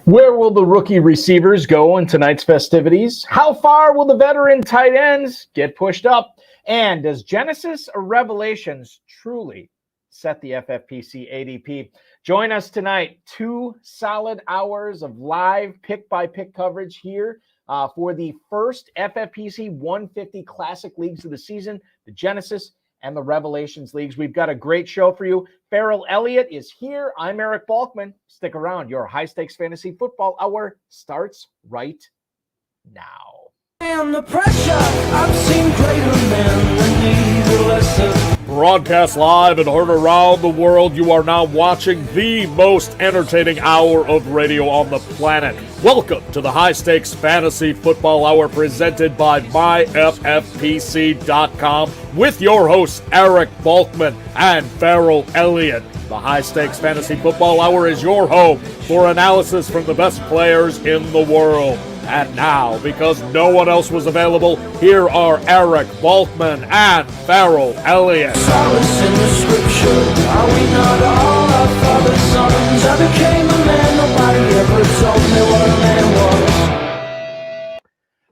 Where will the rookie receivers go in tonight's festivities? How far will the veteran tight ends get pushed up? And does Genesis or Revelations truly set the FFPC ADP? Join us tonight, 2 solid hours of live pick-by-pick coverage here for the first FFPC 150 Classic Leagues of the season, the Genesis and the Revelations Leagues. We've got a great show for you. Farrell Elliott is here. I'm Eric Balkman. Stick around. Your high-stakes fantasy football hour starts right now. And the pressure, I've seen greater men than neither lesser. Broadcast live and heard around the world, you are now watching the most entertaining hour of radio on the planet. Welcome to the High Stakes Fantasy Football Hour presented by MyFFPC.com with your hosts Eric Balkman and Farrell Elliott. The High Stakes Fantasy Football Hour is your home for analysis from the best players in the world. And now, because no one else was available, here are Eric Balkman and Farrell Elliott. Solace in the scripture, are we not all our father's sons? I became a man, nobody ever told me what a man was.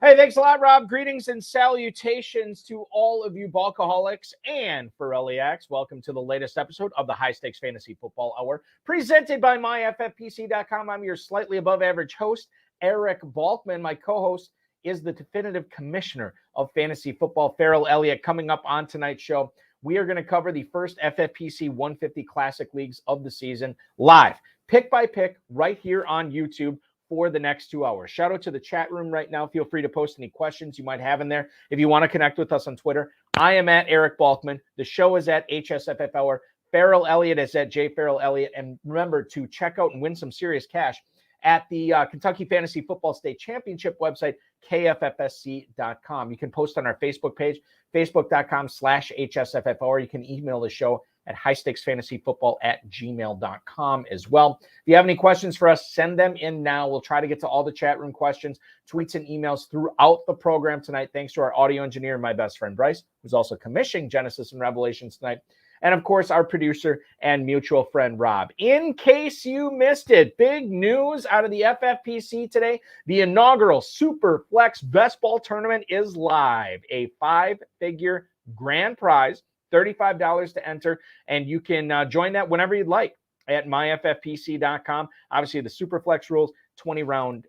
Hey, thanks a lot, Rob. Greetings and salutations to all of you Balkaholics and Farrelliacs. Welcome to the latest episode of the High Stakes Fantasy Football Hour, presented by MyFFPC.com. I'm your slightly above average host, Eric Balkman. My co-host is the definitive commissioner of fantasy football, Farrell Elliott. Coming up on tonight's show, we are going to cover the first FFPC 150 Classic Leagues of the season live, pick by pick, right here on YouTube for the next 2 hours. Shout out to the chat room right now. Feel free to post any questions you might have in there. If you want to connect with us on Twitter, I am at Eric Balkman. The show is at HSFF Hour. Farrell Elliott is at J Farrell Elliott. And remember to check out and win some serious cash at the Kentucky Fantasy Football State Championship website, KFFSC.com. You can post on our Facebook page, facebook.com/HSFF, or you can email the show at highstakesfantasyfootball@gmail.com as well. If you have any questions for us, send them in now. We'll try to get to all the chat room questions, tweets, and emails throughout the program tonight. Thanks to our audio engineer and my best friend, Bryce, who's also commissioning Genesis and Revelations tonight. And, of course, our producer and mutual friend, Rob. In case you missed it, big news out of the FFPC today. The inaugural Super Flex Best Ball Tournament is live. A 5-figure grand prize, $35 to enter. And you can join that whenever you'd like at myffpc.com. Obviously, the Super Flex rules, 20-round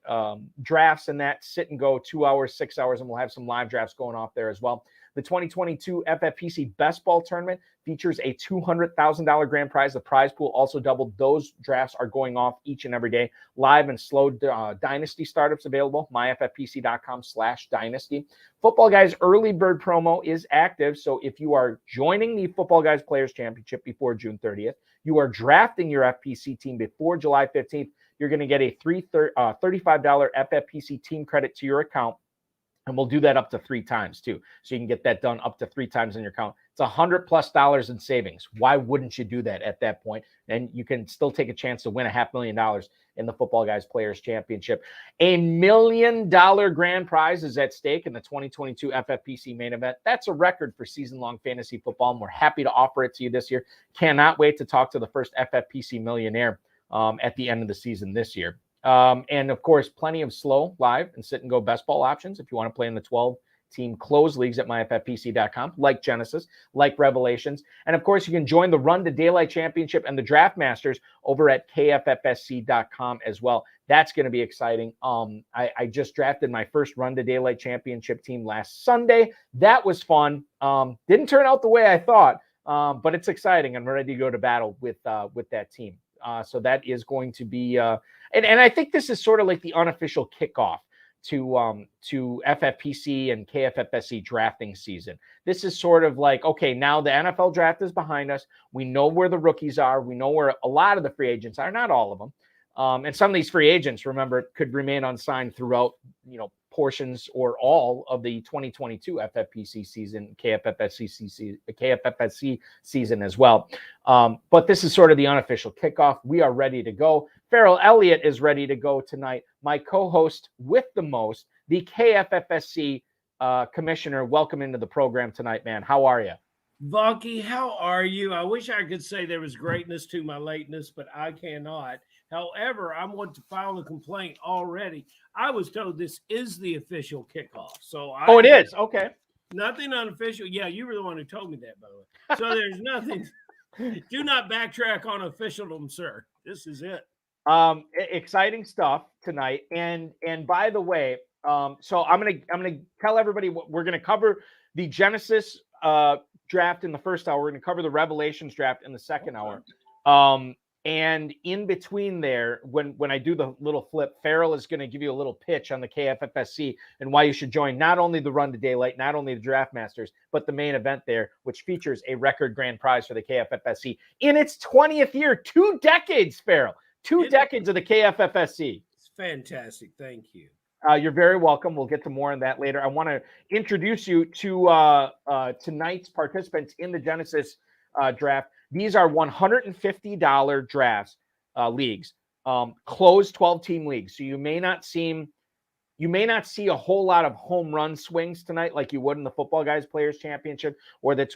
drafts and that, sit and go 2 hours, 6 hours, and we'll have some live drafts going off there as well. The 2022 FFPC Best Ball Tournament features a $200,000 grand prize. The prize pool also doubled. Those drafts are going off each and every day. Live and slow Dynasty startups available, myffpc.com/dynasty. Football Guys early bird promo is active. So if you are joining the Football Guys Players Championship before June 30th, you are drafting your FPC team before July 15th, you're going to get a $35 FFPC team credit to your account. And we'll do that up to 3 times too. So you can get that done up to 3 times in your account. It's $100+ in savings. Why wouldn't you do that at that point? And you can still take a chance to win $500,000 in the Football Guys Players Championship. $1 million grand prize is at stake in the 2022 FFPC main event. That's a record for season-long fantasy football, and we're happy to offer it to you this year. Cannot wait to talk to the first FFPC millionaire at the end of the season this year. And of course, plenty of slow, live, and sit and go best ball options if you want to play in the 12-team closed leagues at myffpc.com, like Genesis, like Revelations. And of course, you can join the Run to Daylight Championship and the Draft Masters over at kffsc.com as well. That's going to be exciting. I just drafted my first Run to Daylight Championship team last Sunday. That was fun. Didn't turn out the way I thought, but it's exciting. I'm ready to go to battle with that team. So that is going to be, and I think this is sort of like the unofficial kickoff to FFPC and KFFSC drafting season. This is sort of like, okay, now the NFL draft is behind us. We know where the rookies are. We know where a lot of the free agents are, not all of them. And some of these free agents, remember, could remain unsigned throughout, portions or all of the 2022 FFPC season, KFFSC season as well. But this is sort of the unofficial kickoff. We are ready to go. Farrell Elliott is ready to go tonight. My co-host with the most, the KFFSC commissioner. Welcome into the program tonight, man. How are you? Valky, how are you? I wish I could say there was greatness to my lateness, but I cannot. However, I want to file a complaint already. I was told this is the official kickoff. So it is. Okay. Nothing unofficial. Yeah, you were the one who told me that, by the way. So there's nothing. Do not backtrack on officialdom, sir. This is it. Exciting stuff tonight. And by the way, so I'm gonna tell everybody what we're gonna cover: the Genesis draft in the first hour. We're gonna cover the Revelations draft in the second hour. And in between there, when I do the little flip, Farrell is going to give you a little pitch on the KFFSC and why you should join not only the Run to Daylight, not only the Draft Masters, but the main event there, which features a record grand prize for the KFFSC in its 20th year. 2 decades, Farrell. 2 decades of the KFFSC. It's fantastic. Thank you. You're very welcome. We'll get to more on that later. I want to introduce you to tonight's participants in the Genesis draft. These are $150 drafts, leagues, closed 12-team leagues. So you may not see a whole lot of home run swings tonight like you would in the Football Guys Players Championship or the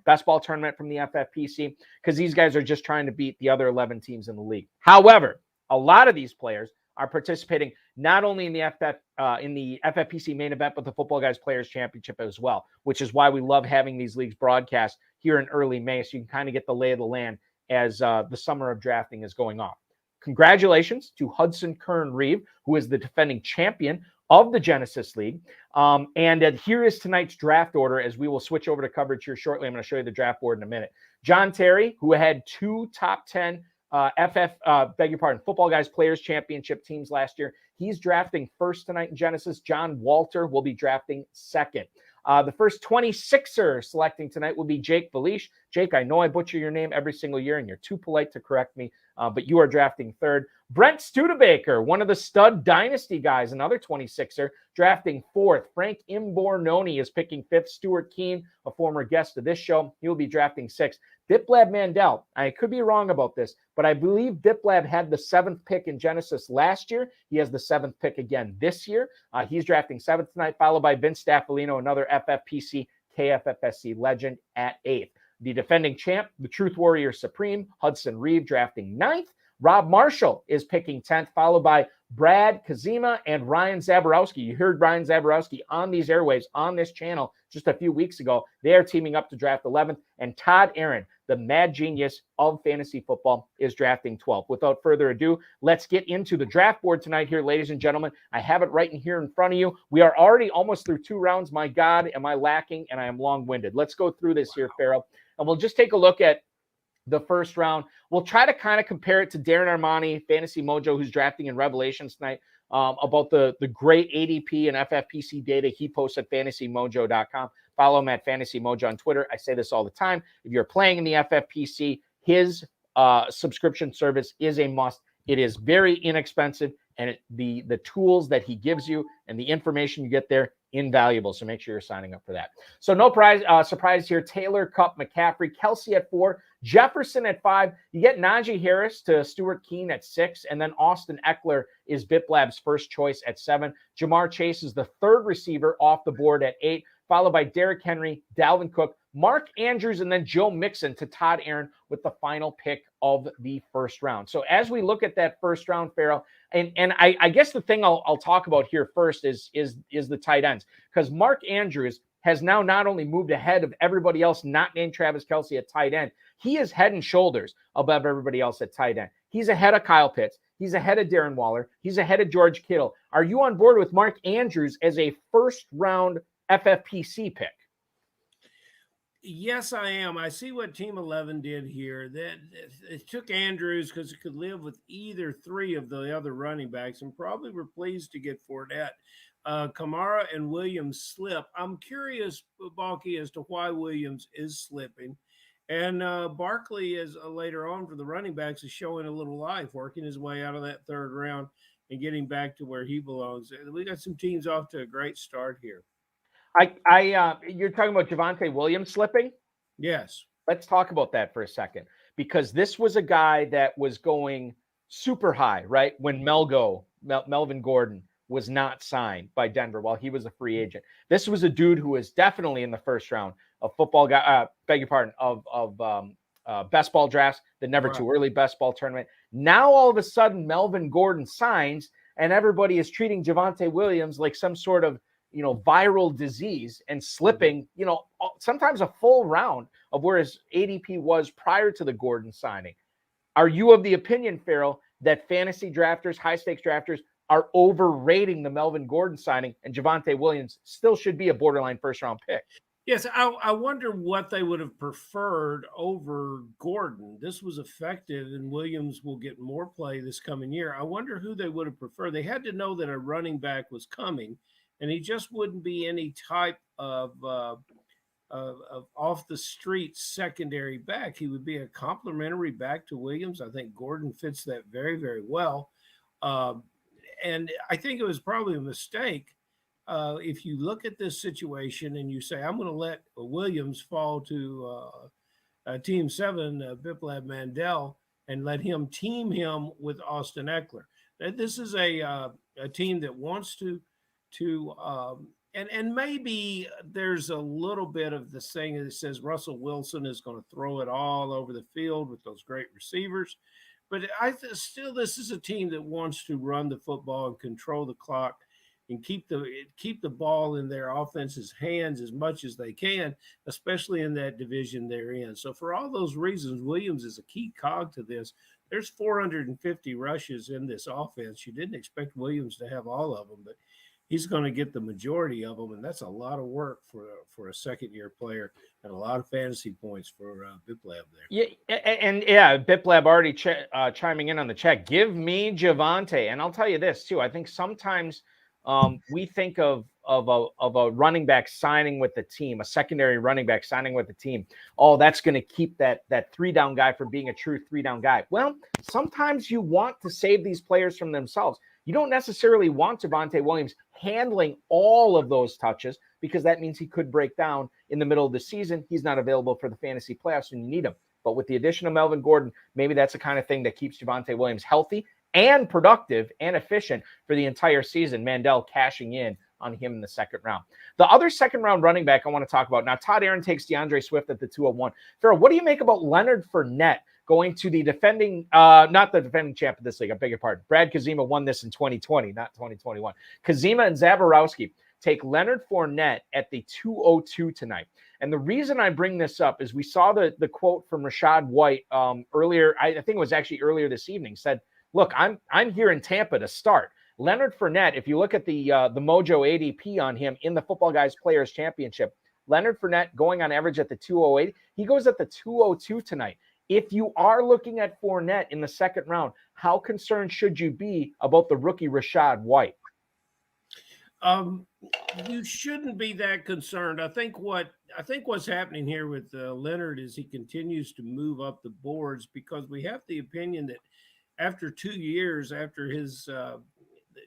best ball tournament from the FFPC, because these guys are just trying to beat the other 11 teams in the league. However, a lot of these players are participating not only in the FFPC main event, but the Football Guys Players Championship as well, which is why we love having these leagues broadcast here in early May, so you can kind of get the lay of the land as the summer of drafting is going on. Congratulations to Hudson Kern-Reeve, who is the defending champion of the Genesis League. And here is tonight's draft order, as we will switch over to coverage here shortly. I'm going to show you the draft board in a minute. John Terry, who had 2 top 10 Football Guys Players Championship teams last year. He's drafting first tonight in Genesis. John Walter will be drafting second. The first 26er selecting tonight will be Jake Belish. Jake, I know I butcher your name every single year, and you're too polite to correct me, but you are drafting third. Brent Studebaker, one of the stud dynasty guys, another 26er, drafting fourth. Frank Imbornoni is picking fifth. Stuart Keene, a former guest of this show, he will be drafting sixth. Biplab Mandel, I could be wrong about this, but I believe Biplab had the 7th pick in Genesis last year. He has the 7th pick again this year. He's drafting 7th tonight, followed by Vince Staffolino, another FFPC KFFSC legend, at 8th. The defending champ, the Truth Warrior Supreme, Hudson Reeve, drafting 9th. Rob Marshall is picking 10th, followed by Brad Kazima and Ryan Zaborowski. You heard Ryan Zaborowski on these airwaves, on this channel just a few weeks ago. They are teaming up to draft 11th. And Todd Aaron, the mad genius of fantasy football, is drafting 12th. Without further ado, let's get into the draft board tonight here, ladies and gentlemen. I have it right in here in front of you. We are already almost through 2 rounds. My God, am I lacking, and I am long-winded. Let's go through this here, Farrell. And we'll just take a look at the first round. We'll try to kind of compare it to Darren Armani, Fantasy Mojo, who's drafting in Revelations tonight, about the great ADP and FFPC data he posts at fantasymojo.com. Follow him at Fantasy Mojo on Twitter. I say this all the time. If you're playing in the FFPC, his subscription service is a must. It is very inexpensive, and the tools that he gives you and the information you get there, invaluable. So make sure you're signing up for that. So no surprise here. Taylor, Kupp, McCaffrey, Kelsey at 4, Jefferson at 5. You get Najee Harris to Stuart Keene at 6, and then Austin Eckler is Biplab's first choice at 7. Jamar Chase is the 3rd receiver off the board at 8, followed by Derrick Henry, Dalvin Cook, Mark Andrews, and then Joe Mixon to Todd Aaron with the final pick of the first round. So as we look at that first round, Farrell, and I guess the thing I'll talk about here first is the tight ends, because Mark Andrews has now not only moved ahead of everybody else not named Travis Kelce at tight end, he is head and shoulders above everybody else at tight end. He's ahead of Kyle Pitts. He's ahead of Darren Waller. He's ahead of George Kittle. Are you on board with Mark Andrews as a first round FFPC pick? Yes, I am. I see what Team 11 did here. That it took Andrews because it could live with either 3 of the other running backs, and probably were pleased to get Fournette. Kamara and Williams slip. I'm curious, Balky, as to why Williams is slipping. And Barkley is later on for the running backs is showing a little life, working his way out of that 3rd round and getting back to where he belongs. We got some teams off to a great start here. You're talking about Javonte Williams slipping? Yes. Let's talk about that for a second, because this was a guy that was going super high, right? When Melvin Gordon was not signed by Denver while he was a free agent. This was a dude who was definitely in the first round of best ball drafts, the never too early best ball tournament. Now, all of a sudden, Melvin Gordon signs, and everybody is treating Javonte Williams like some sort of, viral disease and slipping, sometimes a full round of where his ADP was prior to the Gordon signing. Are you of the opinion, Farrell, that fantasy drafters, high stakes drafters are overrating the Melvin Gordon signing, and Javonte Williams still should be a borderline first round pick? Yes, I wonder what they would have preferred over Gordon. This was effective, and Williams will get more play this coming year. I wonder who they would have preferred. They had to know that a running back was coming, and he just wouldn't be any type of off the street secondary back. He would be a complementary back to Williams. I think Gordon fits that very, very well. And I think it was probably a mistake. If you look at this situation and you say, I'm going to let Williams fall to Team 7, Biplab Mandel, and let him team him with Austin Eckler. This is a team that wants to and maybe there's a little bit of this thing that says Russell Wilson is going to throw it all over the field with those great receivers. But still, this is a team that wants to run the football and control the clock and keep the ball in their offense's hands as much as they can, especially in that division they're in. So for all those reasons, Williams is a key cog to this. There's 450 rushes in this offense. You didn't expect Williams to have all of them, but he's going to get the majority of them, and that's a lot of work for a second-year player and a lot of fantasy points for Biplab there. Yeah, and Biplab already chiming in on the chat. Give me Javonte, and I'll tell you this too. I think sometimes we think of a running back signing with the team, a secondary running back signing with the team. Oh, that's going to keep that 3-down guy from being a true 3-down guy. Well, sometimes you want to save these players from themselves. You don't necessarily want Javonte Williams handling all of those touches because that means he could break down in the middle of the season. He's not available for the fantasy playoffs when you need him. But with the addition of Melvin Gordon, maybe that's the kind of thing that keeps Javonte Williams healthy and productive and efficient for the entire season. Mandel cashing in on him in the second round. The other second round running back I want to talk about now, Todd Aaron takes DeAndre Swift at the 201. Farrell, what do you make about Leonard Fournette going to the defending, not the defending champ of this league, I beg your pardon. Brad Kazima won this in 2020, not 2021. Kazima and Zaborowski take Leonard Fournette at the 202 tonight. And the reason I bring this up is we saw the quote from Rachaad White earlier. I think it was actually earlier this evening, said, look, I'm here in Tampa to start. Leonard Fournette, if you look at the Mojo ADP on him in the Football Guys Players Championship, Leonard Fournette going on average at the 208. He goes at the 202 tonight. If you are looking at Fournette in the second round, how concerned should you be about the rookie Rachaad White? You shouldn't be that concerned. I think what's happening here with Leonard is he continues to move up the boards because we have the opinion that after 2 years, after his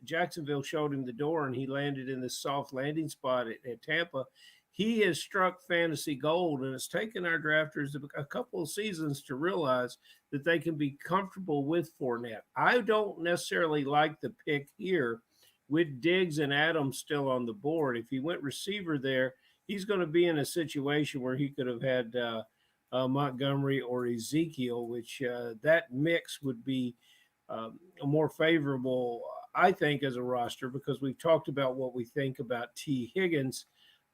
Jacksonville showed him the door and he landed in this soft landing spot at Tampa, he has struck fantasy gold, and it's taken our drafters a couple of seasons to realize that they can be comfortable with Fournette. I don't necessarily like the pick here with Diggs and Adams still on the board. If he went receiver there, he's going to be in a situation where he could have had Montgomery or Ezekiel, which that mix would be more favorable, I think, as a roster, because we've talked about what we think about T. Higgins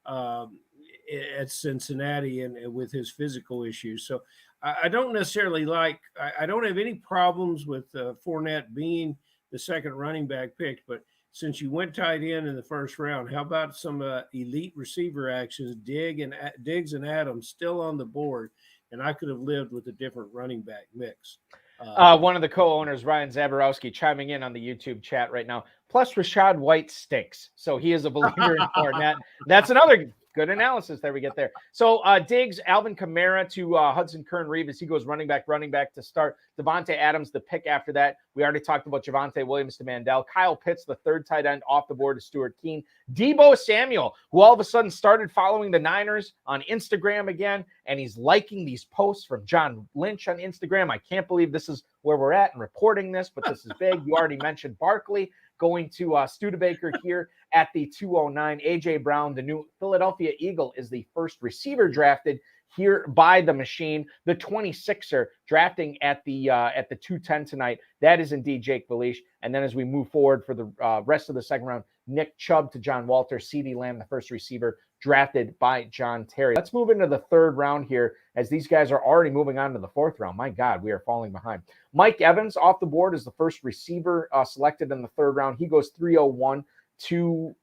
at Cincinnati and with his physical issues. So I don't necessarily I don't have any problems with Fournette being the second running back pick, but since you went tight end in the first round, how about some elite receiver actions, Diggs and Adams still on the board, and I could have lived with a different running back mix. One of the co-owners, Ryan Zaborowski, chiming in on the YouTube chat right now. Plus, Rachaad White stinks, so he is a believer in Fournette. That's another good analysis that we get there. So Diggs, Alvin Kamara to Hudson Kern-Reeves as he goes running back to start. Devontae Adams, the pick after that. We already talked about Javonte Williams to Mandel. Kyle Pitts, the third tight end off the board to Stuart Keene. Deebo Samuel, who all of a sudden started following the Niners on Instagram again, and he's liking these posts from John Lynch on Instagram. I can't believe this is where we're at and reporting this, but this is big. You already mentioned Barkley going to Studebaker here at the 209. A.J. Brown, the new Philadelphia Eagle, is the first receiver drafted here by the machine. The 26er drafting at the 210 tonight. That is indeed Jake Valish. And then as we move forward for the rest of the second round, Nick Chubb to John Walter, CeeDee Lamb, the first receiver, drafted by John Terry. Let's move into the third round here as these guys are already moving on to the fourth round. My God, we are falling behind. Mike Evans off the board is the first receiver selected in the third round. He goes 301 to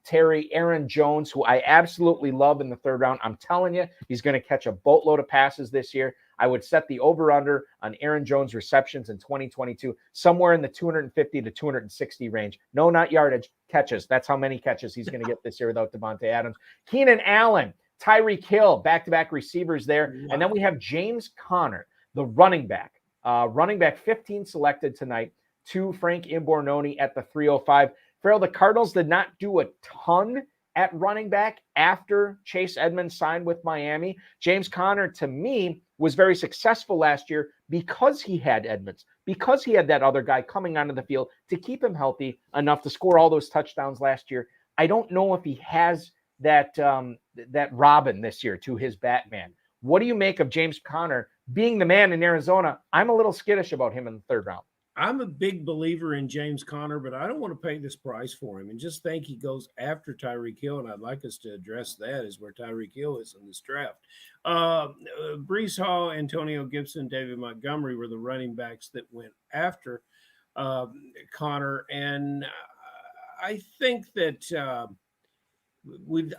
Terry. Aaron Jones, who I absolutely love in the third round. I'm telling you, he's going to catch a boatload of passes this year. I would set the over-under on Aaron Jones receptions in 2022 somewhere in the 250 to 260 range. No, not yardage, catches. That's how many catches he's going to get this year without Devontae Adams. Keenan Allen, Tyreek Hill, back-to-back receivers there. Wow. And then we have James Conner, the running back. Running back 15 selected tonight to Frank Imbornoni at the 305. Farrell, the Cardinals did not do a ton at running back after Chase Edmonds signed with Miami. James Conner, to me, was very successful last year because he had Edmonds, because he had that other guy coming onto the field to keep him healthy enough to score all those touchdowns last year. I don't know if he has that Robin this year to his Batman. What do you make of James Conner being the man in Arizona? I'm a little skittish about him in the third round. I'm a big believer in James Conner, but I don't want to pay this price for him and just think he goes after Tyreek Hill. And I'd like us to address that is where Tyreek Hill is in this draft. Breece Hall, Antonio Gibson, David Montgomery were the running backs that went after Conner. And I think that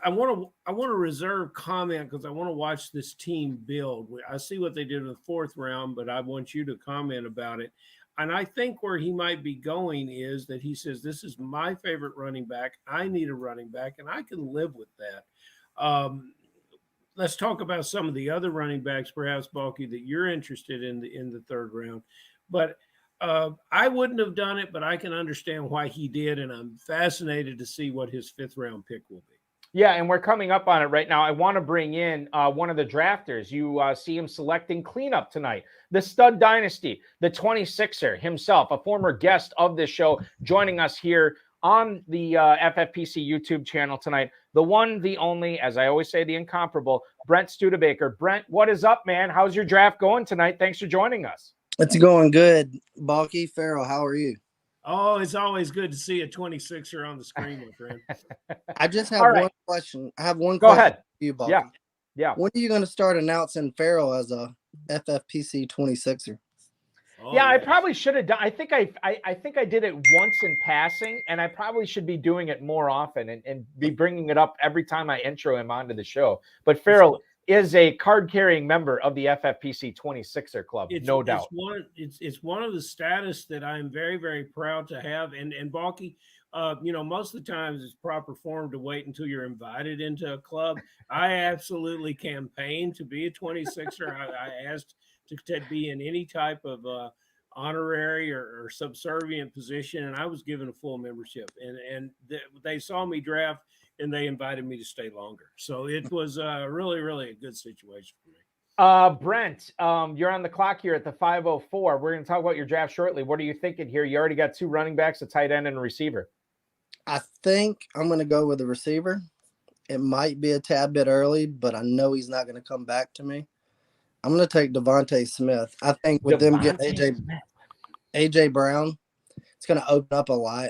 I want to reserve comment because I want to watch this team build. I see what they did in the fourth round, but I want you to comment about it. And I think where he might be going is that he says, this is my favorite running back. I need a running back, and I can live with that. Let's talk about some of the other running backs, perhaps, Balky, that you're interested in the third round. But I wouldn't have done it, but I can understand why he did, and I'm fascinated to see what his fifth-round pick will be. Yeah, and we're coming up on it right now. I want to bring in one of the drafters. You see him selecting cleanup tonight. The Stud Dynasty, the 26er himself, a former guest of this show, joining us here on the FFPC YouTube channel tonight. The one, the only, as I always say, the incomparable, Brent Studebaker. Brent, what is up, man? How's your draft going tonight? Thanks for joining us. It's going good. Balky, Farrell, how are you? Oh, it's always good to see a 26er on the screen, my friend. I just have one question. I have one Go question ahead. for you, Balky. Yeah. When are you going to start announcing Farrell as a FFPC 26er? Oh, yeah, yes. I probably should have done. I think I did it once in passing, and I probably should be doing it more often and be bringing it up every time I intro him onto the show. But Farrell is a card-carrying member of the FFPC 26er club, no doubt. It's one of the status that I'm very, very proud to have. And Balky, most of the times it's proper form to wait until you're invited into a club. I absolutely campaigned to be a 26er. I asked to be in any type of honorary or subservient position, and I was given a full membership. And they saw me draft, and they invited me to stay longer. So it was really, really a good situation for me. Brent, you're on the clock here at the 5:04. We're going to talk about your draft shortly. What are you thinking here? You already got two running backs, a tight end, and a receiver. I think I'm going to go with the receiver. It might be a tad bit early, but I know he's not going to come back to me. I'm going to take Devontae Smith. I think with them getting AJ Brown, it's going to open up a lot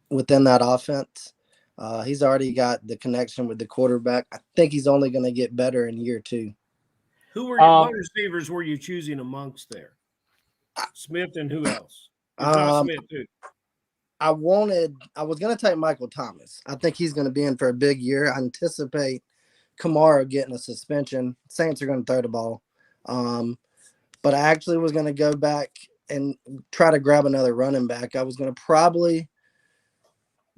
within that offense. He's already got the connection with the quarterback. I think he's only going to get better in year two. What receivers were you choosing amongst there? Smith and who else? Smith too. I was going to take Michael Thomas. I think he's going to be in for a big year. I anticipate Kamara getting a suspension. Saints are going to throw the ball. But I actually was going to go back and try to grab another running back. I was going to probably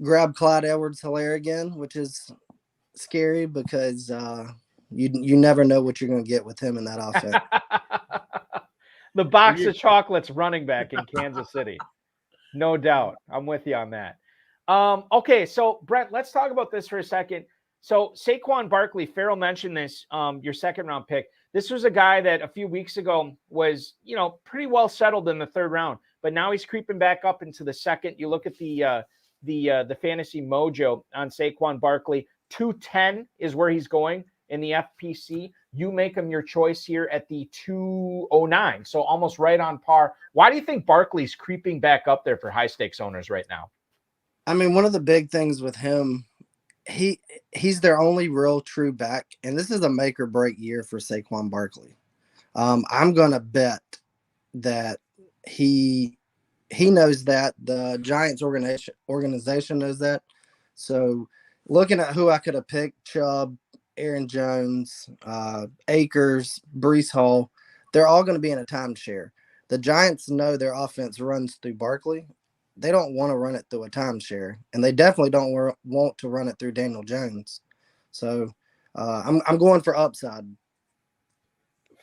grab Clyde Edwards-Helaire again, which is scary because you never know what you're going to get with him in that offense. The box of chocolates running back in Kansas City. No doubt. I'm with you on that. Okay, so Brent, let's talk about this for a second. So Saquon Barkley, Farrell mentioned this, your second round pick. This was a guy that a few weeks ago was, pretty well settled in the third round, but now he's creeping back up into the second. You look at the fantasy mojo on Saquon Barkley, 210 is where he's going in the FPC. You make him your choice here at the 209, so almost right on par. Why do you think Barkley's creeping back up there for high stakes owners right now? I mean, one of the big things with him, he's their only real true back, and this is a make or break year for Saquon Barkley. I'm gonna bet that he knows that, the Giants organization knows that. So looking at who I could have picked, Chubb, Aaron Jones, Akers, Brees Hall, they're all going to be in a timeshare. The Giants know their offense runs through Barkley. They don't want to run it through a timeshare, and they definitely don't want to run it through Daniel Jones. So I'm going for upside.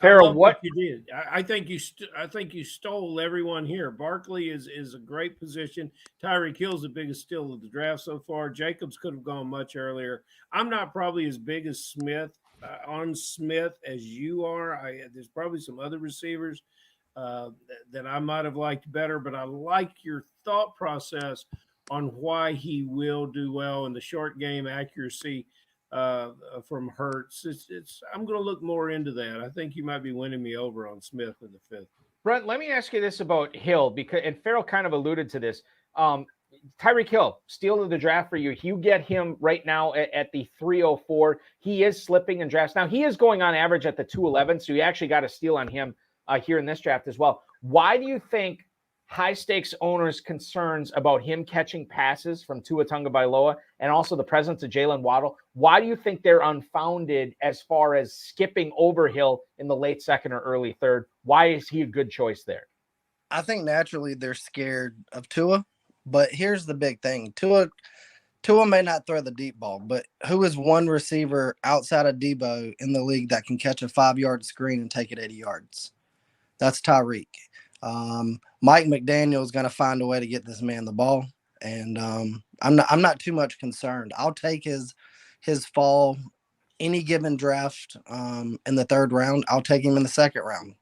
Farrell, what you did? I think you stole everyone here. Barkley is a great position. Tyreek Hill's the biggest steal of the draft so far. Jacobs could have gone much earlier. I'm not probably as big as Smith on Smith as you are. There's probably some other receivers that I might have liked better, but I like your thought process on why he will do well in the short game accuracy. From Hurts. I'm going to look more into that. I think you might be winning me over on Smith in the fifth. Brent, let me ask you this about Hill, because, and Farrell kind of alluded to this. Tyreek Hill, steal of the draft for you. You get him right now at the 304. He is slipping in drafts. Now, he is going on average at the 211, so you actually got a steal on him here in this draft as well. Why do you think high stakes owners' concerns about him catching passes from Tua Tagovailoa and also the presence of Jalen Waddle, why do you think they're unfounded as far as skipping over Hill in the late second or early third? Why is he a good choice there? I think naturally they're scared of Tua, but here's the big thing. Tua may not throw the deep ball, but who is one receiver outside of Debo in the league that can catch a 5-yard screen and take it 80 yards? That's Tyreek. Mike McDaniel is going to find a way to get this man the ball, and I'm not too much concerned. I'll take his fall any given draft in the third round. I'll take him in the second round.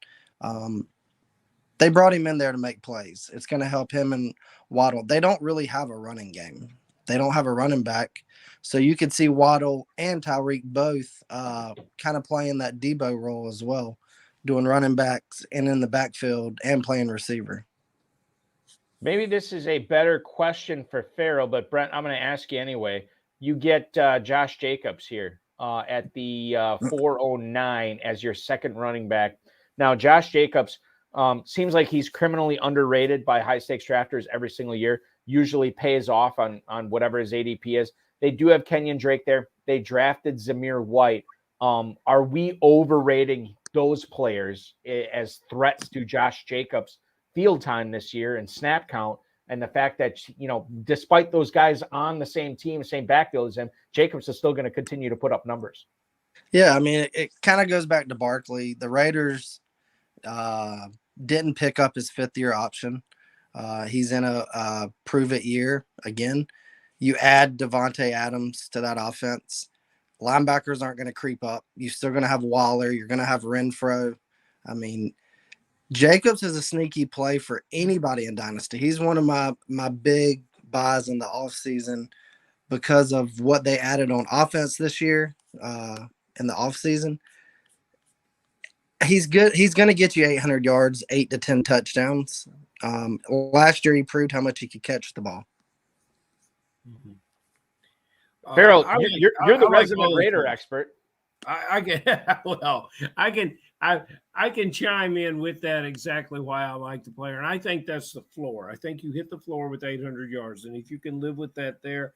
They brought him in there to make plays. It's going to help him and Waddle. They don't really have a running game. They don't have a running back, so you could see Waddle and Tyreek both kind of playing that Debo role as well, doing running backs and in the backfield and playing receiver. Maybe this is a better question for Farrell, but Brent, I'm going to ask you anyway. You get Josh Jacobs here at the 409 as your second running back. Now, Josh Jacobs seems like he's criminally underrated by high-stakes drafters every single year, usually pays off on whatever his ADP is. They do have Kenyon Drake there. They drafted Zamir White. Are we overrating those players as threats to Josh Jacobs' field time this year and snap count, and the fact that, despite those guys on the same team, same backfield as him, Jacobs is still going to continue to put up numbers? Yeah, I mean, it kind of goes back to Barkley. The Raiders didn't pick up his fifth-year option. He's in a prove-it year again. You add Devontae Adams to that offense. Linebackers aren't going to creep up. You're still going to have Waller. You're going to have Renfro. I mean, Jacobs is a sneaky play for anybody in Dynasty. He's one of my big buys in the offseason because of what they added on offense this year in the offseason. He's good. He's going to get you 800 yards, 8 to 10 touchdowns. Last year, he proved how much he could catch the ball. Mm-hmm. Farrell, you're the resident Raider expert. I can chime in with that exactly why I like the player, and I think that's the floor. I think you hit the floor with 800 yards, and if you can live with that there,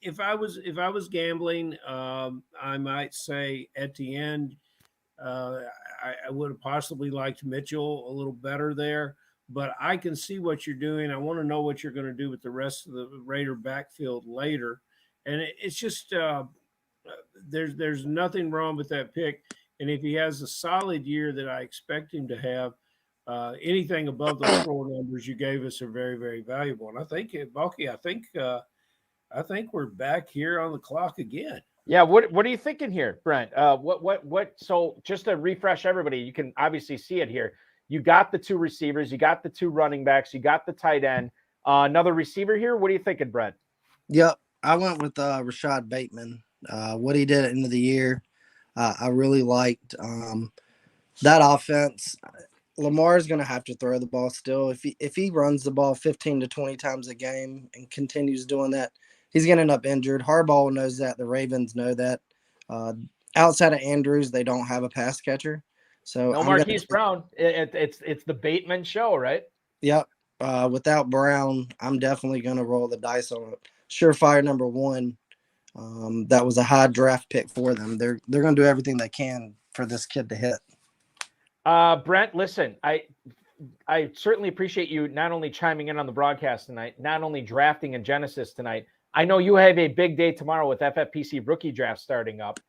if I was gambling, I might say at the end, I would have possibly liked Mitchell a little better there. But I can see what you're doing. I want to know what you're going to do with the rest of the Raider backfield later. And it's just there's nothing wrong with that pick. And if he has a solid year that I expect him to have, anything above those floor numbers you gave us are very, very valuable. And I think, Balky, I think we're back here on the clock again. Yeah, what are you thinking here, Brent? What? So just to refresh everybody, you can obviously see it here. You got the two receivers, you got the two running backs, you got the tight end. Another receiver here. What are you thinking, Brent? Yep, I went with Rashad Bateman. What he did at the end of the year, I really liked that offense. Lamar is going to have to throw the ball still. If he runs the ball 15 to 20 times a game and continues doing that, he's going to end up injured. Harbaugh knows that. The Ravens know that. Outside of Andrews, they don't have a pass catcher. So No Marquise Brown. It's the Bateman show, right? Yep. Without Brown, I'm definitely going to roll the dice on it. Surefire number one. That was a high draft pick for them. They're going to do everything they can for this kid to hit. Brent, listen, I certainly appreciate you not only chiming in on the broadcast tonight, not only drafting in Genesis tonight. I know you have a big day tomorrow with FFPC rookie draft starting up.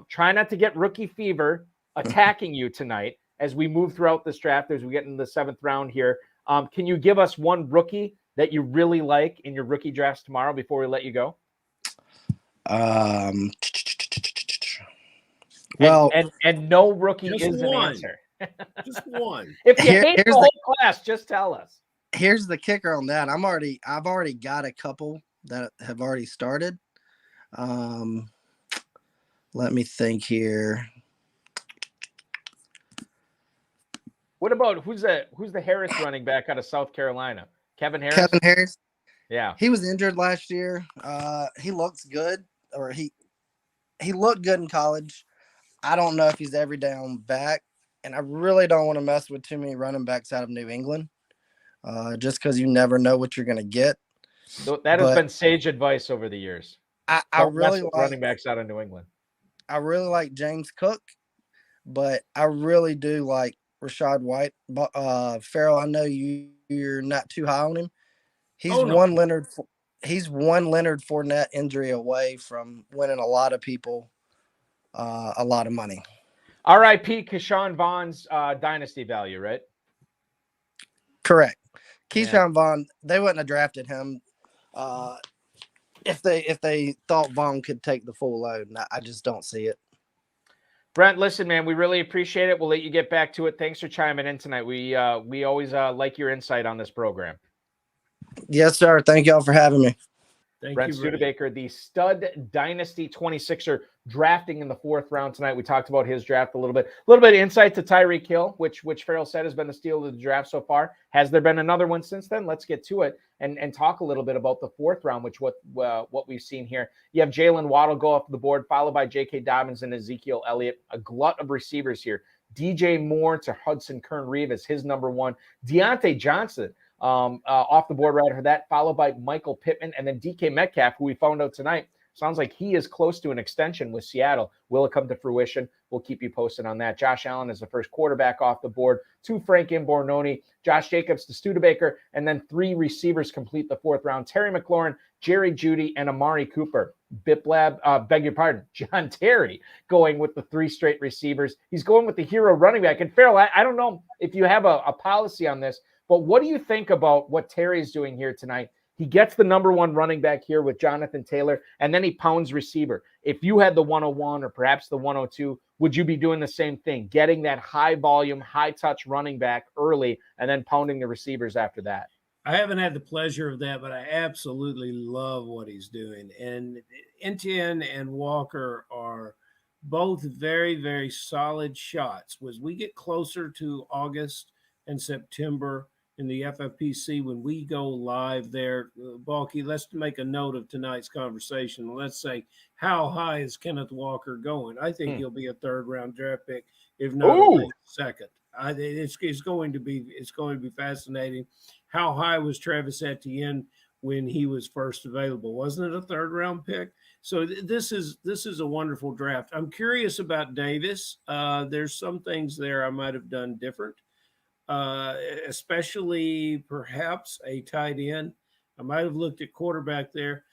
Try not to get rookie fever attacking you tonight as we move throughout this draft as we get into the 7th round here. Can you give us one rookie that you really like in your rookie drafts tomorrow before we let you go? Well, and no rookie Just is an one. answer. Just one. If you hate the whole class, just tell us. Here's the kicker on that. I've already got a couple that have already started. Let me think here. What about who's the Harris running back out of South Carolina? Kevin Harris? Kevin Harris. Yeah. He was injured last year. He looks good, or he looked good in college. I don't know if he's every down back, and I really don't want to mess with too many running backs out of New England, just because you never know what you're going to get. That has been sage advice over the years. I really like running backs out of New England. I really like James Cook, but I really do like Rashad White. Farrell, I know you're not too high on him. He's one Leonard Fournette injury away from winning a lot of people a lot of money. R.I.P. Keyshawn Vaughn's dynasty value, right? Correct. Keyshawn Vaughn, they wouldn't have drafted him if they thought Vaughn could take the full load. And I just don't see it. Brent, listen, man, we really appreciate it. We'll let you get back to it. Thanks for chiming in tonight. We always like your insight on this program. Yes, sir. Thank y'all for having me. Brent Studebaker, the stud dynasty 26er, drafting in the 4th round tonight. We talked about his draft a little bit of insight to Tyreek Hill, which Farrell said has been the steal of the draft so far. Has there been another one since then? Let's get to it and talk a little bit about the 4th round, which what we've seen here. You have Jalen Waddle go off the board, followed by J.K. Dobbins and Ezekiel Elliott. A glut of receivers here. DJ Moore to Hudson Kern-Reeve is his number 1. Deontay Johnson off the board right after that, followed by Michael Pittman, and then DK Metcalf, who we found out tonight. Sounds like he is close to an extension with Seattle. Will it come to fruition? We'll keep you posted on that. Josh Allen is the first quarterback off the board. 2 Frank Imbornoni, Josh Jacobs to Studebaker, and then 3 receivers complete the 4th round. Terry McLaurin, Jerry Jeudy, and Amari Cooper. John Terry going with the 3 straight receivers. He's going with the hero running back. And Farrell, I don't know if you have a policy on this, but what do you think about what Terry's doing here tonight? He gets the number 1 running back here with Jonathan Taylor, and then he pounds receiver. If you had the 101 or perhaps the 102, would you be doing the same thing, getting that high volume, high touch running back early and then pounding the receivers after that? I haven't had the pleasure of that, but I absolutely love what he's doing. And Etienne and Walker are both very, very solid shots. As we get closer to August and September in the FFPC, when we go live there, Balky, let's make a note of tonight's conversation. Let's say, how high is Kenneth Walker going? I think he'll be a 3rd round draft pick, if not a late 2nd. It's going to be fascinating. How high was Travis Etienne when he was first available? Wasn't it a 3rd round pick? So this is a wonderful draft. I'm curious about Davis. There's some things there I might have done different. Especially perhaps a tight end. I might have looked at quarterback there.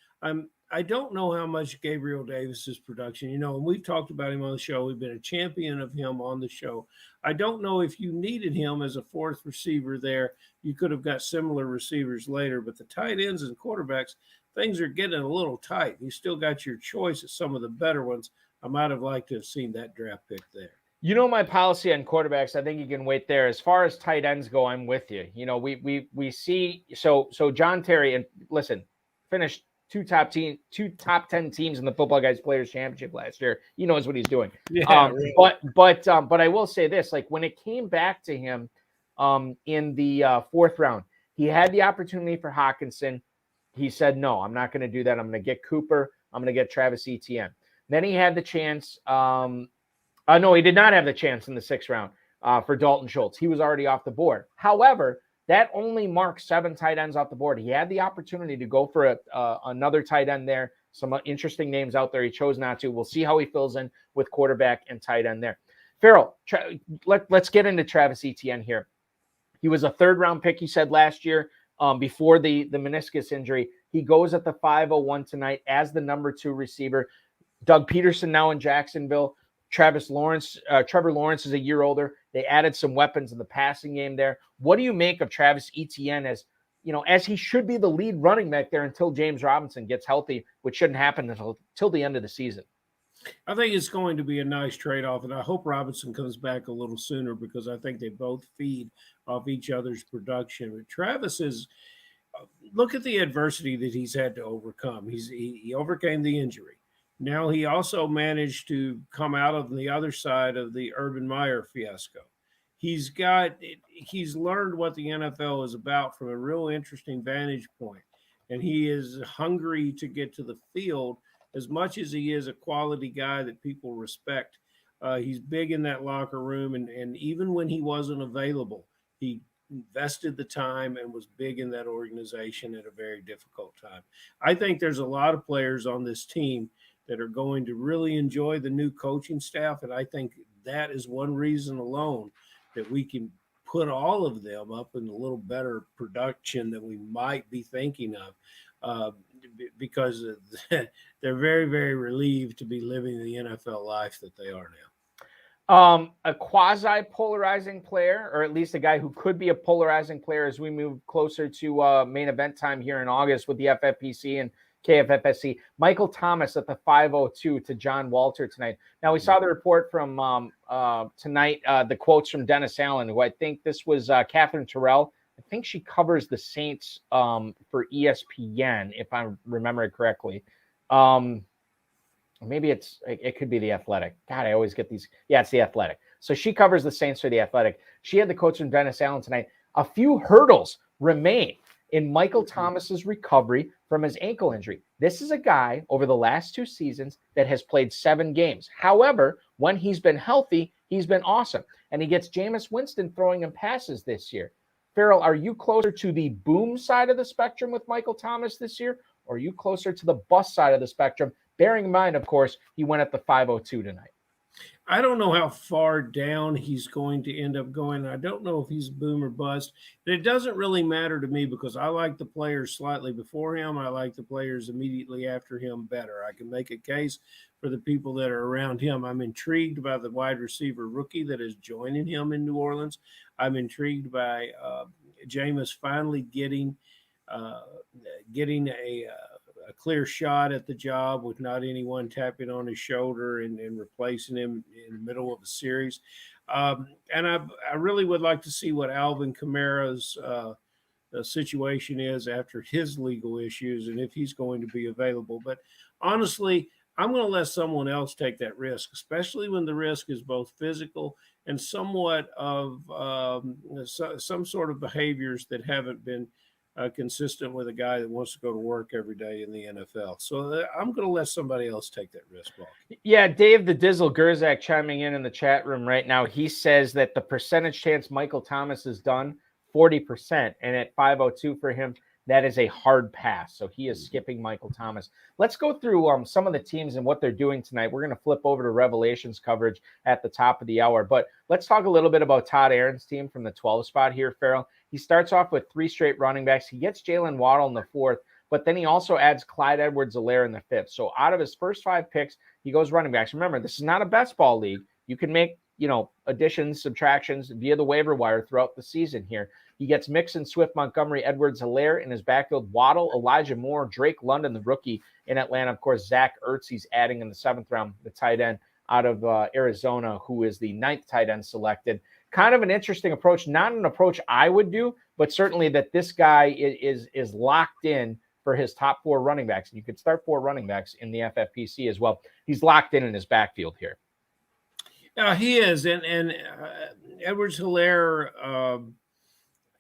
I don't know how much Gabriel Davis's production, and we've talked about him on the show. We've been a champion of him on the show. I don't know if you needed him as a 4th receiver there. You could have got similar receivers later, but the tight ends and quarterbacks, things are getting a little tight. You still got your choice of some of the better ones. I might have liked to have seen that draft pick there. My policy on quarterbacks, I think you can wait there. As far as tight ends go, I'm with you. We see so John Terry, and listen, finished two top 10 teams in the Football Guys Players Championship last year. He knows what he's doing. Yeah, really. But I will say this: like when it came back to him in the 4th round, he had the opportunity for Hawkinson. He said, "No, I'm not going to do that. I'm going to get Cooper. I'm going to get Travis Etienne." Then he had the chance. No, he did not have the chance in the 6th round for Dalton Schultz. He was already off the board. However, that only marks 7 tight ends off the board. He had the opportunity to go for another tight end there. Some interesting names out there. He chose not to. We'll see how he fills in with quarterback and tight end there. Farrell, let's get into Travis Etienne here. He was a 3rd-round pick, he said, last year before the meniscus injury. He goes at the 501 tonight as the number 2 receiver. Doug Peterson now in Jacksonville. Trevor Lawrence is a year older. They added some weapons in the passing game there. What do you make of Travis Etienne as he should be the lead running back there until James Robinson gets healthy, which shouldn't happen until the end of the season? I think it's going to be a nice trade-off, and I hope Robinson comes back a little sooner because I think they both feed off each other's production. But Travis is look at the adversity that he's had to overcome. He overcame the injury. Now he also managed to come out of the other side of the Urban Meyer fiasco. He's learned what the NFL is about from a real interesting vantage point, and he is hungry to get to the field as much as he is a quality guy that people respect. He's big in that locker room, and even when he wasn't available, he invested the time and was big in that organization at a very difficult time. I think there's a lot of players on this team that are going to really enjoy the new coaching staff. And I think that is one reason alone that we can put all of them up in a little better production than we might be thinking of, because they're very, very relieved to be living the NFL life that they are now. A quasi-polarizing player, or at least a guy who could be a polarizing player as we move closer to main event time here in August with the FFPC and KFFSC. Michael Thomas at the 502 to John Walter tonight. Now, we saw the report from tonight, the quotes from Dennis Allen, who I think this was Catherine Terrell. I think she covers the Saints for ESPN, if I remember it correctly. Maybe it could be The Athletic. God, I always get these. Yeah, it's The Athletic. So she covers the Saints for The Athletic. She had the quotes from Dennis Allen tonight. A few hurdles remain in Michael Thomas's recovery from his ankle injury. This is a guy over the last 2 seasons that has played 7 games. However, when he's been healthy, he's been awesome. And he gets Jameis Winston throwing him passes this year. Farrell, are you closer to the boom side of the spectrum with Michael Thomas this year? Or are you closer to the bust side of the spectrum? Bearing in mind, of course, he went at the 502 tonight. I don't know how far down he's going to end up going. I don't know if he's boom or bust. But it doesn't really matter to me because I like the players slightly before him. I like the players immediately after him better. I can make a case for the people that are around him. I'm intrigued by the wide receiver rookie that is joining him in New Orleans. I'm intrigued by Jameis finally getting a clear shot at the job with not anyone tapping on his shoulder and replacing him in the middle of a series. And I really would like to see what Alvin Kamara's situation is after his legal issues and if he's going to be available. But honestly, I'm going to let someone else take that risk, especially when the risk is both physical and somewhat of some sort of behaviors that haven't been consistent with a guy that wants to go to work every day in the NFL. So I'm going to let somebody else take that risk. Yeah, Dave the Dizzle Gerzak chiming in the chat room right now. He says that the percentage chance Michael Thomas is done, 40%. And at 502 for him, that is a hard pass. So he is skipping Michael Thomas. Let's go through some of the teams and what they're doing tonight. We're going to flip over to Revelations coverage at the top of the hour. But let's talk a little bit about Todd Aaron's team from the 12 spot here, Farrell. He starts off with 3 straight running backs. He gets Jalen Waddle in the 4th, but then he also adds Clyde Edwards-Helaire in the 5th. So out of his first 5 picks, he goes running backs. Remember, this is not a best ball league. You can make, additions, subtractions via the waiver wire throughout the season here. He gets Mixon, Swift, Montgomery, Edwards-Helaire in his backfield, Waddle, Elijah Moore, Drake London, the rookie in Atlanta. Of course, Zach Ertz, he's adding in the 7th round, the tight end out of Arizona, who is the 9th tight end selected. Kind of an interesting approach, not an approach I would do, but certainly that this guy is locked in for his top 4 running backs. And you could start 4 running backs in the FFPC as well. He's locked in his backfield here. He is. And Edwards-Helaire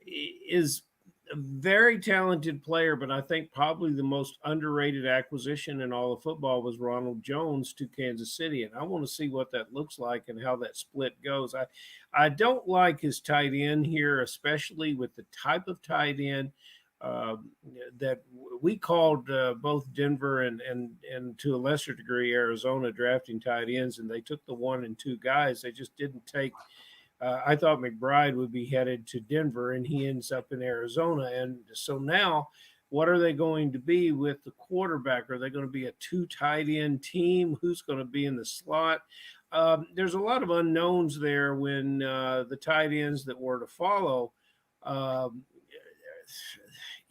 is a very talented player, but I think probably the most underrated acquisition in all of football was Ronald Jones to Kansas City. And I want to see what that looks like and how that split goes. I don't like his tight end here, especially with the type of tight end that we called both Denver and to a lesser degree Arizona drafting tight ends, and they took the 1 and 2 guys. They just didn't take I thought McBride would be headed to Denver, and he ends up in Arizona. And so now, what are they going to be with the quarterback? Are they going to be a 2 tight end team? Who's going to be in the slot? There's a lot of unknowns there when the tight ends that were to follow,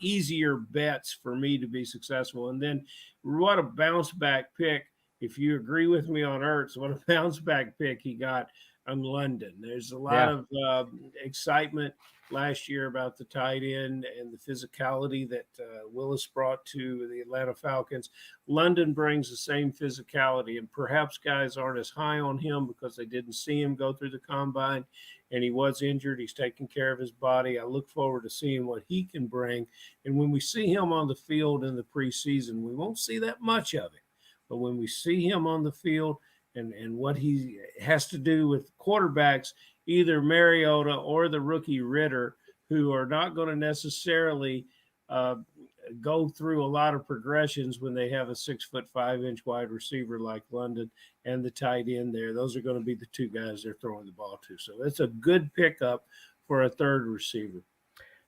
easier bets for me to be successful. And then what a bounce back pick. If you agree with me on Ertz, what a bounce back pick he got on London. There's a lot of excitement last year about the tight end and the physicality that Willis brought to the Atlanta Falcons. London brings the same physicality, and perhaps guys aren't as high on him because they didn't see him go through the combine, and he was injured. He's taking care of his body. I look forward to seeing what he can bring. And when we see him on the field in the preseason, we won't see that much of it. But when we see him on the field and what he has to do with quarterbacks, either Mariota or the rookie Ritter, who are not going to necessarily go through a lot of progressions when they have a 6'5" wide receiver like London and the tight end there. Those are going to be the 2 guys they're throwing the ball to. So it's a good pickup for a 3rd receiver.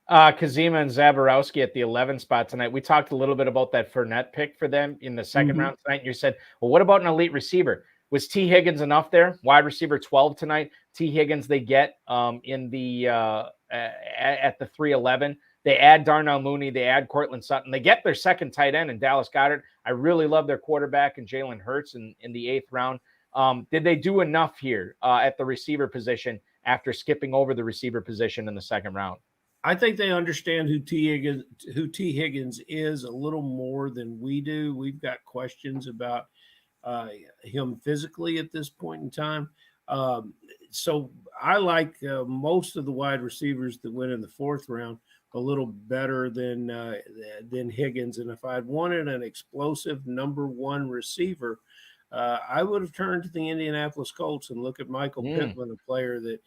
Kazima and Zaborowski at the 11 spot tonight. We talked a little bit about that Fournette pick for them in the 2nd round tonight. And you said, well, what about an elite receiver? Was T. Higgins enough there? Wide receiver 12 tonight. T. Higgins they get in the at the 311. They add Darnell Mooney. They add Cortland Sutton. They get their 2nd tight end in Dallas Goedert. I really love their quarterback and Jalen Hurts in the 8th round. Did they do enough here at the receiver position after skipping over the receiver position in the 2nd round? I think they understand who T. Higgins is a little more than we do. We've got questions about him physically at this point in time. So I like most of the wide receivers that went in the 4th round a little better than Higgins. And if I'd wanted an explosive number 1 receiver, I would have turned to the Indianapolis Colts and look at Michael Pittman, a player that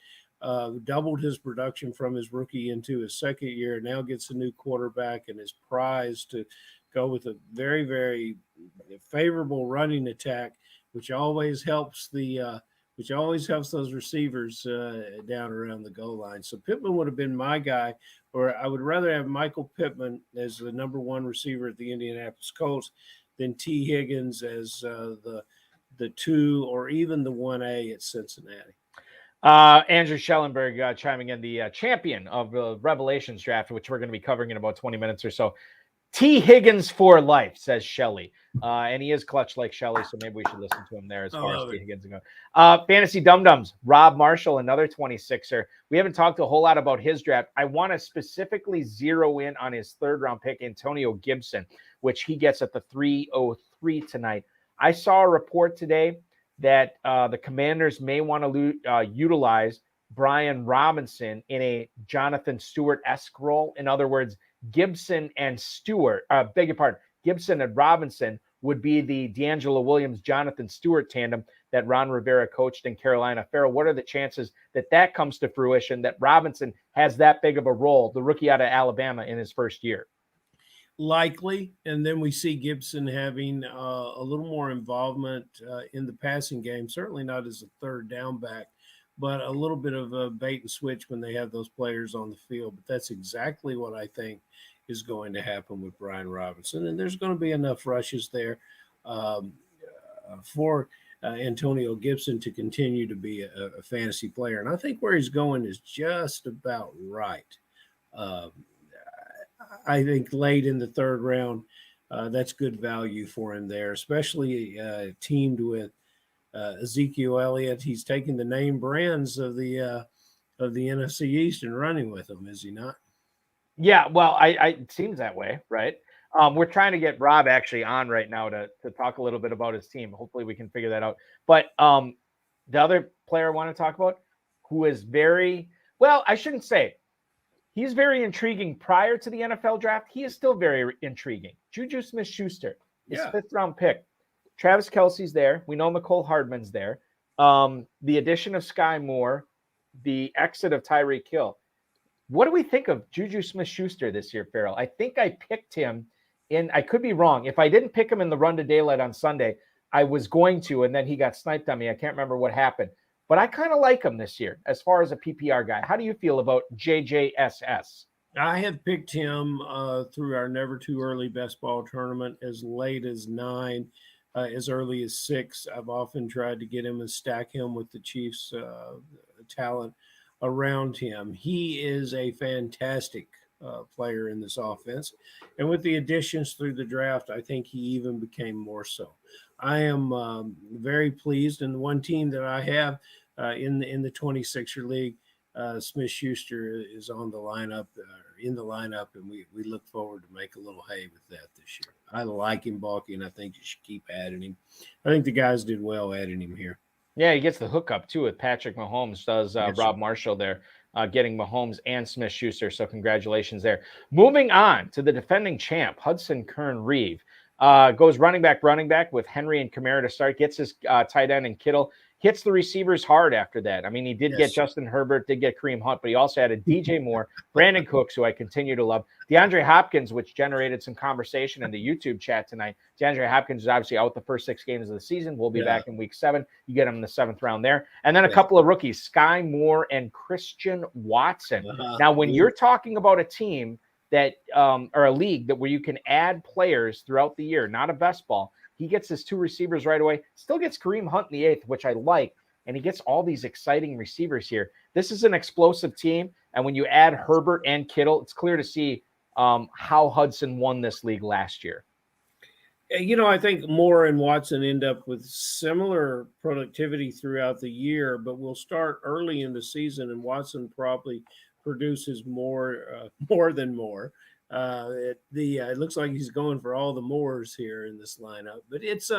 doubled his production from his rookie into his 2nd year, now gets a new quarterback and is prized to go with a very, very favorable running attack, which always helps those receivers down around the goal line. So Pittman would have been my guy, or I would rather have Michael Pittman as the number 1 receiver at the Indianapolis Colts than T. Higgins as the 2 or even the 1A at Cincinnati. Andrew Schellenberg chiming in, the champion of the Revelations draft, which we're going to be covering in about 20 minutes or so. T. Higgins for life, says Shelley. And he is clutch like Shelley, so maybe we should listen to him there as far as T. Higgins goes. Fantasy Dum-Dums, Rob Marshall, another 26er. We haven't talked a whole lot about his draft. I want to specifically zero in on his 3rd round pick, Antonio Gibson, which he gets at the 303 tonight. I saw a report today that the Commanders may want to utilize Brian Robinson in a Jonathan Stewart-esque role. In other words, Gibson and Gibson and Robinson would be the D'Angelo Williams, Jonathan Stewart tandem that Ron Rivera coached in Carolina. Farrell, what are the chances that comes to fruition, that Robinson has that big of a role, the rookie out of Alabama, in his 1st year? Likely. And then we see Gibson having a little more involvement in the passing game, certainly not as a 3rd down back, but a little bit of a bait and switch when they have those players on the field. But that's exactly what I think is going to happen with Brian Robinson. And there's going to be enough rushes there for Antonio Gibson to continue to be a fantasy player. And I think where he's going is just about right. I think late in the 3rd round, that's good value for him there, especially teamed with Ezekiel Elliott. He's taking the name brands of the NFC East and running with them, is he not? Yeah, well, it seems that way, right? We're trying to get Rob actually on right now to talk a little bit about his team. Hopefully we can figure that out. But the other player I want to talk about, who is very well, I shouldn't say he's very intriguing prior to the NFL draft. He is still very intriguing. Juju Smith-Schuster, his fifth round pick. Travis Kelce's there. We know McCole Hardman's there. The addition of Sky Moore, the exit of Tyreek Hill. What do we think of Juju Smith-Schuster this year, Farrell? I think I picked him in, I could be wrong. If I didn't pick him in the run to daylight on Sunday, I was going to, and then he got sniped on me. I can't remember what happened. But I kind of like him this year as far as a PPR guy. How do you feel about JJSS? I have picked him through our Never Too Early Best Ball tournament as late as 9, as early as 6. I've often tried to get him and stack him with the Chiefs' talent around him. He is a fantastic player in this offense. And with the additions through the draft, I think he even became more so. I am very pleased. And the one team that I have in the 26er league, Smith-Schuster is on the lineup, in the lineup, and we look forward to make a little hay with that this year. I like him, Balky, and I think you should keep adding him. I think the guys did well adding him here. Yeah, he gets the hookup too with Patrick Mahomes, does Rob Marshall there, getting Mahomes and Smith-Schuster. So congratulations there. Moving on to the defending champ, Hudson Kern-Reeve. Goes running back with Henry and Kamara to start, gets his tight end and Kittle, hits the receivers hard after that. I mean, he did get Justin Herbert, did get Kareem Hunt, but he also had a DJ Moore, Brandon Cooks, who I continue to love, DeAndre Hopkins, which generated some conversation in the YouTube chat tonight. DeAndre Hopkins is obviously out the first 6 games of the season. We'll be back in week 7. You get him in the 7th round there. And then a couple of rookies, Sky Moore and Christian Watson. Now, when you're talking about a team that or a league that where you can add players throughout the year, not a best ball, he gets his 2 receivers right away, still gets Kareem Hunt in the 8th, which I like, and he gets all these exciting receivers here. This is an explosive team, and when you add Herbert and Kittle, it's clear to see how Hudson won this league last year. You know, I think Moore and Watson end up with similar productivity throughout the year, but we'll start early in the season, and Watson probably produces more than Moore. It looks like he's going for all the Moores here in this lineup, but it's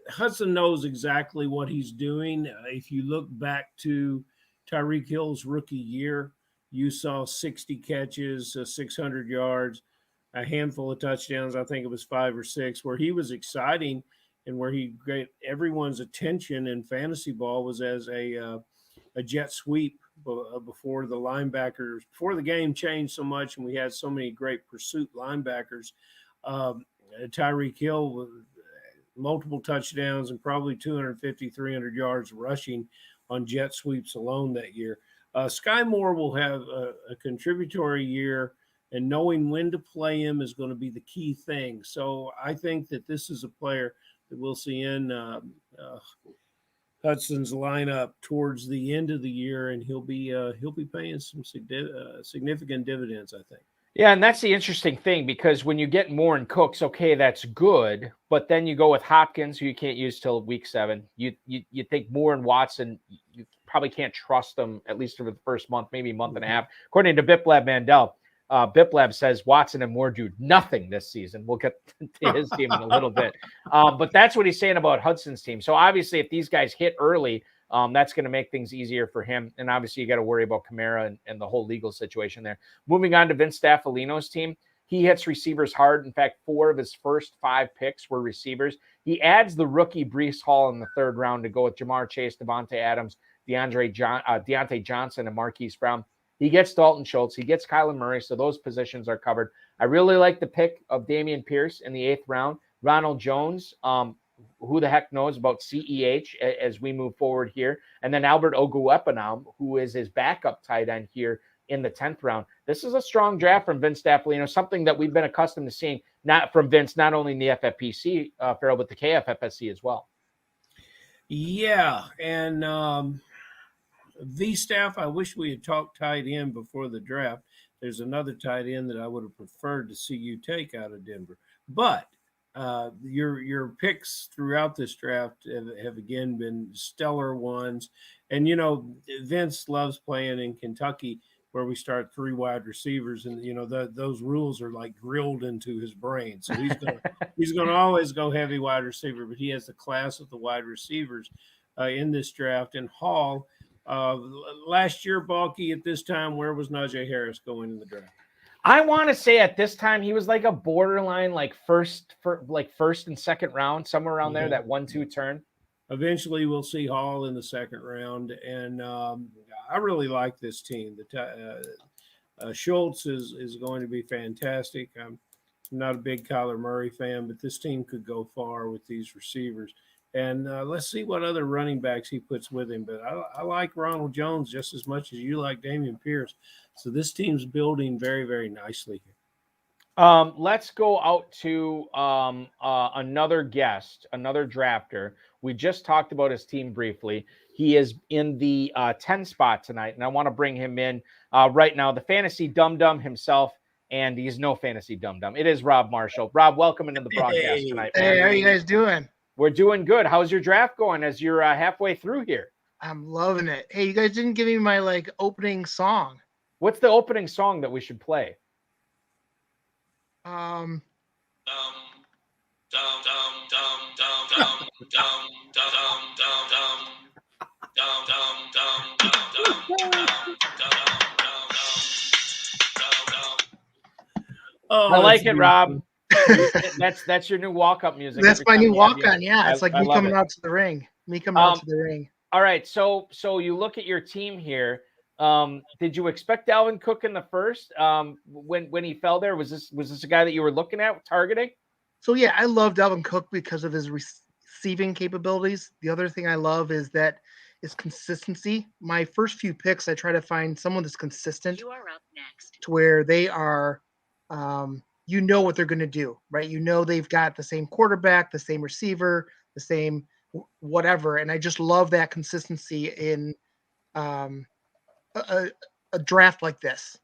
Hudson knows exactly what he's doing. If you look back to Tyreek Hill's rookie year, you saw 60 catches, 600 yards, a handful of touchdowns. I think it was 5 or 6, where he was exciting and where he got everyone's attention in fantasy ball was as a jet sweep before the game changed so much and we had so many great pursuit linebackers. Tyreek Hill, multiple touchdowns and probably 250, 300 yards rushing on jet sweeps alone that year. Sky Moore will have a contributory year, and knowing when to play him is going to be the key thing. So I think that this is a player that we'll see in Hudson's lineup towards the end of the year, and he'll be paying some significant dividends, I think. Yeah, and that's the interesting thing, because when you get Moore and Cooks, okay, that's good, but then you go with Hopkins, who you can't use till week 7. You think Moore and Watson, you probably can't trust them, at least for the first month, maybe month and a half. According to Biplab Mandel, Biplab says Watson and Moore do nothing this season. We'll get to his team in a little bit. But that's what he's saying about Hudson's team. So obviously, if these guys hit early, that's going to make things easier for him. And obviously, you got to worry about Kamara and the whole legal situation there. Moving on to Vince Staffolino's team, he hits receivers hard. In fact, 4 of his first 5 picks were receivers. He adds the rookie Breece Hall in the 3rd round to go with Jamar Chase, Devontae Adams, Deontay Johnson, and Marquise Brown. He gets Dalton Schultz. He gets Kyler Murray, so those positions are covered. I really like the pick of Dameon Pierce in the 8th round. Ronald Jones, who the heck knows about CEH as we move forward here. And then Albert Oguepenam, who is his backup tight end here in the 10th round. This is a strong draft from Vince Staffolino, something that we've been accustomed to seeing, not from Vince, not only in the FFPC, Farrell, but the KFFSC as well. Yeah, and V-Staff, I wish we had talked tight end before the draft. There's another tight end that I would have preferred to see you take out of Denver. But your picks throughout this draft have again been stellar ones. And, you know, Vince loves playing in Kentucky. where we start 3 wide receivers, and those rules are like drilled into his brain. So he's gonna always go heavy wide receiver, but he has the class of the wide receivers in this draft. And Hall, last year, Balky, at this time, where was Najee Harris going in the draft? I want to say at this time he was like a borderline, like first and second round, somewhere around there, that 1-2 turn. Eventually, we'll see Hall in the second round, and I really like this team. Schultz is going to be fantastic. I'm not a big Kyler Murray fan, but this team could go far with these receivers. And let's see what other running backs he puts with him. But I like Ronald Jones just as much as you like Dameon Pierce. So this team's building very, very nicely here. Let's go out to another guest, another drafter. We just talked about his team briefly. He is in the 10 spot tonight, and I want to bring him in right now. The fantasy dum-dum himself, and he's no fantasy dum-dum. It is Rob Marshall. Rob, welcome into the broadcast tonight, man. Hey, how are you guys doing? We're doing good. How's your draft going as you're halfway through here? I'm loving it. Hey, you guys didn't give me my opening song. What's the opening song that we should play? I like it, Rob. That's your new walk-up music. That's my new walk-on. Yeah, it's like me coming out to the ring. All right, so you look at your team here. Did you expect Dalvin Cook in the first? When he fell there, was this a guy that you were looking at targeting? So yeah, I love Dalvin Cook because of his receiving capabilities. The other thing I love is consistency. My first few picks, I try to find someone that's consistent. You are up next. To where they are, what they're going to do, right? They've got the same quarterback, the same receiver, the same whatever. And I just love that consistency in a draft like this.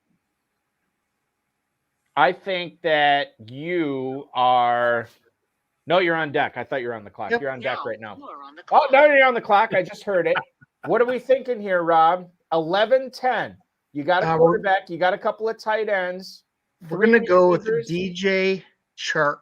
I think that you are. No, you're on deck. I thought you were on the clock. Yep. You're on deck right now. Oh, no, you're on the clock. I just heard it. What are we thinking here, Rob? 11-10. You got a quarterback. You got a couple of tight ends. We're going to go with DJ Chark.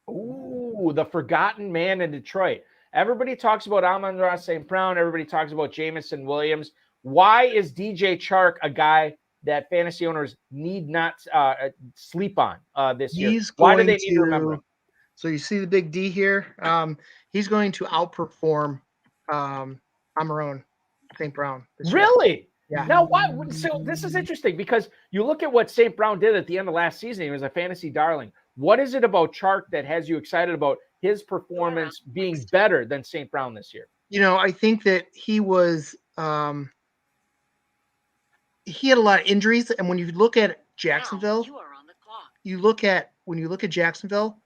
Ooh, the forgotten man in Detroit. Everybody talks about Amon-Ra St. Brown. Everybody talks about Jameson Williams. Why is DJ Chark a guy that fantasy owners need not sleep on this year? Why do they need to remember him? So you see the big D here? He's going to outperform Amon-Ra St. Brown. Really? Yeah. Now, why? So this is interesting because you look at what St. Brown did at the end of last season. He was a fantasy darling. What is it about Chark that has you excited about his performance being better than St. Brown this year? I think that he was he had a lot of injuries, and when you look at Jacksonville, you are on the clock. When you look at Jacksonville,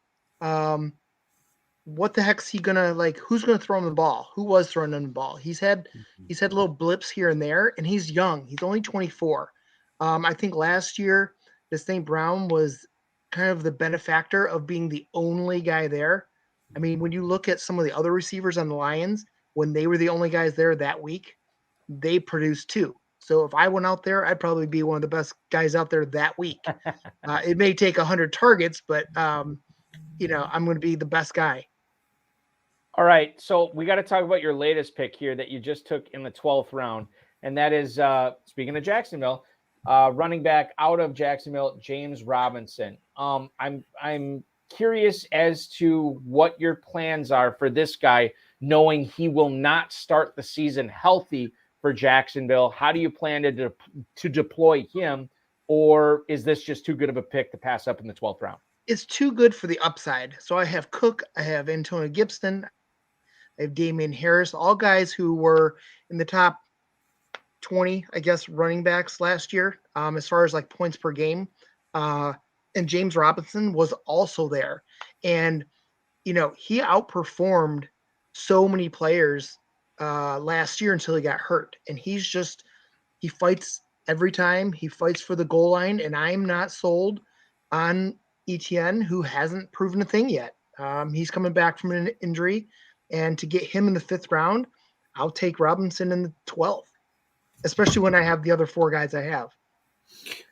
what the heck's he gonna who's gonna throw him the ball? Who was throwing him the ball? He's had little blips here and there, and he's young. He's only 24. I think last year the St. Brown was kind of the benefactor of being the only guy there. I mean, when you look at some of the other receivers on the Lions, when they were the only guys there that week, they produced too. So if I went out there, I'd probably be one of the best guys out there that week. It may take 100 targets, but I'm going to be the best guy. All right, so we got to talk about your latest pick here that you just took in the 12th round, and that is, speaking of Jacksonville, running back out of Jacksonville, James Robinson. I'm curious as to what your plans are for this guy, knowing he will not start the season healthy for Jacksonville. How do you plan to deploy him, or is this just too good of a pick to pass up in the 12th round? It's too good for the upside. So I have Cook, I have Antonio Gibson, I have Damian Harris, all guys who were in the top 20, I guess, running backs last year, as far as points per game. And James Robinson was also there. And, he outperformed so many players last year until he got hurt. And he fights every time. He fights for the goal line. And I'm not sold on Etienne, who hasn't proven a thing yet. He's coming back from an injury. And to get him in the 5th round, I'll take Robinson in the 12th, especially when I have the other 4 guys I have.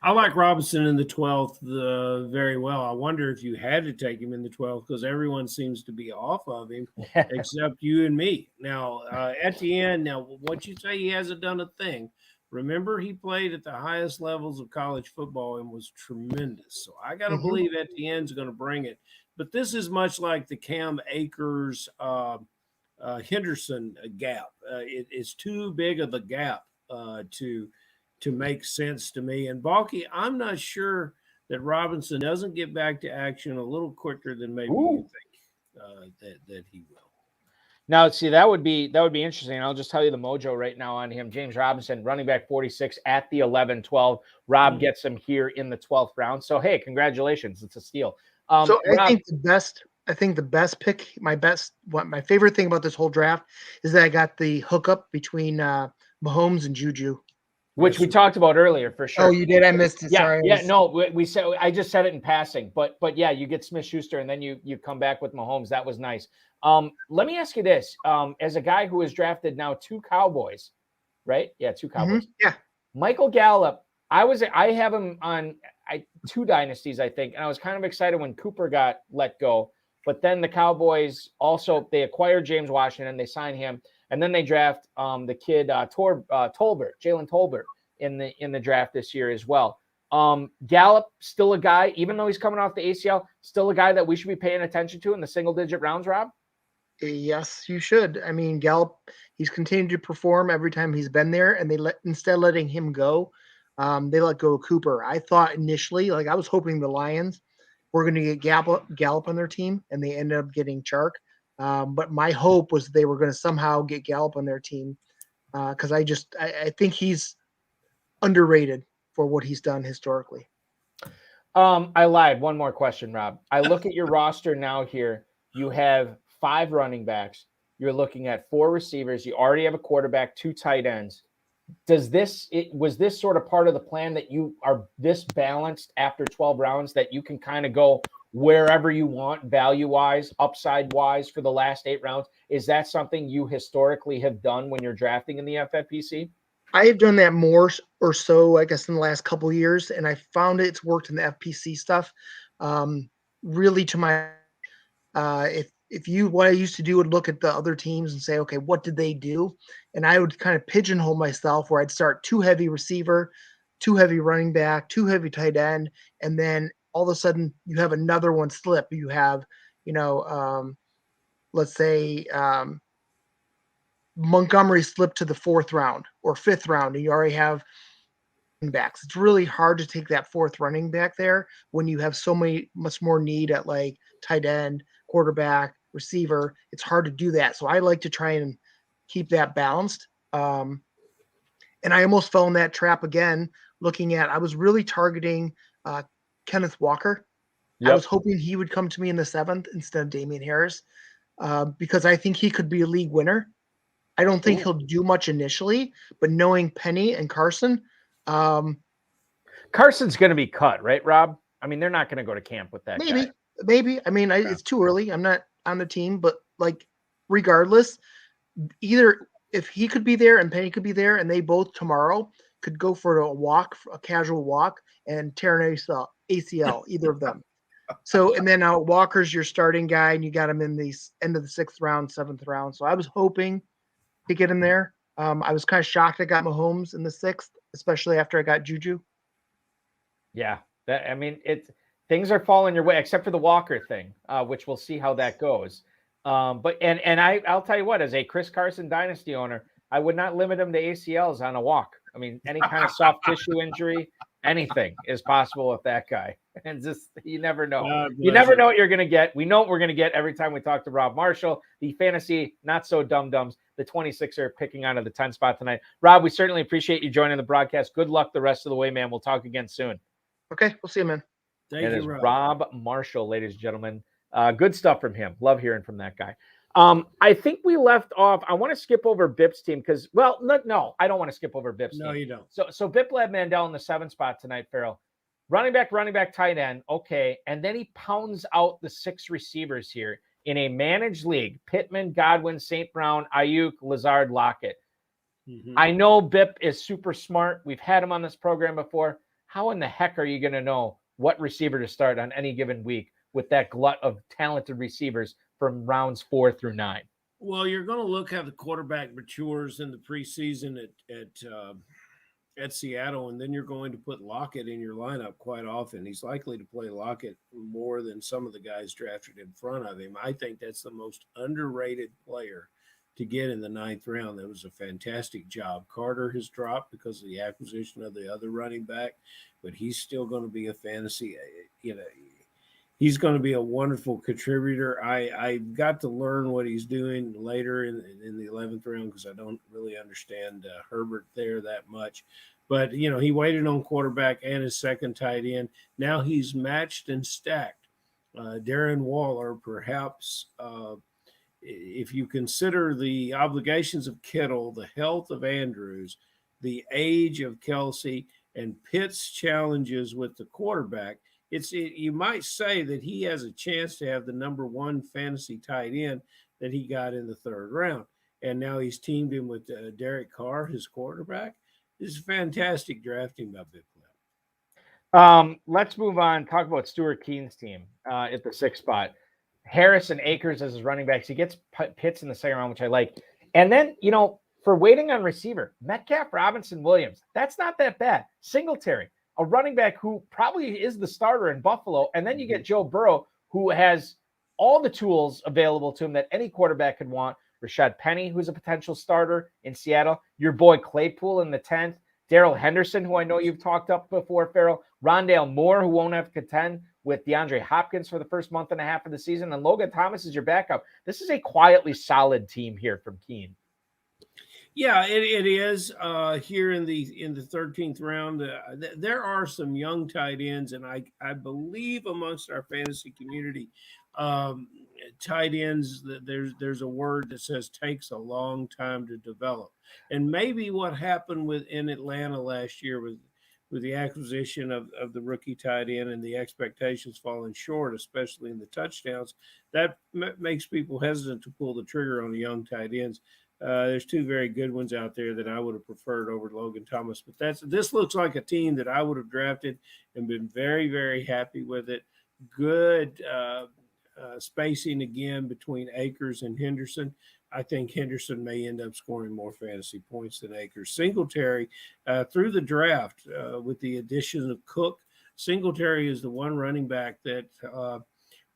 I like Robinson in the 12th very well. I wonder if you had to take him in the 12th because everyone seems to be off of him except you and me. Now, at the end, now, what you say he hasn't done a thing. Remember, he played at the highest levels of college football and was tremendous. So I got to believe at the end is going to bring it. But this is much like the Cam Akers Henderson gap. It's too big of a gap to make sense to me. And Balky, I'm not sure that Robinson doesn't get back to action a little quicker than maybe you think that he will. Now, see, that would be interesting. I'll just tell you the mojo right now on him. James Robinson, running back 46 at the 11-12. Rob gets him here in the 12th round. So, hey, congratulations. It's a steal. So Rob, I think the best pick, my favorite thing about this whole draft is that I got the hookup between Mahomes and Juju. Which we talked about earlier, for sure. Oh, you did? I missed it. Yeah, Sorry. no, we said, I just said it in passing, but yeah, you get Smith Schuster and then you come back with Mahomes. That was nice. Let me ask you this: as a guy who has drafted now 2 Cowboys, right? Yeah, 2 Cowboys. Yeah. Michael Gallup. I have him on 2 dynasties, I think, and I was kind of excited when Cooper got let go. But then the Cowboys they acquired James Washington, they signed him, and then they draft the kid Tolbert, Jalen Tolbert, in the draft this year as well. Gallup, still a guy, even though he's coming off the ACL, still a guy that we should be paying attention to in the single-digit rounds, Rob? Yes, you should. I mean, Gallup, he's continued to perform every time he's been there, and instead of letting him go, they let go of Cooper. I thought initially, I was hoping the Lions were going to get Gallup on their team, and they ended up getting Chark. But my hope was they were going to somehow get Gallup on their team because I think he's underrated for what he's done historically. I lied. One more question, Rob. I look at your roster now here. You have 5 running backs. You're looking at 4 receivers. You already have a quarterback, 2 tight ends. Was this sort of part of the plan that you are this balanced after 12 rounds that you can kind of go wherever you want value-wise, upside-wise for the last 8 rounds? Is that something you historically have done when you're drafting in the FFPC? I have done that more or so, I guess, in the last couple of years, and I found it's worked in the FPC stuff. Really, to my what I used to do would look at the other teams and say, okay, what did they do? And I would kind of pigeonhole myself where I'd start 2 heavy receiver, 2 heavy running back, 2 heavy tight end, and then all of a sudden you have another one slip. You have, let's say Montgomery slipped to the 4th round or 5th round, and you already have backs. It's really hard to take that 4th running back there when you have much more need at like tight end, quarterback, receiver. It's hard to do that. So I like to try and keep that balanced. And I almost fell in that trap again, I was really targeting Kenneth Walker. Yep. I was hoping he would come to me in the 7th instead of Damian Harris because I think he could be a league winner. I don't think he'll do much initially, but knowing Penny and Carson. Carson's going to be cut, right, Rob? I mean, they're not going to go to camp with that guy. Maybe. I mean, it's too early. I'm not on the team, but regardless, either if he could be there and Penny could be there, and they both tomorrow could go for a casual walk, and tear an ACL, either of them. So, and then Walker's your starting guy, and you got him in the end of the 6th round, 7th round. So I was hoping to get him there. I was kind of shocked I got Mahomes in the 6th, especially after I got Juju. Yeah, things are falling your way, except for the Walker thing, which we'll see how that goes. But I'll tell you what, as a Chris Carson dynasty owner, I would not limit him to ACLs on a walk. I mean, any kind of soft tissue injury, anything is possible with that guy. And just, you never know. You never know what you're going to get. We know what we're going to get every time we talk to Rob Marshall, the fantasy not so dum-dums, the 26er picking out of the 10 spot tonight. Rob, we certainly appreciate you joining the broadcast. Good luck the rest of the way, man. We'll talk again soon. Okay, we'll see you, man. Thank you, Rob Marshall, ladies and gentlemen. Good stuff from him. Love hearing from that guy. I think we left off. I want to skip over Bip's team because, no, I don't want to skip over Bip's team. No, you don't. So Bip led Mandel in the 7th spot tonight, Farrell. Running back, tight end. Okay. And then he pounds out the 6 receivers here in a managed league. Pittman, Godwin, St. Brown, Ayuk, Lazard, Lockett. Mm-hmm. I know Bip is super smart. We've had him on this program before. how in the heck are you going to know what receiver to start on any given week with that glut of talented receivers from rounds 4 through 9? Well, you're going to look how the quarterback matures in the preseason at Seattle, and then you're going to put Lockett in your lineup quite often. He's likely to play Lockett more than some of the guys drafted in front of him. I think that's the most underrated player to get in the 9th round. That was a fantastic job. Carter has dropped because of the acquisition of the other running back, but he's still going to be a fantasy, he's going to be a wonderful contributor. I got to learn what he's doing later in the 11th round because I don't really understand Herbert there that much. But, he waited on quarterback and his second tight end. Now he's matched and stacked. Darren Waller, perhaps, if you consider the obligations of Kittle, the health of Andrews, the age of Kelsey, and Pitt's challenges with the quarterback, you might say that he has a chance to have the number 1 fantasy tight end that he got in the 3rd round. And now he's teamed him with Derek Carr, his quarterback. This is fantastic drafting by Big Play. Let's move on. Talk about Stuart Keen's team at the 6th spot. Harris and Akers as his running backs. He gets Pitts in the 2nd round, which I like. And then, for waiting on receiver, Metcalf, Robinson, Williams. That's not that bad. Singletary, a running back who probably is the starter in Buffalo. And then you get Joe Burrow, who has all the tools available to him that any quarterback could want. Rashad Penny, who's a potential starter in Seattle. Your boy Claypool in the 10th. Darrell Henderson, who I know you've talked up before, Farrell. Rondale Moore, who won't have to contend with DeAndre Hopkins for the first month and a half of the season. And Logan Thomas is your backup. This is a quietly solid team here from Keen. Yeah, it is here in the 13th round. There are some young tight ends, and I believe amongst our fantasy community, tight ends, there's a word that says takes a long time to develop. And maybe what happened in Atlanta last year with the acquisition of the rookie tight end and the expectations falling short, especially in the touchdowns, that makes people hesitant to pull the trigger on the young tight ends. There's 2 very good ones out there that I would have preferred over Logan Thomas, but this looks like a team that I would have drafted and been very, very happy with it. Good spacing again between Akers and Henderson. I think Henderson may end up scoring more fantasy points than Akers. Singletary, through the draft, with the addition of Cook, Singletary is the one running back that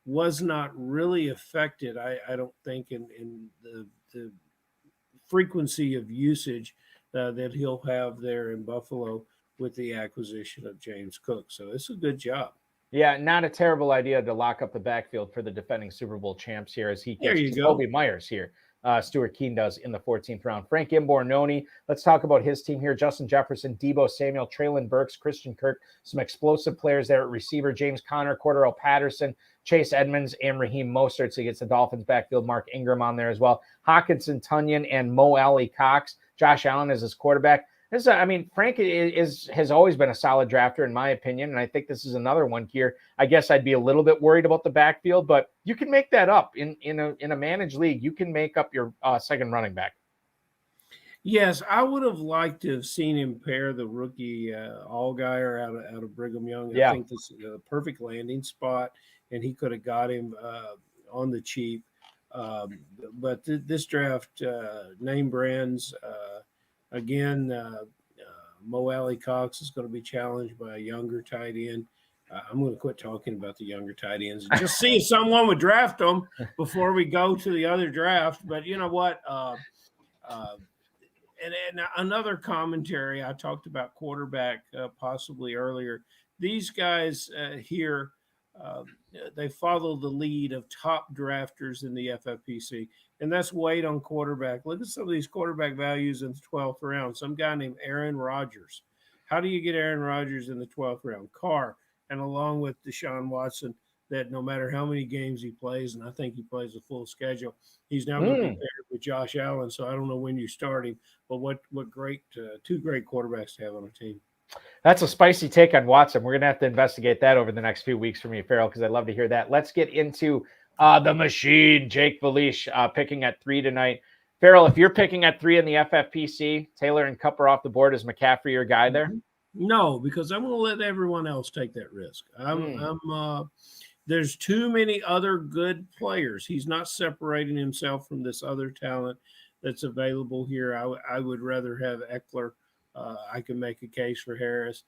was not really affected, I don't think, in the frequency of usage that he'll have there in Buffalo with the acquisition of James Cook. So it's a good job. Yeah, not a terrible idea to lock up the backfield for the defending Super Bowl champs here as he gets Kobe Myers here. Stuart Keen does in the 14th round. Frank Imbornoni, let's talk about his team here. Justin Jefferson, Debo Samuel, Traylon Burks, Christian Kirk, some explosive players there at receiver. James Conner, Cordero Patterson, Chase Edmonds, and Raheem Mostert. So he gets the Dolphins backfield. Mark Ingram on there as well. Hawkinson, Tunyon, and Mo Alley Cox. Josh Allen is his quarterback. Frank has always been a solid drafter in my opinion, and I think this is another one here. I guess I'd be a little bit worried about the backfield, but you can make that up in a managed league. You can make up your second running back. Yes, I would have liked to have seen him pair the rookie Allgeier out of Brigham Young. Yeah. I think this is a perfect landing spot, and he could have got him on the cheap. But this draft, name brands. Again, Mo Alley Cox is going to be challenged by a younger tight end. I'm going to quit talking about the younger tight ends and just see if someone would draft them before we go to the other draft. But you know what? And another commentary, I talked about quarterback possibly earlier. These guys here, they follow the lead of top drafters in the FFPC. And that's weight on quarterback. Look at some of these quarterback values in the 12th round. Some guy named Aaron Rodgers. How do you get Aaron Rodgers in the 12th round? Carr, and along with Deshaun Watson, that no matter how many games he plays, and I think he plays a full schedule, he's now going to be paired with Josh Allen. So I don't know when you start him, but what great 2 great quarterbacks to have on a team. That's a spicy take on Watson. We're going to have to investigate that over the next few weeks from you, Farrell, because I'd love to hear that. Let's get into the machine, Jake Valish, picking at 3 tonight. Farrell, if you're picking at 3 in the FFPC, Taylor and Cup are off the board. Is McCaffrey your guy there? No, because I'm going to let everyone else take that risk. There's too many other good players. He's not separating himself from this other talent that's available here. I would rather have Eckler. I can make a case for Harris.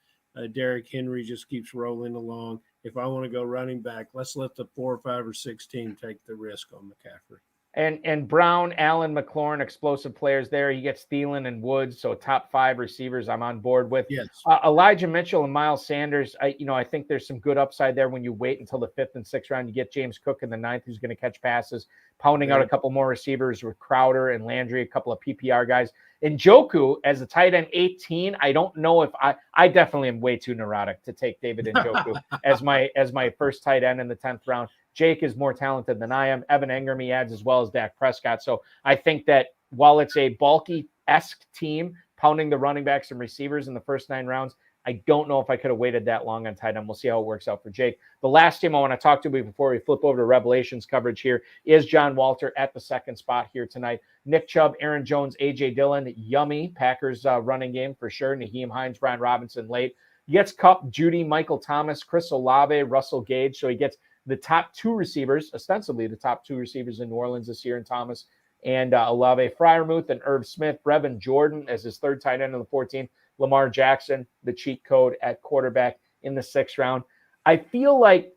Derrick Henry just keeps rolling along. If I want to go running back, let's let the 4 or 5 or 6 team take the risk on McCaffrey. And Brown, Allen, McLaurin, explosive players there. He gets Thielen and Woods, so top 5 receivers I'm on board with. Yes. Elijah Mitchell and Miles Sanders, I think there's some good upside there when you wait until the 5th and 6th round. You get James Cook in the 9th, who's going to catch passes, pounding out a couple more receivers with Crowder and Landry, a couple of PPR guys. And Njoku as a tight end 18, I don't know if I definitely am way too neurotic to take David Njoku as my first tight end in the 10th round. Jake is more talented than I am. Evan Engram he adds as well as Dak Prescott. So I think that while it's a bulky-esque team pounding the running backs and receivers in the first 9 rounds, I don't know if I could have waited that long on tight end. We'll see how it works out for Jake. The last team I want to talk to before we flip over to Revelations coverage here is John Walter at the 2nd spot here tonight. Nick Chubb, Aaron Jones, A.J. Dillon, yummy Packers running game for sure. Naheem Hines, Brian Robinson late. He gets Kupp, Judy, Michael Thomas, Chris Olave, Russell Gage. So he gets the top 2 receivers, ostensibly the top 2 receivers in New Orleans this year in Thomas and Olave. Freiermuth and Irv Smith. Brevin Jordan as his 3rd tight end in the 14th. Lamar Jackson, the cheat code at quarterback in the 6th round. I feel like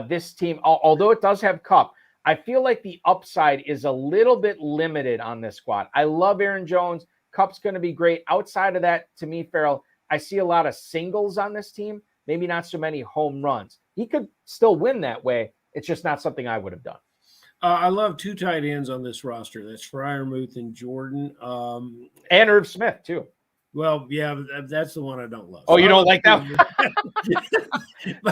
this team, although it does have Kupp, I feel like the upside is a little bit limited on this squad. I love Aaron Jones. Kupp's going to be great. Outside of that, to me, Farrell, I see a lot of singles on this team, maybe not so many home runs. He could still win that way. It's just not something I would have done. I love 2 tight ends on this roster. That's Freiermuth and Jordan. And Irv Smith, too. Well, yeah, that's the one I don't love. Oh, you don't like that?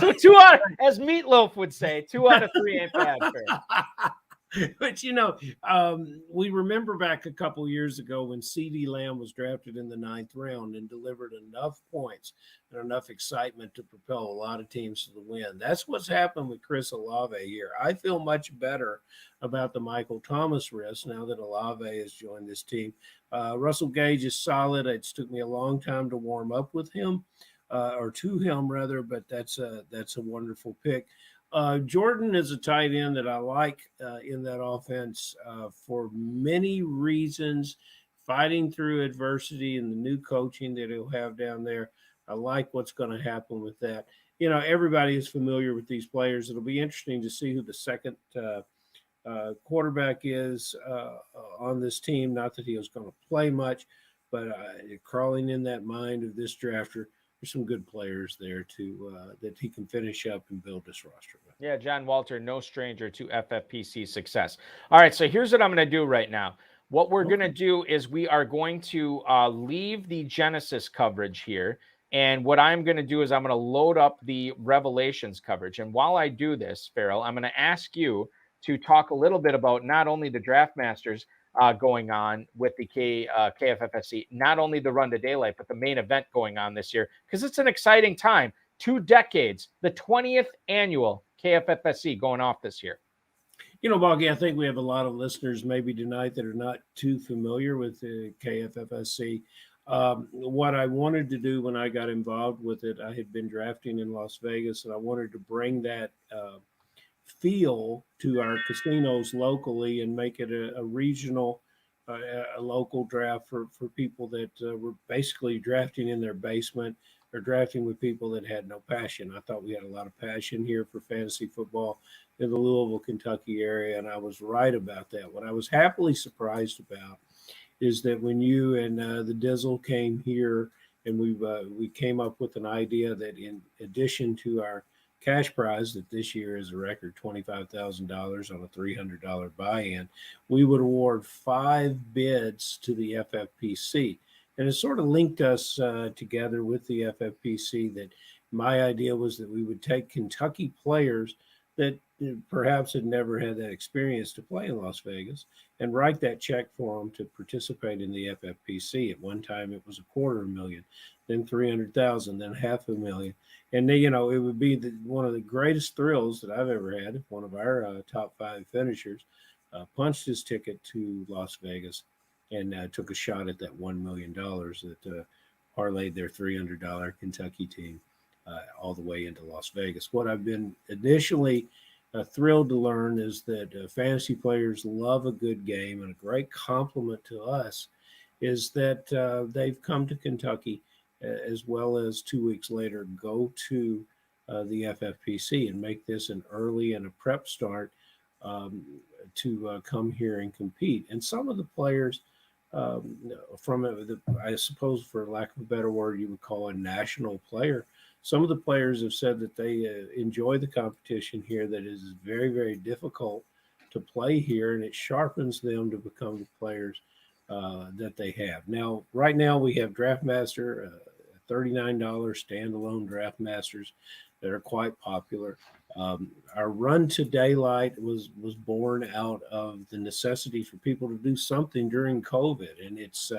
So 2 out, as Meatloaf would say, 2 out of 3 ain't bad. But, we remember back a couple years ago when CeeDee Lamb was drafted in the 9th round and delivered enough points and enough excitement to propel a lot of teams to the win. That's what's happened with Chris Olave here. I feel much better about the Michael Thomas risk now that Olave has joined this team. Russell Gage is solid. It took me a long time to warm up with him, or to him rather, but that's a wonderful pick. Jordan is a tight end that I like in that offense for many reasons, fighting through adversity and the new coaching that he'll have down there. I like what's going to happen with that. Everybody is familiar with these players. It'll be interesting to see who the second quarterback is on this team. Not that he was going to play much, but crawling in that mind of this drafter, there's some good players there that he can finish up and build this roster with. Yeah, John Walter, no stranger to FFPC success. All right, so here's what I'm going to do right now. What we're going to do is we are going to leave the Genesis coverage here. And what I'm going to do is I'm going to load up the Revelations coverage. And while I do this, Farrell, I'm going to ask you to talk a little bit about not only the Draft Masters going on with the KFFSC, not only the Run to Daylight, but the main event going on this year, because it's an exciting time. 2 decades, the 20th annual KFFSC going off this year. Boggy, I think we have a lot of listeners maybe tonight that are not too familiar with the KFFSC. What I wanted to do when I got involved with it, I had been drafting in Las Vegas, and I wanted to bring that feel to our casinos locally and make it a regional, a local draft for people that were basically drafting in their basement or drafting with people that had no passion. I thought we had a lot of passion here for fantasy football in the Louisville, Kentucky area, and I was right about that. What I was happily surprised about is that when you and the Dizzle came here and we came up with an idea that in addition to our cash prize that this year is a record $25,000 on a $300 buy-in, we would award 5 bids to the FFPC. And it sort of linked us together with the FFPC that my idea was that we would take Kentucky players that perhaps had never had that experience to play in Las Vegas and write that check for them to participate in the FFPC. At one time, it was $250,000, then $300,000, then $500,000. And they, it would be one of the greatest thrills that I've ever had if one of our top 5 finishers punched his ticket to Las Vegas and took a shot at that $1 million that parlayed their $300 Kentucky team all the way into Las Vegas. What I've been initially thrilled to learn is that fantasy players love a good game, and a great compliment to us is that they've come to Kentucky as well as 2 weeks later go to the FFPC and make this an early and a prep start to come here and compete. And some of the players I suppose, for lack of a better word, you would call a national player. Some of the players have said that they enjoy the competition here, that it is very, very difficult to play here, and it sharpens them to become the players that they have. Now, right now, we have DraftMaster, $39 standalone DraftMasters that are quite popular. Our run to daylight was born out of the necessity for people to do something during COVID, and it's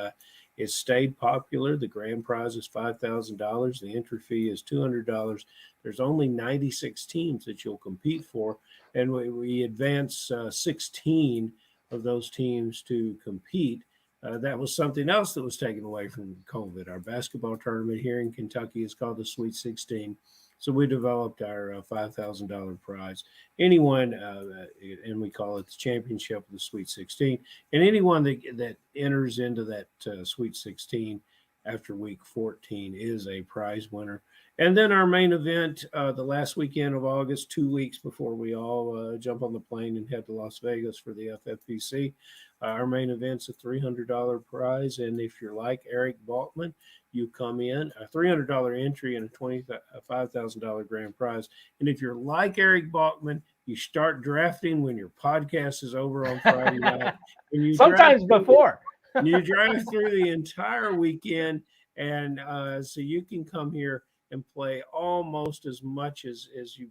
stayed popular. The grand prize is $5,000. The entry fee is $200. There's only 96 teams that you'll compete for, and we advance 16 of those teams to compete. That was something else that was taken away from COVID. Our basketball tournament here in Kentucky is called the Sweet 16. So we developed our $5,000 prize. Anyone, and we call it the championship of the Sweet 16, and anyone that enters into that Sweet 16 after week 14 is a prize winner. And then our main event, the last weekend of August, 2 weeks before we all jump on the plane and head to Las Vegas for the FFPC. Our main event's a $300 prize. And if you're like Eric Balkman, you come in a $300 entry and a $5,000 grand prize. And if you're like Eric Balkman, you start drafting when your podcast is over on Friday night. And you sometimes before. You drive through the entire weekend, and so you can come here and play almost as much as you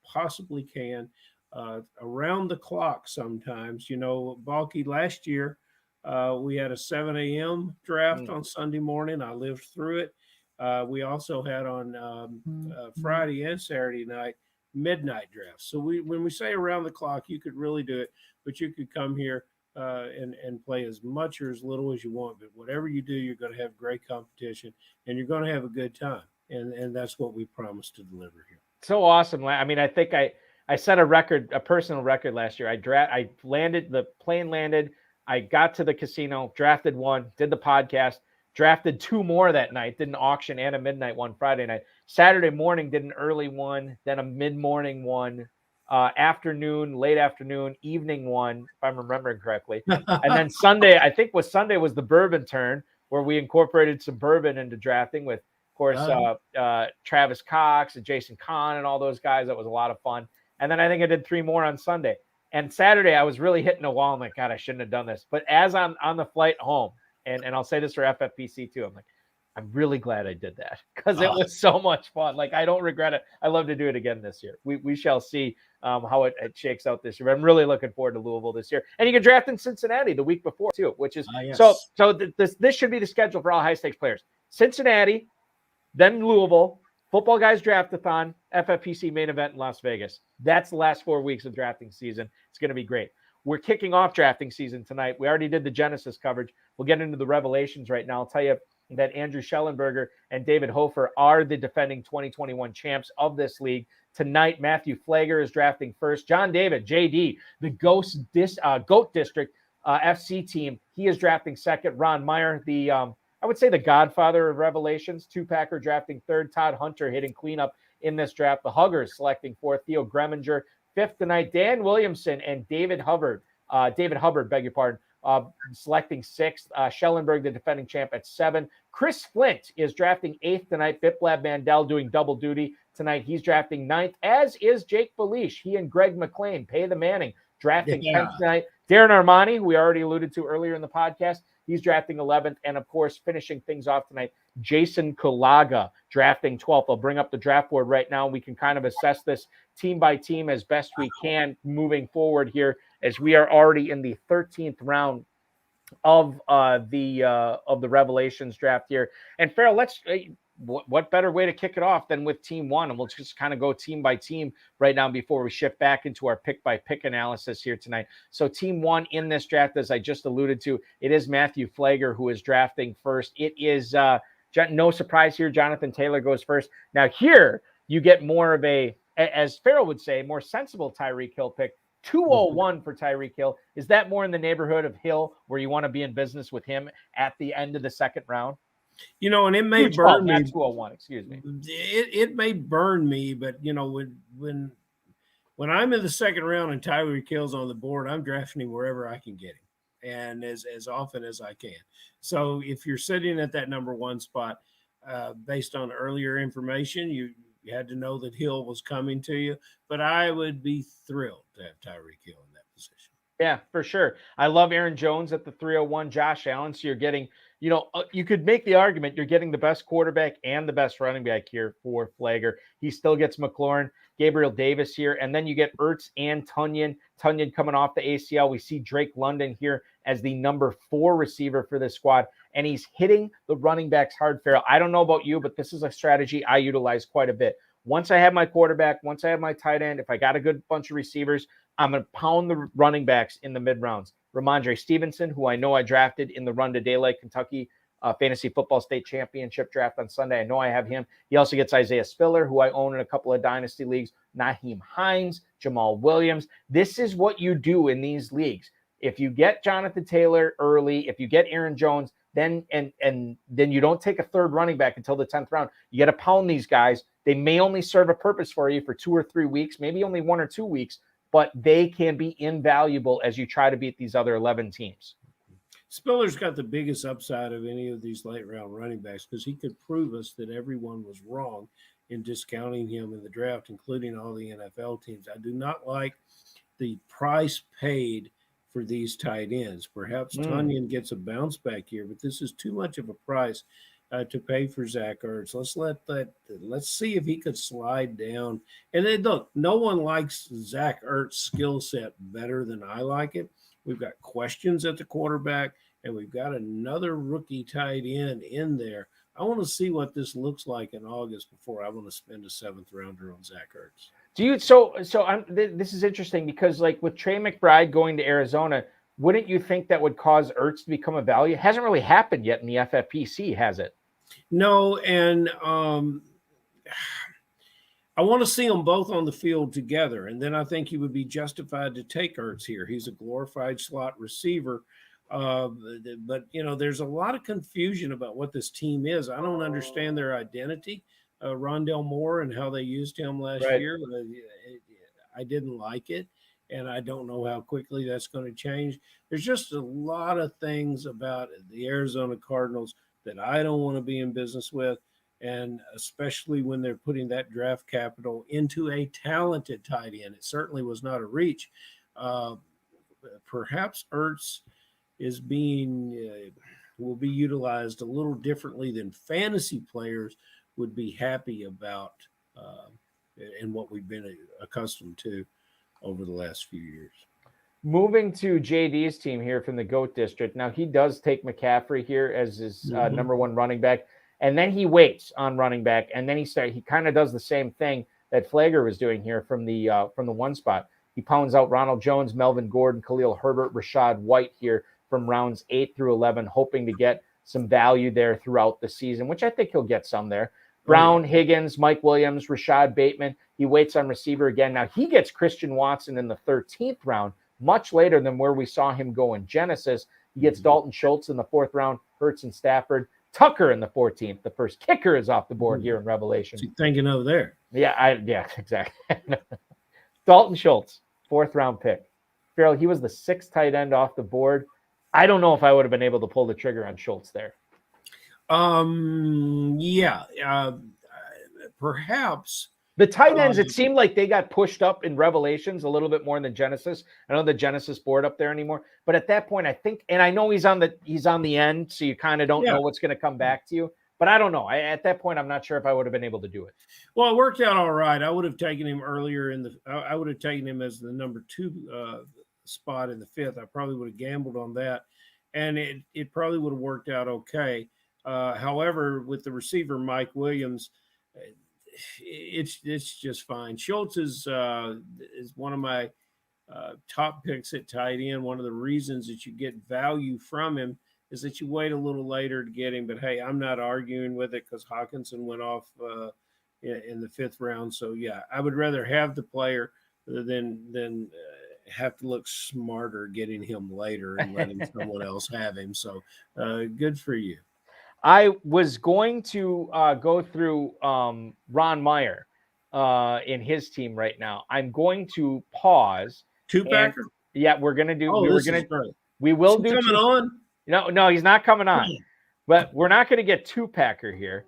possibly can around the clock sometimes. You know, Balky, last year we had a 7 a.m. draft on Sunday morning. I lived through it. We also had on Friday and Saturday night midnight drafts. So when we say around the clock, you could really do it, but you could come here and play as much or as little as you want. But whatever you do, you're going to have great competition, and you're going to have a good time. And that's what we promised to deliver here. So awesome. I mean, I think I set a personal record last year. I landed, the plane landed, I got to the casino, drafted one, did the podcast, drafted two more that night, did an auction and a midnight one Friday night. Saturday morning, did an early one, then a mid-morning one, afternoon, late afternoon, evening one, if I'm remembering correctly. And then Sunday, I think Sunday was the bourbon turn, where we incorporated some bourbon into drafting with, of course, Travis Cox and Jason Kahn and all those guys. That was a lot of fun. And then I think I did three more on Sunday. And Saturday, I was really hitting a wall. I'm like, God, I shouldn't have done this. But as I'm on the flight home, and I'll say this for FFPC too, I'm like, I'm really glad I did that, because it was so much fun. Like, I don't regret it. I love to do it again this year. We shall see how it shakes out this year. But I'm really looking forward to Louisville this year. And you can draft in Cincinnati the week before too, which is yes. so this should be the schedule for all high stakes players. Cincinnati, then Louisville, Football Guys Draftathon, FFPC main event in Las Vegas. That's the last 4 weeks of drafting season. It's going to be great. We're kicking off drafting season tonight. We already did the Genesis coverage. We'll get into the revelations right now. I'll tell you that Andrew Schellenberger and David Hofer are the defending 2021 champs of this league. Tonight, Matthew Flager is drafting first. John David, JD, the GOAT District FC team, he is drafting second. Ron Meyer, the I would say the godfather of revelations, two-packer drafting third. Todd Hunter hitting cleanup in this draft. The Huggers selecting fourth. Theo Greminger fifth tonight. Dan Williamson and David Hubbard, selecting sixth. Schellenberg, the defending champ, at 7. Chris Flint is drafting 8th tonight. Biplab Mandel doing double duty tonight. He's drafting 9th, as is Jake Belish. He and Greg McLean, Pay the Manning, drafting 10th tonight. Darren Armani, who we already alluded to earlier in the podcast, he's drafting 11th. And, of course, finishing things off tonight, Jason Kulaga, drafting 12th. I'll bring up the draft board right now. We can kind of assess this team by team as best we can moving forward here, as we are already in the 13th round of the Revelations draft here. And Farrell, let's what better way to kick it off than with team one? And we'll just kind of go team by team right now before we shift back into our pick by pick analysis here tonight. So team one in this draft, as I just alluded to, it is Matthew Flager who is drafting first. It is No surprise here. Jonathan Taylor goes first. Now here you get more of a, as Farrell would say, more sensible Tyreek Hill pick. 201 for Tyreek Hill. Is that more in the neighborhood of Hill where you want to be in business with him at the end of the second round? And it may burn me. 201, excuse me. It may burn me, but when I'm in the second round and Tyreek Hill's on the board, I'm drafting him wherever I can get him, and as often as I can. So if you're sitting at that number one spot, based on earlier information, you had to know that Hill was coming to you. But I would be thrilled to have Tyreek Hill in that position. Yeah, for sure. I love Aaron Jones at the 301, Josh Allen. So you're getting, you could make the argument you're getting the best quarterback and the best running back here for Flagger. He still gets McLaurin, Gabriel Davis here, and then you get Ertz and Tunyon. Tunyon coming off the ACL. We see Drake London here as the number 4 receiver for this squad, and he's hitting the running backs hard, Farrell. I don't know about you, but this is a strategy I utilize quite a bit. Once I have my quarterback, once I have my tight end, if I got a good bunch of receivers, I'm going to pound the running backs in the mid-rounds. Ramondre Stevenson, who I know I drafted in the Run to Daylight Kentucky Fantasy Football State Championship draft on Sunday. I know I have him. He also gets Isaiah Spiller, who I own in a couple of dynasty leagues, Naheem Hines, Jamal Williams. This is what you do in these leagues. If you get Jonathan Taylor early, if you get Aaron Jones, then you don't take a third running back until the 10th round. You got to pound these guys. They may only serve a purpose for you for 2 or 3 weeks, maybe only 1 or 2 weeks, but they can be invaluable as you try to beat these other 11 teams. Spiller's got the biggest upside of any of these late round running backs because he could prove us that everyone was wrong in discounting him in the draft, including all the NFL teams. I do not like the price paid for these tight ends. Perhaps Tunyon gets a bounce back here, but this is too much of a price to pay for Zach Ertz. Let's see if he could slide down. And then look, no one likes Zach Ertz's skill set better than I like it. We've got questions at the quarterback, and we've got another rookie tight end in there. I want to see what this looks like in August before I want to spend a 7th rounder on Zach Ertz. This is interesting because like with Trey McBride going to Arizona, wouldn't you think that would cause Ertz to become a value? It hasn't really happened yet in the FFPC, has it? No, and I want to see them both on the field together, and then I think he would be justified to take Ertz here. He's a glorified slot receiver, but there's a lot of confusion about what this team is. I don't understand their identity. Rondell Moore and how they used him last year, I didn't like it, and I don't know how quickly that's going to change. There's just a lot of things about the Arizona Cardinals that I don't want to be in business with, and especially when they're putting that draft capital into a talented tight end. It certainly was not a reach. Perhaps Ertz will be utilized a little differently than fantasy players would be happy about, and what we've been accustomed to over the last few years. Moving to JD's team here from the GOAT District. Now, he does take McCaffrey here as his number 1 running back, and then he waits on running back, and then he kind of does the same thing that Flagger was doing here from the 1 spot. He pounds out Ronald Jones, Melvin Gordon, Khalil Herbert, Rashad White here from rounds 8 through 11, hoping to get some value there throughout the season, which I think he'll get some there. Brown, Higgins, Mike Williams, Rashad Bateman. He waits on receiver again. Now, he gets Christian Watson in the 13th round, much later than where we saw him go in Genesis. He gets Dalton Schultz in the 4th round, Hurts and Stafford, Tucker in the 14th. The first kicker is off the board here in Revelation. What's he thinking of there? Yeah, exactly. Dalton Schultz, 4th round pick. Farrell, he was the 6th tight end off the board. I don't know if I would have been able to pull the trigger on Schultz there. Perhaps. The tight ends, it seemed like they got pushed up in Revelations a little bit more than Genesis. I don't know the Genesis board up there anymore, but at that point, I think, and I know he's on the end, so you kind of don't know what's going to come back to you. But I don't know. At that point, I'm not sure if I would have been able to do it. Well, it worked out all right. I would have taken him earlier I would have taken him as the number 2 spot in the 5th. I probably would have gambled on that, and it probably would have worked out okay. However, with the receiver Mike Williams, it's just fine. Schultz is one of my top picks at tight end. One of the reasons that you get value from him is that you wait a little later to get him. But hey, I'm not arguing with it because Hawkinson went off in the 5th round. So yeah, I would rather have the player than have to look smarter getting him later and letting someone else have him. So good for you. I was going to go through Ron Meyer in his team right now. I'm going to pause. 2-packer? Yeah, we're gonna do. Oh, we will is he do coming on. No, he's not coming on. But we're not going to get 2-packer here.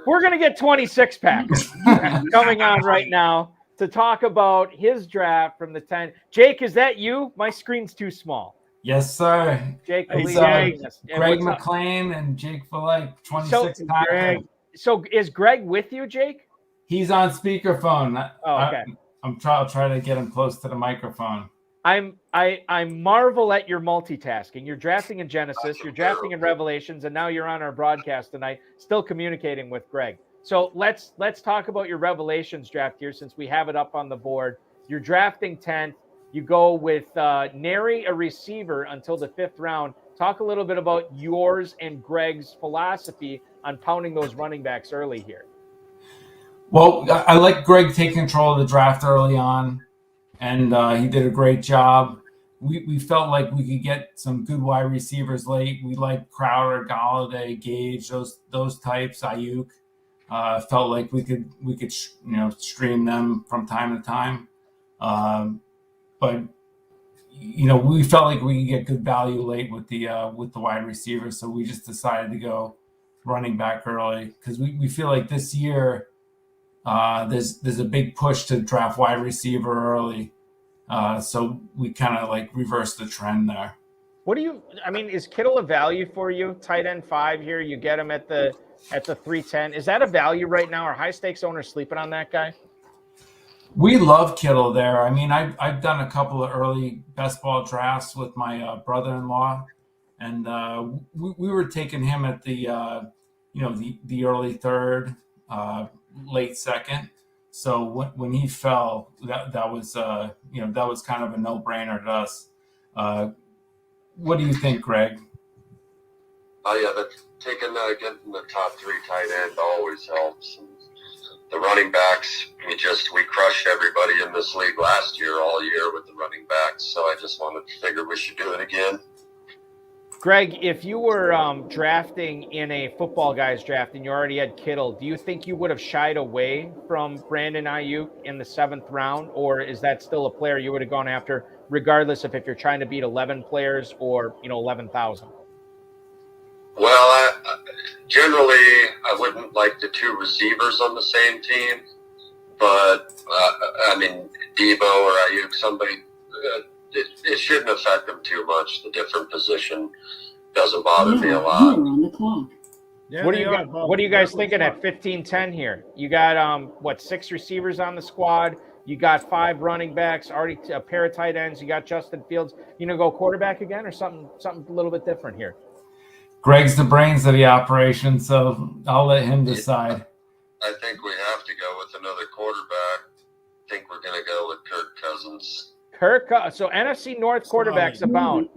We're going to get 26-packer coming on right now to talk about his draft from the 10. Jake, is that you? My screen's too small. Yes, sir. Jake, Greg McLean and Jake Philippe, 26-packer. So is Greg with you, Jake? He's on speakerphone. Oh, okay. I'll try to get him close to the microphone. I marvel at your multitasking. You're drafting in Genesis, you're drafting in Revelations, and now you're on our broadcast tonight, still communicating with Greg. So let's talk about your Revelations draft here, since we have it up on the board. You're drafting 10th. You go with nary a receiver until the 5th round. Talk a little bit about yours and Greg's philosophy on pounding those running backs early here. Well, I like Greg taking control of the draft early on. And he did a great job. We felt like we could get some good wide receivers late. We like Crowder, Galladay, Gage, those types. Ayuk felt like we could stream them from time to time. But we felt like we could get good value late with the wide receivers. So we just decided to go running back early because we feel like this year there's a big push to draft wide receiver early. So we kind of like reversed the trend there. Is Kittle a value for you? Tight end 5 here. You get him at the 310. Is that a value right now? Are high stakes owners sleeping on that guy? We love Kittle there. I mean, I've done a couple of early best ball drafts with my brother-in-law, and we were taking him at the early 3rd, late 2nd. So when he fell, that was kind of a no-brainer to us. What do you think, Greg? Oh yeah, getting the top 3 tight end always helps. And the running backs, we crushed everybody in this league last year, all year with the running backs. So I just wanted to figure we should do it again. Greg, if you were drafting in a Football Guys draft and you already had Kittle, do you think you would have shied away from Brandon Ayuk in the 7th round, or is that still a player you would have gone after, regardless of if you're trying to beat 11 players or 11,000? Well, generally I wouldn't like the 2 receivers on the same team, but Debo or Ayuk, somebody. It shouldn't affect them too much. The different position doesn't bother me a lot. On the clock. Yeah, what are you guys thinking at 15-10 here? You got 6 receivers on the squad. You got 5 running backs, already a pair of tight ends. You got Justin Fields. Go quarterback again, or something a little bit different here? Greg's the brains of the operation, so I'll let him decide. I think we have to go with another quarterback. I think we're going to go with Kirk Cousins. So NFC North quarterbacks abound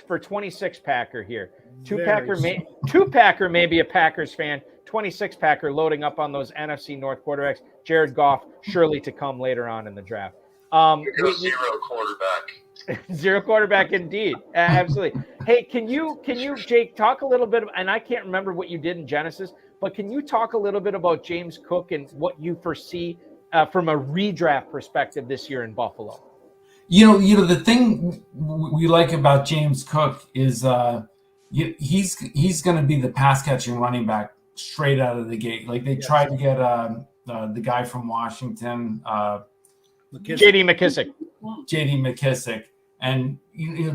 for 26-packer here. 2-packer may be a Packers fan. 26-packer loading up on those NFC North quarterbacks. Jared Goff surely to come later on in the draft. Zero quarterback. Zero quarterback indeed. Absolutely. Hey, can you, Jake, talk a little bit, and I can't remember what you did in Genesis, but can you talk a little bit about James Cook and what you foresee from a redraft perspective this year in Buffalo? The thing we like about James Cook is he's going to be the pass catching running back straight out of the gate. Like they tried to get the guy from Washington, J.D. McKissick, and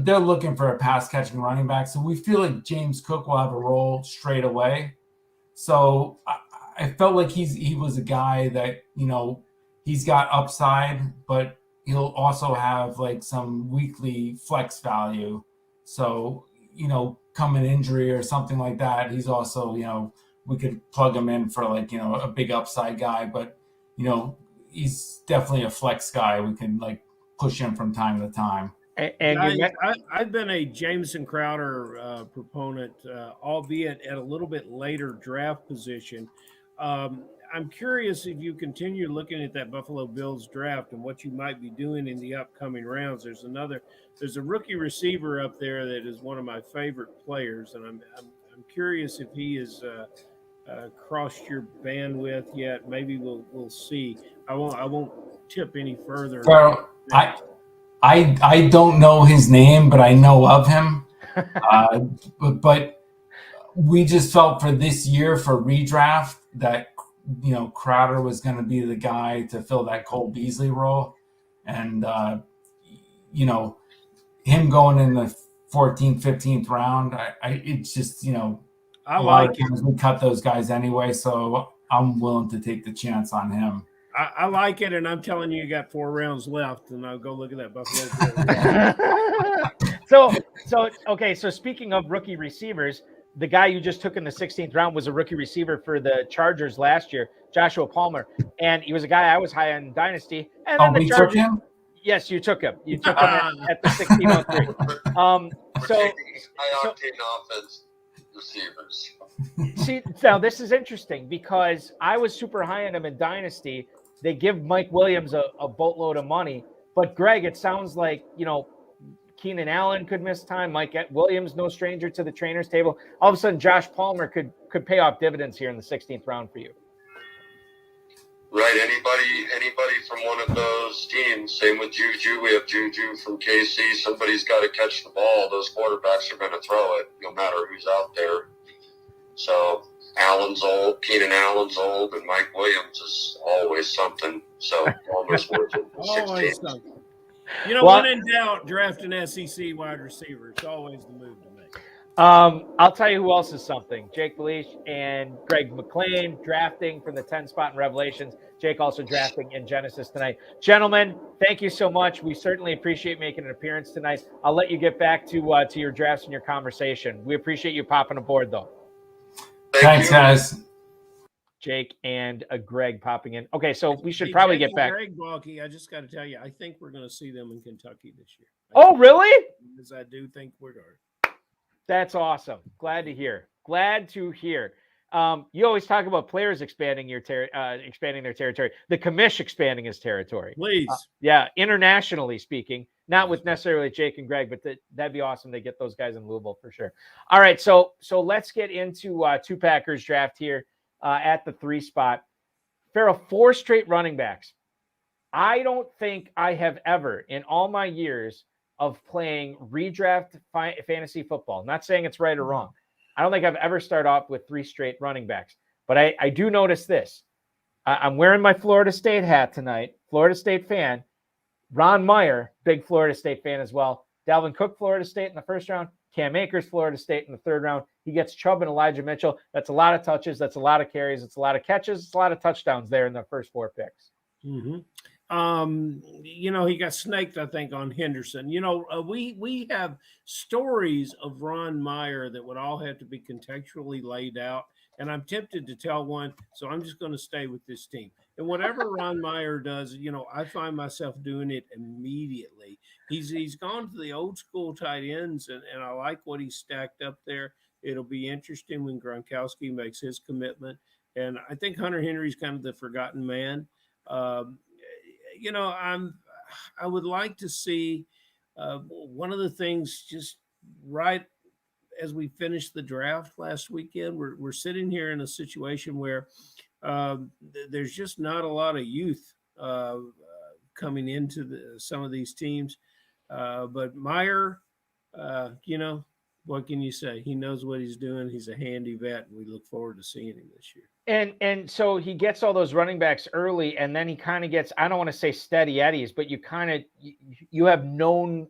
they're looking for a pass catching running back. So we feel like James Cook will have a role straight away. So I felt like he was a guy that he's got upside, but he'll also have like some weekly flex value. So, come an injury or something like that, he's also, we could plug him in for like, a big upside guy, but, he's definitely a flex guy. We can like push him from time to time. And you Guys, met, I've been a Jameson Crowder proponent, albeit at a little bit later draft position. I'm curious if you continue looking at that Buffalo Bills draft and what you might be doing in the upcoming rounds. There's a rookie receiver up there that is one of my favorite players, and I'm curious if he has crossed your bandwidth yet. Maybe we'll see. I won't tip any further. Well, I don't know his name, but I know of him. But we just felt for this year for redraft that Crowder was going to be the guy to fill that Cole Beasley role, and him going in the 14th, 15th round. It's just I a lot like of times we cut those guys anyway, so I'm willing to take the chance on him. I like it, and I'm telling you, you got 4 rounds left, and I'll go look at that Buffalo Bills. So speaking of rookie receivers, the guy you just took in the 16th round was a rookie receiver for the Chargers last year, Joshua Palmer, and he was a guy I was high on Dynasty. And then the we Chargers, took him? Yes, you took him. You took him at the 1603. We're taking high-octane offense receivers. See, now this is interesting because I was super high on him in Dynasty. They give Mike Williams a boatload of money. But, Greg, it sounds like, Keenan Allen could miss time. Mike Williams, no stranger to the trainer's table. All of a sudden, Josh Palmer could pay off dividends here in the 16th round for you. Right. Anybody from one of those teams. Same with Juju. We have Juju from KC. Somebody's got to catch the ball. Those quarterbacks are going to throw it no matter who's out there. So Allen's old, Keenan Allen's old, and Mike Williams is always something. So Palmer's worth it. Always something. When in doubt, draft an SEC wide receiver. It's always the move to make. I'll tell you who else is something. Jake Belish and Greg McLean drafting from the 10 spot in Revelations. Jake also drafting in Genesis tonight. Gentlemen, thank you so much. We certainly appreciate making an appearance tonight. I'll let you get back to your drafts and your conversation. We appreciate you popping aboard, though. Thanks, guys. Jake and Greg popping in. Okay, so we should probably get back. Greg Balky, I just got to tell you, I think we're going to see them in Kentucky this year. Oh, really? Because I do think we're going. That's awesome. Glad to hear. You always talk about players expanding their territory. The commish expanding his territory. Please. Internationally speaking, not with necessarily Jake and Greg, but that'd be awesome to get those guys in Louisville for sure. All right, so let's get into two Packers draft here at the 3 spot. Farrell, 4 straight running backs. I don't think I have ever, in all my years of playing redraft fantasy football, not saying it's right or wrong, I don't think I've ever started off with 3 straight running backs. But I do notice this. I'm wearing my Florida State hat tonight, Florida State fan. Ron Meyer, big Florida State fan as well. Dalvin Cook, Florida State in the 1st round. Cam Akers, Florida State in the 3rd round. He gets Chubb and Elijah Mitchell. That's a lot of touches. That's a lot of carries. It's a lot of catches. It's a lot of touchdowns there in the first 4 picks. Mm-hmm. He got snaked, I think, on Henderson. We have stories of Ron Meyer that would all have to be contextually laid out. And I'm tempted to tell one, so I'm just going to stay with this team. And whatever Ron Meyer does, I find myself doing it immediately. He's gone to the old school tight ends, and I like what he's stacked up there. It'll be interesting when Gronkowski makes his commitment. And I think Hunter Henry's kind of the forgotten man. I would like to see one of the things just right as we finished the draft last weekend. We're sitting here in a situation where there's just not a lot of youth coming into some of these teams. But Meyer, what can you say? He knows what he's doing. He's a handy vet, and we look forward to seeing him this year. And so he gets all those running backs early, and then he kind of gets, I don't want to say steady eddies, but you have known,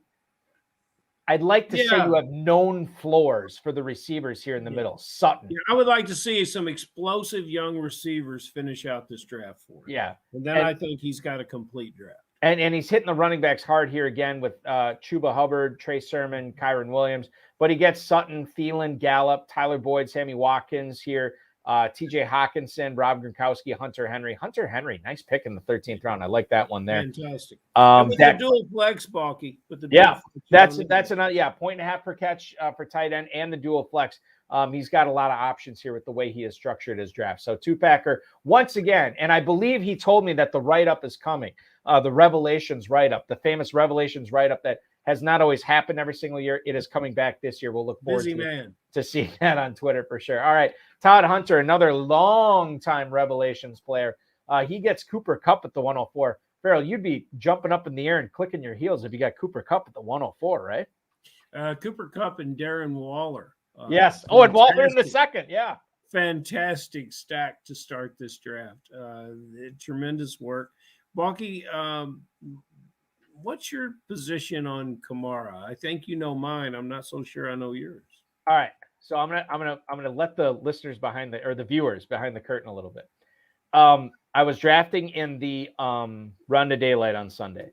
I'd like to say you have known floors for the receivers here in the middle. Sutton. Yeah, I would like to see some explosive young receivers finish out this draft for him. Yeah. And then I think he's got a complete draft. And he's hitting the running backs hard here again with Chuba Hubbard, Trey Sermon, Kyron Williams. But he gets Sutton, Thielen, Gallup, Tyler Boyd, Sammy Watkins here. TJ Hawkinson, Rob Gronkowski, Hunter Henry, nice pick in the 13th round. I like that one there. Fantastic. And with That, the dual flex, Balky. With the yeah, dual flex, that's another 1.5 per catch for tight end and the dual flex. He's got a lot of options here with the way he has structured his draft. So two-packer once again, and I believe he told me that the write-up is coming. The Revelations write-up, the famous Revelations write-up that has not always happened every single year. It is coming back this year. We'll look forward to seeing that on Twitter for sure. All right, Todd Hunter, another long-time Revelations player. He gets Cooper Kupp at the 104. Farrell, you'd be jumping up in the air and clicking your heels if you got Cooper Kupp at the 104, right? Cooper Kupp and Darren Waller. Yes. Oh, and Waller in the second. Yeah. Fantastic stack to start this draft. Tremendous work. Balky, what's your position on Kamara? I think you know mine. I'm not so sure I know yours. All right. So I'm gonna let the listeners the viewers behind the curtain a little bit. I was drafting in the Run to Daylight on Sunday.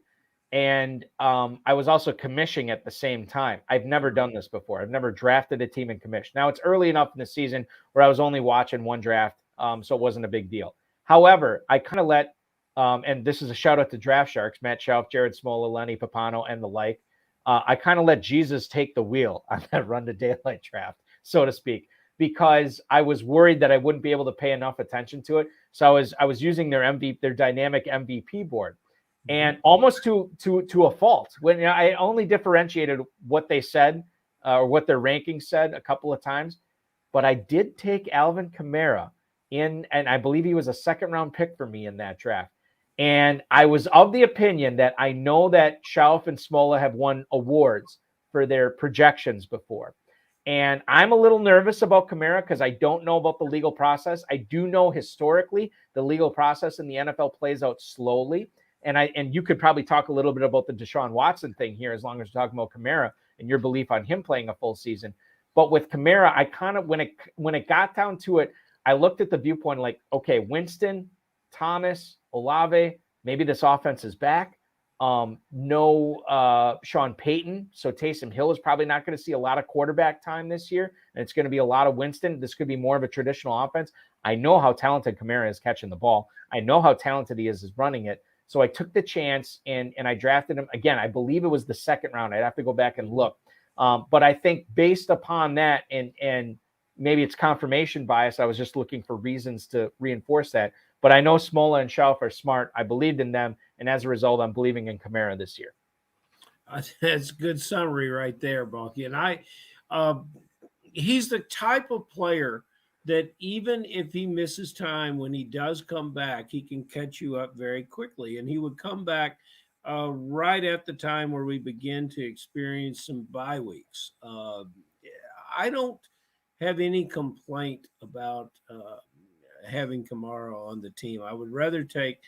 And I was also commissioning at the same time. I've never done this before. I've never drafted a team and commissioned. Now, it's early enough in the season where I was only watching one draft, so it wasn't a big deal. However, I kind of let, and this is a shout out to Draft Sharks, Matt Schauf, Jared Smola, Lenny Papano, and the like. I kind of let Jesus take the wheel on that Run to Daylight draft, so to speak, because I was worried that I wouldn't be able to pay enough attention to it. So I was using their dynamic MVP board. And almost to a fault, when I only differentiated what they said or what their rankings said a couple of times, but I did take Alvin Kamara in, and I believe he was a second-round pick for me in that draft. And I was of the opinion that I know that Schauf and Smola have won awards for their projections before. And I'm a little nervous about Kamara because I don't know about the legal process. I do know historically the legal process in the NFL plays out slowly. And you could probably talk a little bit about the Deshaun Watson thing here, as long as we're talking about Kamara and your belief on him playing a full season. But with Kamara, I kind of, when it got down to it, I looked at the viewpoint like, okay, Winston, Thomas, Olave, maybe this offense is back. No Sean Payton, so Taysom Hill is probably not going to see a lot of quarterback time this year, and it's going to be a lot of Winston. This could be more of a traditional offense. I know how talented Kamara is catching the ball. I know how talented he is running it. So I took the chance and I drafted him. Again, I believe it was the second round. I'd have to go back and look. But I think based upon that, and maybe it's confirmation bias, I was just looking for reasons to reinforce that. But I know Smola and Schauf are smart. I believed in them. And as a result, I'm believing in Kamara this year. That's a good summary right there, Balky. And he's the type of player that even if he misses time, when he does come back, he can catch you up very quickly. And he would come back right at the time where we begin to experience some bye weeks. I don't have any complaint about having Kamara on the team. I would rather take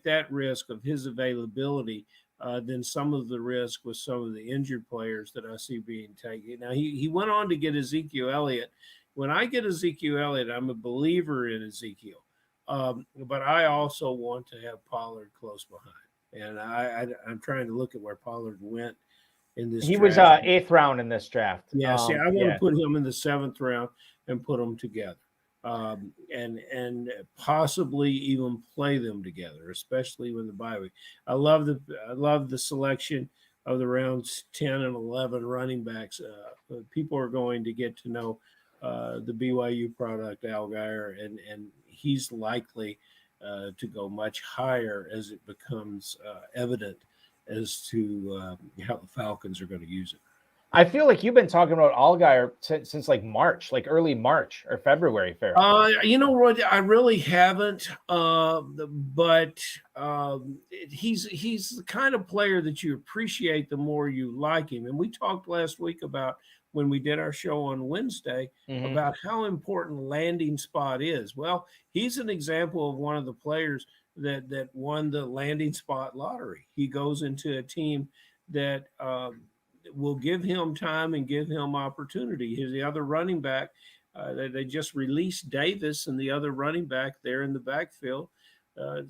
that risk of his availability than some of the risk with some of the injured players that I see being taken. Now, he went on to get Ezekiel Elliott. When I get Ezekiel Elliott, I'm a believer in Ezekiel. But I also want to have Pollard close behind. And I'm trying to look at where Pollard went in this He draft. was 8th round in this draft. Yeah, I want to put him in the 7th round and put them together. And possibly even play them together, especially when the bye week. I love the selection of the rounds 10 and 11 running backs. People are going to get to know the BYU product, Allgaier, and he's likely to go much higher as it becomes evident as to how the Falcons are going to use it. I feel like you've been talking about Allgaier since like March, like early March or February, fair. You know what? I really haven't, but he's the kind of player that you appreciate the more you like him. And we talked last week about when we did our show on Wednesday about how important landing spot is. Well, he's an example of one of the players that won the landing spot lottery. He goes into a team that will give him time and give him opportunity. He's the other running back. They just released Davis, and the other running back there in the backfield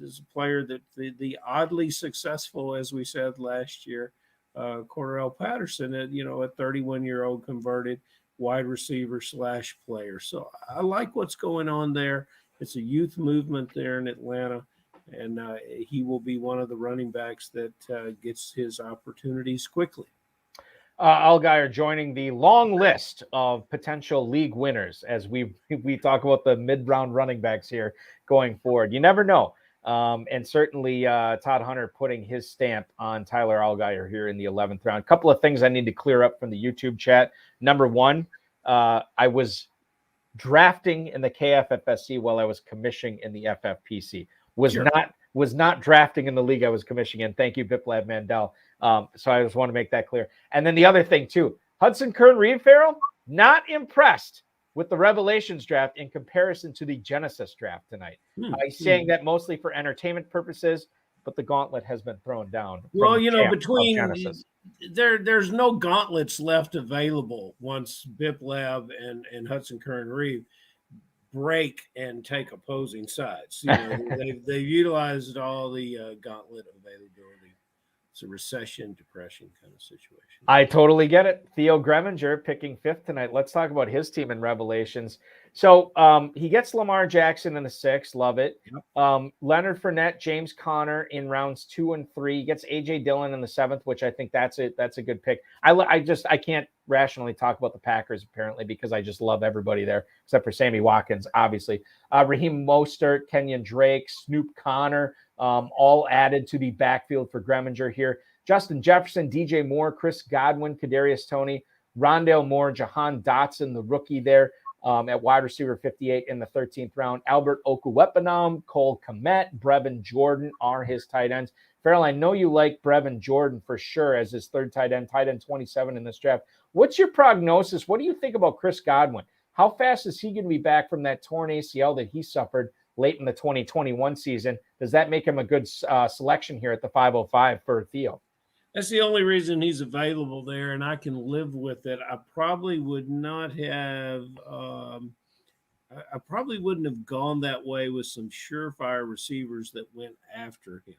is a player that the oddly successful, as we said last year, Cordarrelle Patterson, a 31-year-old converted, wide receiver / player. So I like what's going on there. It's a youth movement there in Atlanta, and he will be one of the running backs that gets his opportunities quickly. Allgaier joining the long list of potential league winners as we talk about the mid-round running backs here going forward. You never know. And certainly Todd Hunter putting his stamp on Tyler Allgaier here in the 11th round. A couple of things I need to clear up from the YouTube chat. Number one, I was drafting in the KFFSC while I was commissioning in the FFPC. Was not drafting in the league I was commissioning in. Thank you, Biplab Mandel. So I just want to make that clear. And then the other thing too, Hudson Kern Reed Farrell, not impressed with the Revelations draft in comparison to the Genesis draft tonight. He's saying that mostly for entertainment purposes, but the gauntlet has been thrown down. Well, between Genesis. There's no gauntlets left available once Biplab and Hudson Kern Reed break and take opposing sides. They've utilized all the gauntlet availability. It's a recession, depression kind of situation. I totally get it. Theo Greminger picking 5th tonight. Let's talk about his team in Revelations. So he gets Lamar Jackson in the 6th. Love it. Yep. Leonard Fournette, James Conner in rounds 2 and 3. He gets A.J. Dillon in the 7th, which I think that's a good pick. I can't rationally talk about the Packers apparently because I just love everybody there except for Sammy Watkins, obviously. Raheem Mostert, Kenyon Drake, Snoop Connor, all added to the backfield for Greminger here. Justin Jefferson, DJ Moore, Chris Godwin, Kadarius Toney, Rondale Moore, Jahan Dotson, the rookie there at wide receiver 58 in the 13th round. Albert Okuwepanam, Cole Kmet, Brevin Jordan are his tight ends. Farrell, I know you like Brevin Jordan for sure as his third tight end 27 in this draft. What's your prognosis? What do you think about Chris Godwin? How fast is he going to be back from that torn ACL that he suffered late in the 2021 season? Does that make him a good selection here at the 505 for Theo? That's the only reason he's available there, and I can live with it. I probably would not have I probably wouldn't have gone that way with some surefire receivers that went after him.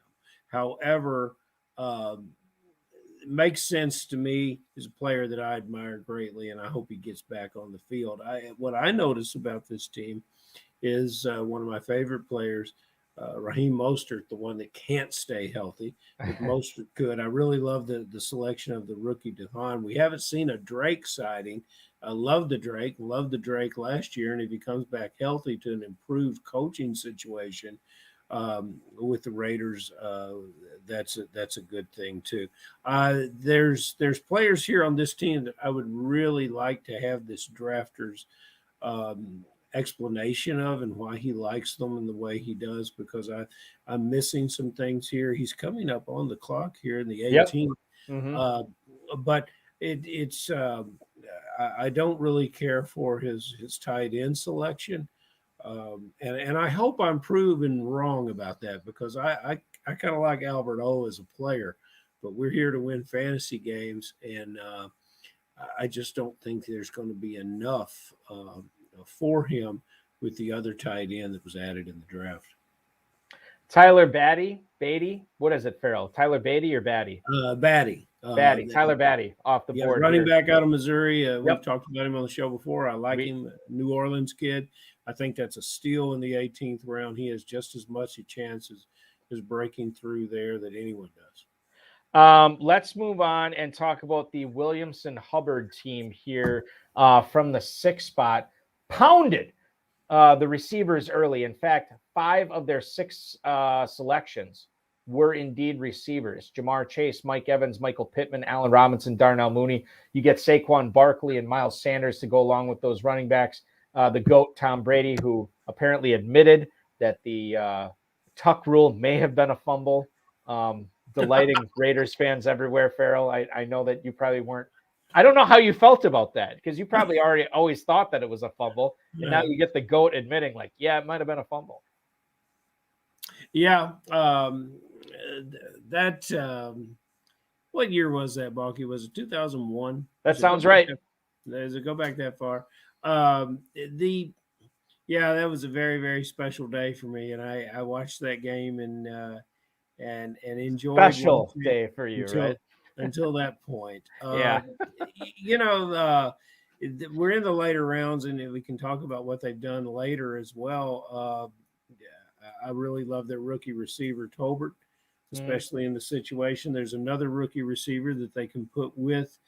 However, it makes sense to me. He's a player that I admire greatly, and I hope he gets back on the field. What I notice about this team is one of my favorite players, Raheem Mostert, the one that can't stay healthy, but Mostert could. I really love the selection of the rookie Dehan. We haven't seen a Drake sighting. I love the Drake last year, and if he comes back healthy to an improved coaching situation with the Raiders, that's a good thing too. There's players here on this team that I would really like to have this drafters explanation of and why he likes them in the way he does, because I'm missing some things here. He's coming up on the clock here in the 18th. Yep. Mm-hmm. But it's I don't really care for his tight end selection. And I hope I'm proven wrong about that, because I kind of like Albert O as a player, but we're here to win fantasy games, and I just don't think there's going to be enough for him with the other tight end that was added in the draft. Tyler Beatty, what is it, Farrell? Tyler Beatty or Batty? Batty. Tyler Batty off the board. Running back out of Missouri. We've talked about him on the show before. I like him. New Orleans kid. I think that's a steal in the 18th round. He has just as much a chance as breaking through there that anyone does. Let's move on and talk about the Williamson-Hubbard team here from the 6th spot. Pounded the receivers early. In fact, 5 of their 6 selections were indeed receivers. Jamar Chase, Mike Evans, Michael Pittman, Allen Robinson, Darnell Mooney. You get Saquon Barkley and Miles Sanders to go along with those running backs. The GOAT, Tom Brady, who apparently admitted that the tuck rule may have been a fumble. Delighting Raiders fans everywhere, Farrell. I know that you probably weren't. I don't know how you felt about that, because you probably always thought that it was a fumble. And now you get the GOAT admitting, like, yeah, it might have been a fumble. Yeah. What year was that, Balky? Was it 2001? That sounds right. Does it go back that far? That was a very, very special day for me, and I watched that game and enjoyed. Special day for you, right? Until that point. we're in the later rounds, and we can talk about what they've done later as well. I really love their rookie receiver, Tolbert, especially in the situation. There's another rookie receiver that they can put with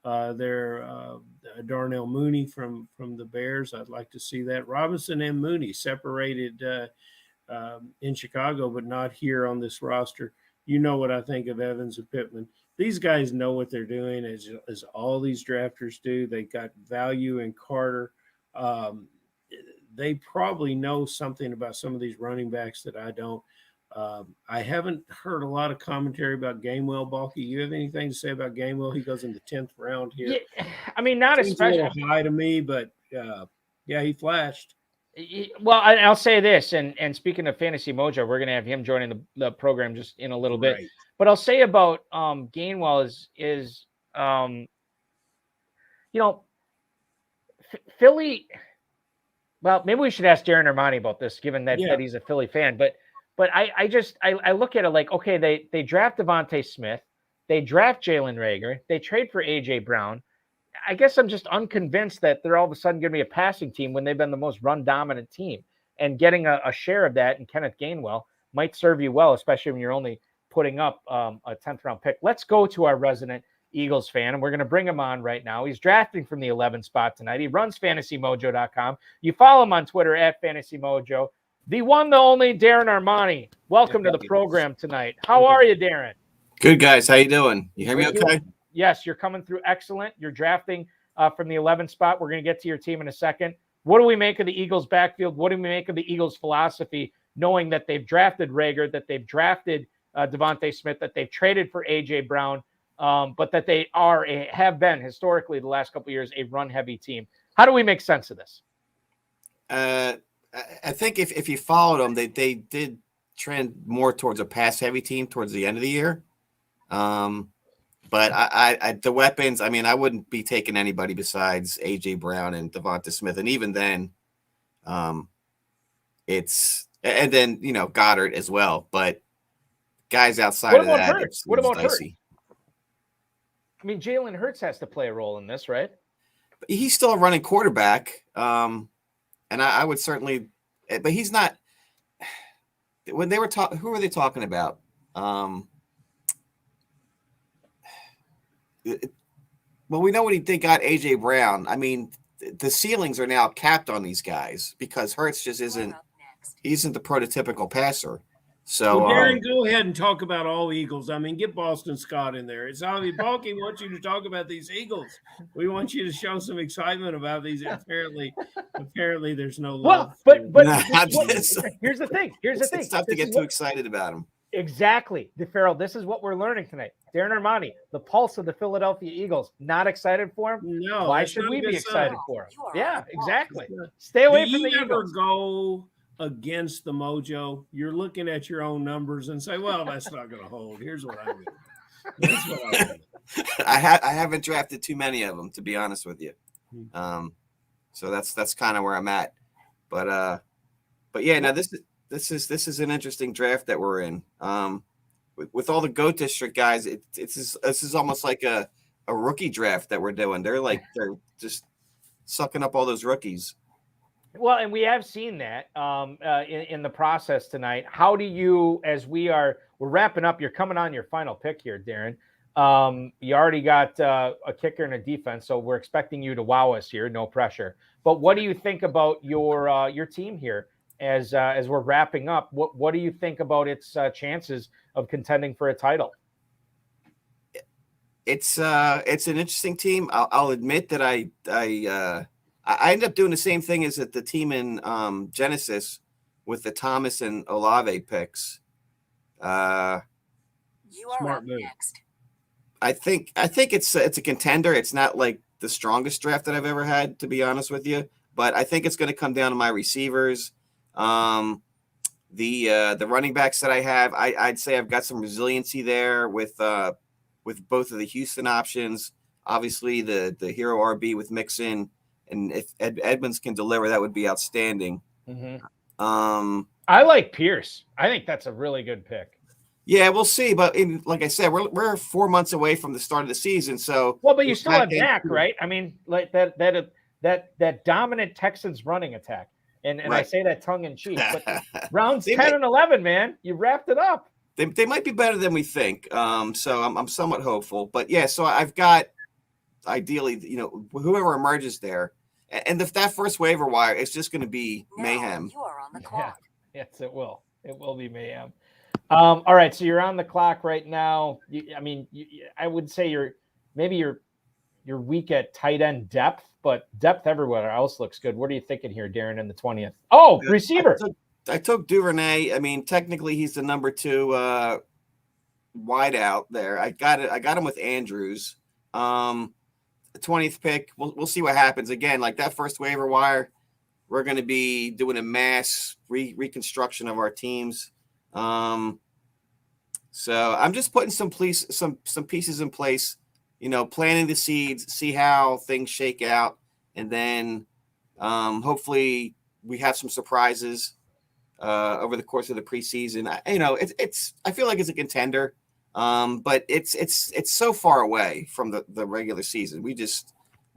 their Darnell Mooney from the Bears. I'd like to see that. Robinson and Mooney separated in Chicago, but not here on this roster. You know what I think of Evans and Pittman. These guys know what they're doing, as all these drafters do. They got value in Carter. They probably know something about some of these running backs that I don't. I haven't heard a lot of commentary about Gainwell. Balky, you have anything to say about Gainwell? He goes in the 10th round here. Yeah, I mean, not Seems especially a little high to me, but yeah, he flashed. Well, I'll say this, and speaking of Fantasy Mojo, we're going to have him joining the program just in a little bit. But I'll say about Gainwell is Philly. Well, maybe we should ask Darren Armani about this, given that he's a Philly fan. But I look at it like, okay, they draft Devontae Smith, they draft Jalen Reagor, they trade for AJ Brown. I guess I'm just unconvinced that they're all of a sudden going to be a passing team when they've been the most run dominant team. And getting a share of that in Kenneth Gainwell might serve you well, especially when you're only putting up a 10th round pick. Let's go to our resident Eagles fan, and we're going to bring him on right now. He's drafting from the 11th spot tonight. He runs FantasyMojo.com. You follow him on Twitter at FantasyMojo. The one, the only Darren Armani. Welcome to the program tonight. How are you, Darren? Good, guys. How you doing? You hear me okay? Yes, you're coming through excellent. You're drafting from the 11th spot. We're going to get to your team in a second. What do we make of the Eagles' backfield? What do we make of the Eagles' philosophy, knowing that they've drafted Reagor, that they've drafted Devontae Smith, that they've traded for A.J. Brown, but that they have been historically the last couple of years a run-heavy team? How do we make sense of this? I think if you followed them, they did trend more towards a pass-heavy team towards the end of the year. But I the weapons, I mean, I wouldn't be taking anybody besides A.J. Brown and Devonta Smith. And even then, it's – and then, Goddard as well. But guys outside of that, it's dicey. I mean, Jalen Hurts has to play a role in this, right? He's still a running quarterback. And I would certainly – but he's not – when they were talking – who were they talking about? Well, we know when they got A.J. Brown. I mean, the ceilings are now capped on these guys because Hurts just isn't the prototypical passer. So, Darren, go ahead and talk about all Eagles. I mean, get Boston Scott in there. It's obvious Balky wants you to talk about these Eagles. We want you to show some excitement about these. Apparently, there's no love. Well, but here's the thing. It's tough to get too excited about them. Exactly. DeFarrell, this is what we're learning tonight. Darren Armani, the pulse of the Philadelphia Eagles. Not excited for him? No. Why should we be excited for him? Yeah, exactly. Stay away from the Eagles. Do you ever go against the mojo? You're looking at your own numbers and say, well, that's not going to hold. Here's what I do. That's what I do. I haven't drafted too many of them, to be honest with you. So that's kind of where I'm at. But yeah, now this is an interesting draft that we're in. With all the GOAT District guys, this is almost like a rookie draft that we're doing. They're just sucking up all those rookies. Well, and we have seen that in the process tonight. How do you, as we're wrapping up, you're coming on your final pick here, Darren. You already got a kicker and a defense, so we're expecting you to wow us here. No pressure. But what do you think about your team here? As we're wrapping up, what do you think about its chances of contending for a title? It's an interesting team. I'll admit that I end up doing the same thing as at the team in Genesis with the Thomas and Olave picks. You are up next. I think it's a contender. It's not like the strongest draft that I've ever had, to be honest with you, but I think it's going to come down to my receivers. The running backs that I have, I'd say I've got some resiliency there with both of the Houston options. Obviously, the hero RB with Mixon, and if Edmonds can deliver, that would be outstanding. Mm-hmm. I like Pierce. I think that's a really good pick. Yeah, we'll see. But like I said, we're 4 months away from the start of the season. So well, but you still have Dak, right? I mean, like that dominant Texans running attack, and Right. I say that tongue in cheek, but rounds 10 and 11, man, you wrapped it up. They might be better than we think. So I'm somewhat hopeful. But yeah, so I've got ideally, whoever emerges there, and if that first waiver wire, it's just going to be mayhem. You are on the clock. Yeah. Yes, it will. It will be mayhem. All right, so you're on the clock right now. I would say you're weak at tight end depth, but depth everywhere else looks good. What are you thinking here, Darren, in the 20th? Oh, receiver. I took Duvernay. I mean, technically he's the number 2 wide out there. I got him with Andrews. The 20th pick. We'll see what happens. Again, like that first waiver wire, we're going to be doing a mass reconstruction of our teams. So I'm just putting some pieces in place, planting the seeds, see how things shake out, and then hopefully we have some surprises over the course of the preseason. I feel like it's a contender, but it's so far away from the regular season. We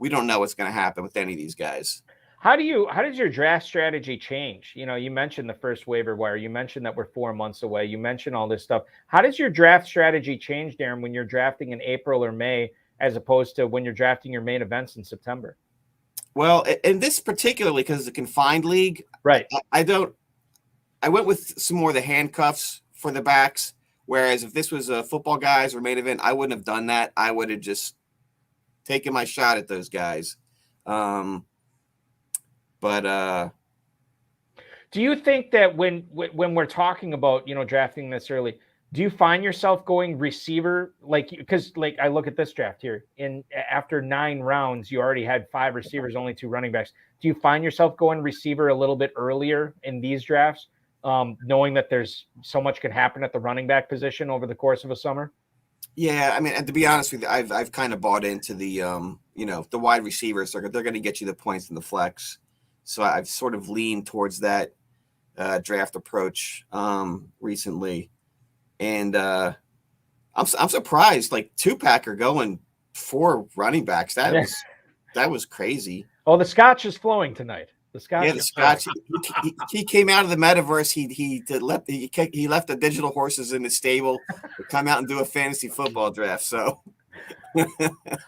don't know what's going to happen with any of these guys. How does your draft strategy change? You mentioned the first waiver wire. You mentioned that we're 4 months away. You mentioned all this stuff. How does your draft strategy change, Darren, when you're drafting in April or May, as opposed to when you're drafting your main events in September? Well, in this particularly, because it's a confined league, right? I went with some more of the handcuffs for the backs. Whereas if this was a football guys or main event, I wouldn't have done that. I would have just taken my shot at those guys. But do you think that when we're talking about drafting this early, do you find yourself going receiver? Because I look at this draft here, after 9 rounds, you already had 5 receivers, only 2 running backs. Do you find yourself going receiver a little bit earlier in these drafts, knowing that there's so much could happen at the running back position over the course of a summer? Yeah, I mean, and to be honest with you, I've kind of bought into the the wide receivers. They're going to get you the points in the flex. So I've sort of leaned towards that draft approach recently, and I'm surprised. Like 2-pack are going 4 running backs. That was crazy. Oh, the Scotch is flowing tonight. The Scotch. He came out of the metaverse. He left the digital horses in the stable to come out and do a fantasy football draft. So.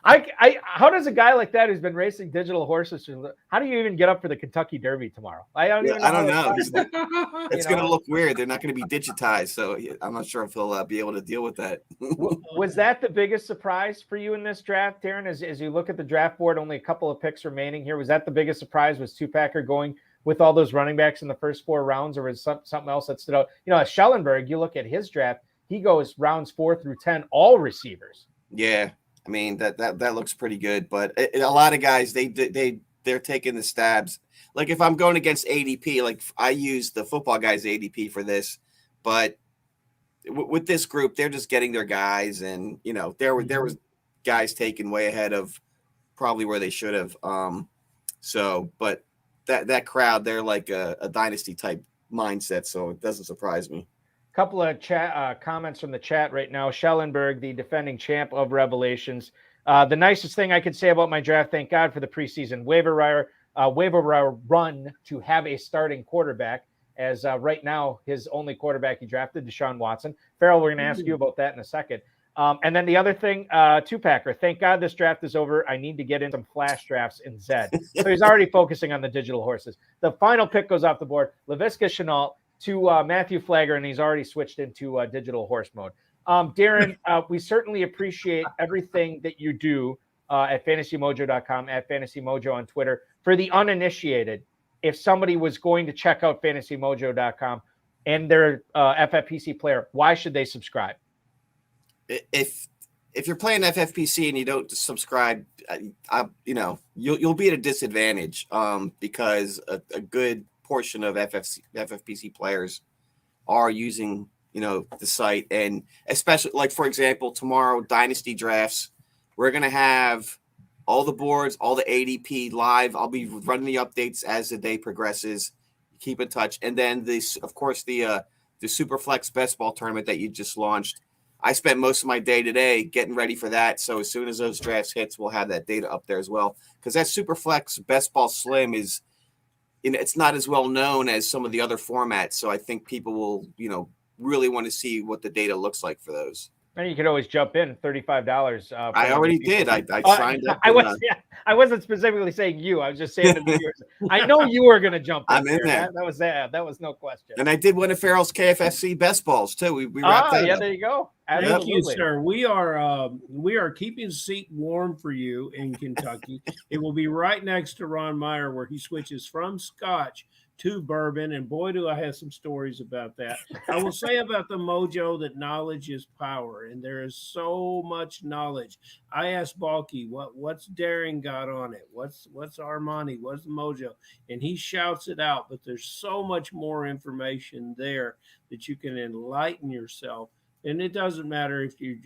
How does a guy like that who's been racing digital horses, how do you even get up for the Kentucky Derby tomorrow? I don't know. It's going to look weird. They're not going to be digitized, so I'm not sure if he'll be able to deal with that. Was that the biggest surprise for you in this draft, Darren? As you look at the draft board, only a couple of picks remaining here. Was that the biggest surprise? Was 2-packer going with all those running backs in the first 4 rounds, or was something else that stood out? At Schellenberg, you look at his draft, he goes rounds 4 through 10, all receivers. Yeah. I mean, that looks pretty good, but a lot of guys, they're taking the stabs. Like if I'm going against ADP, like I use the football guys ADP for this, but with this group, they're just getting their guys, and there was guys taken way ahead of probably where they should have. But that crowd, they're like a dynasty type mindset, so it doesn't surprise me. Couple of comments from the chat right now. Schellenberg, the defending champ of Revelations. The nicest thing I could say about my draft, thank God for the preseason waiver wire run to have a starting quarterback, as right now his only quarterback he drafted, Deshaun Watson. Farrell, we're going to ask you about that in a second. And then the other thing, 2-packer, thank God this draft is over. I need to get in some flash drafts in Zed. So he's already focusing on the digital horses. The final pick goes off the board. Laviska Shenault to Matthew Flagger, and he's already switched into digital horse mode. Darren, we certainly appreciate everything that you do at fantasymojo.com, at FantasyMojo on Twitter. For the uninitiated, if somebody was going to check out fantasymojo.com and they're FFPC player, why should they subscribe? If you're playing FFPC and you don't subscribe, you'll be at a disadvantage because a good portion of FFPC players are using the site, and especially like, for example, tomorrow dynasty drafts, we're going to have all the boards, all the ADP live. I'll be running the updates as the day progresses. Keep in touch. And then of course the the Superflex Best Ball tournament that you just launched. I spent most of my day today getting ready for that. So as soon as those drafts hits, we'll have that data up there as well. Because that Superflex Best Ball Slim is, it's not as well known as some of the other formats. So I think people will, really want to see what the data looks like for those. And you could always jump in $35. I already did. I signed up. I wasn't specifically saying you. I was just saying to the viewers. I know you were going to jump in. I'm in there. That was no question. And I did one of Farrell's KFSC best balls too. We wrapped that up. There you go. Thank you, sir. We are keeping seat warm for you in Kentucky. It will be right next to Ron Meyer, where he switches from Scotch to bourbon, and boy, do I have some stories about that. I will say about the Mojo that knowledge is power, and there is so much knowledge. I asked Balky, what's Daring got on it? What's Armani? What's the Mojo? And he shouts it out, but there's so much more information there that you can enlighten yourself. And it doesn't matter if you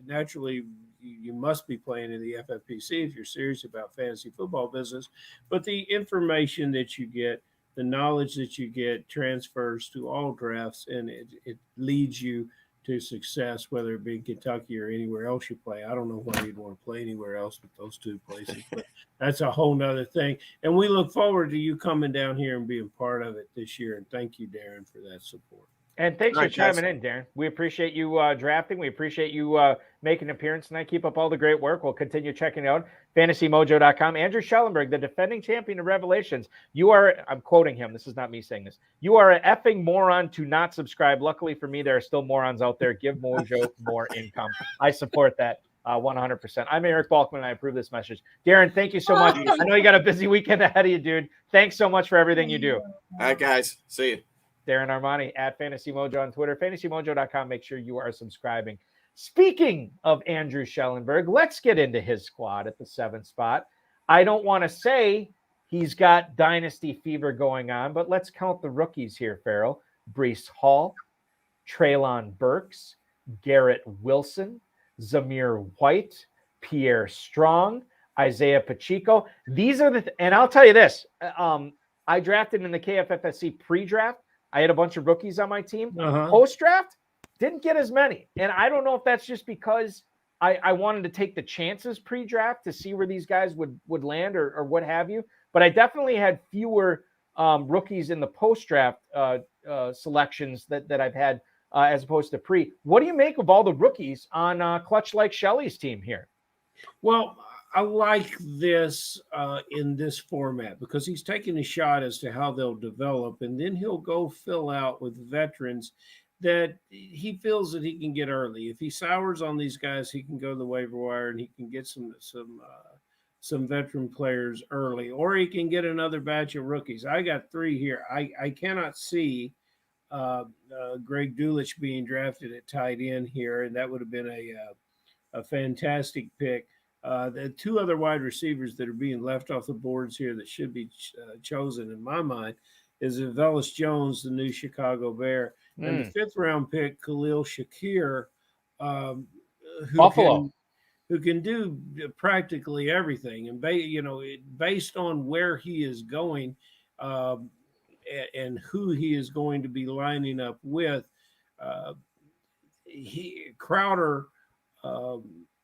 naturally you must be playing in the FFPC if you're serious about fantasy football business. But the information that you get, the knowledge that you get transfers to all drafts, and it leads you to success, whether it be in Kentucky or anywhere else you play. I don't know why you'd want to play anywhere else but those two places, but that's a whole nother thing. And we look forward to you coming down here and being part of it this year. And thank you, Darren, for that support. And thanks for chiming in, Darren. We appreciate you drafting. We appreciate you making an appearance tonight. Keep up all the great work. We'll continue checking out FantasyMojo.com. Andrew Schellenberg, the defending champion of Revelations. I'm quoting him. This is not me saying this. You are an effing moron to not subscribe. Luckily for me, there are still morons out there. Give Mojo more income. I support that 100%. I'm Eric Balkman, and I approve this message. Darren, thank you so much. I know you got a busy weekend ahead of you, dude. Thanks so much for everything you do. All right, guys. See you. Darren Armani at Fantasy Mojo on Twitter, FantasyMojo.com. Make sure you are subscribing. Speaking of Andrew Schellenberg, let's get into his squad at the 7th spot. I don't want to say he's got dynasty fever going on, but let's count the rookies here, Farrell. Breece Hall, Treylon Burks, Garrett Wilson, Zamir White, Pierre Strong, Isaiah Pacheco. These are and I'll tell you this. I drafted in the KFFSC pre-draft. I had a bunch of rookies on my team. Post-draft, didn't get as many. And I don't know if that's just because I wanted to take the chances pre-draft to see where these guys would land or what have you. But I definitely had fewer rookies in the post-draft selections that I've had as opposed to pre. What do you make of all the rookies on Clutch Like Shelley's team here? Well, I like this in this format because he's taking a shot as to how they'll develop, and then he'll go fill out with veterans that he feels that he can get early. If he sours on these guys, he can go to the waiver wire and he can get some veteran players early, or he can get another batch of rookies. I got 3 here. I cannot see Greg Dulich being drafted at tight end here, and that would have been a fantastic pick. The 2 other wide receivers that are being left off the boards here that should be chosen, in my mind, is Velus Jones, the new Chicago Bear, and the 5th round pick, Khalil Shakir, who can do practically everything. And based on where he is going and who he is going to be lining up with, Crowder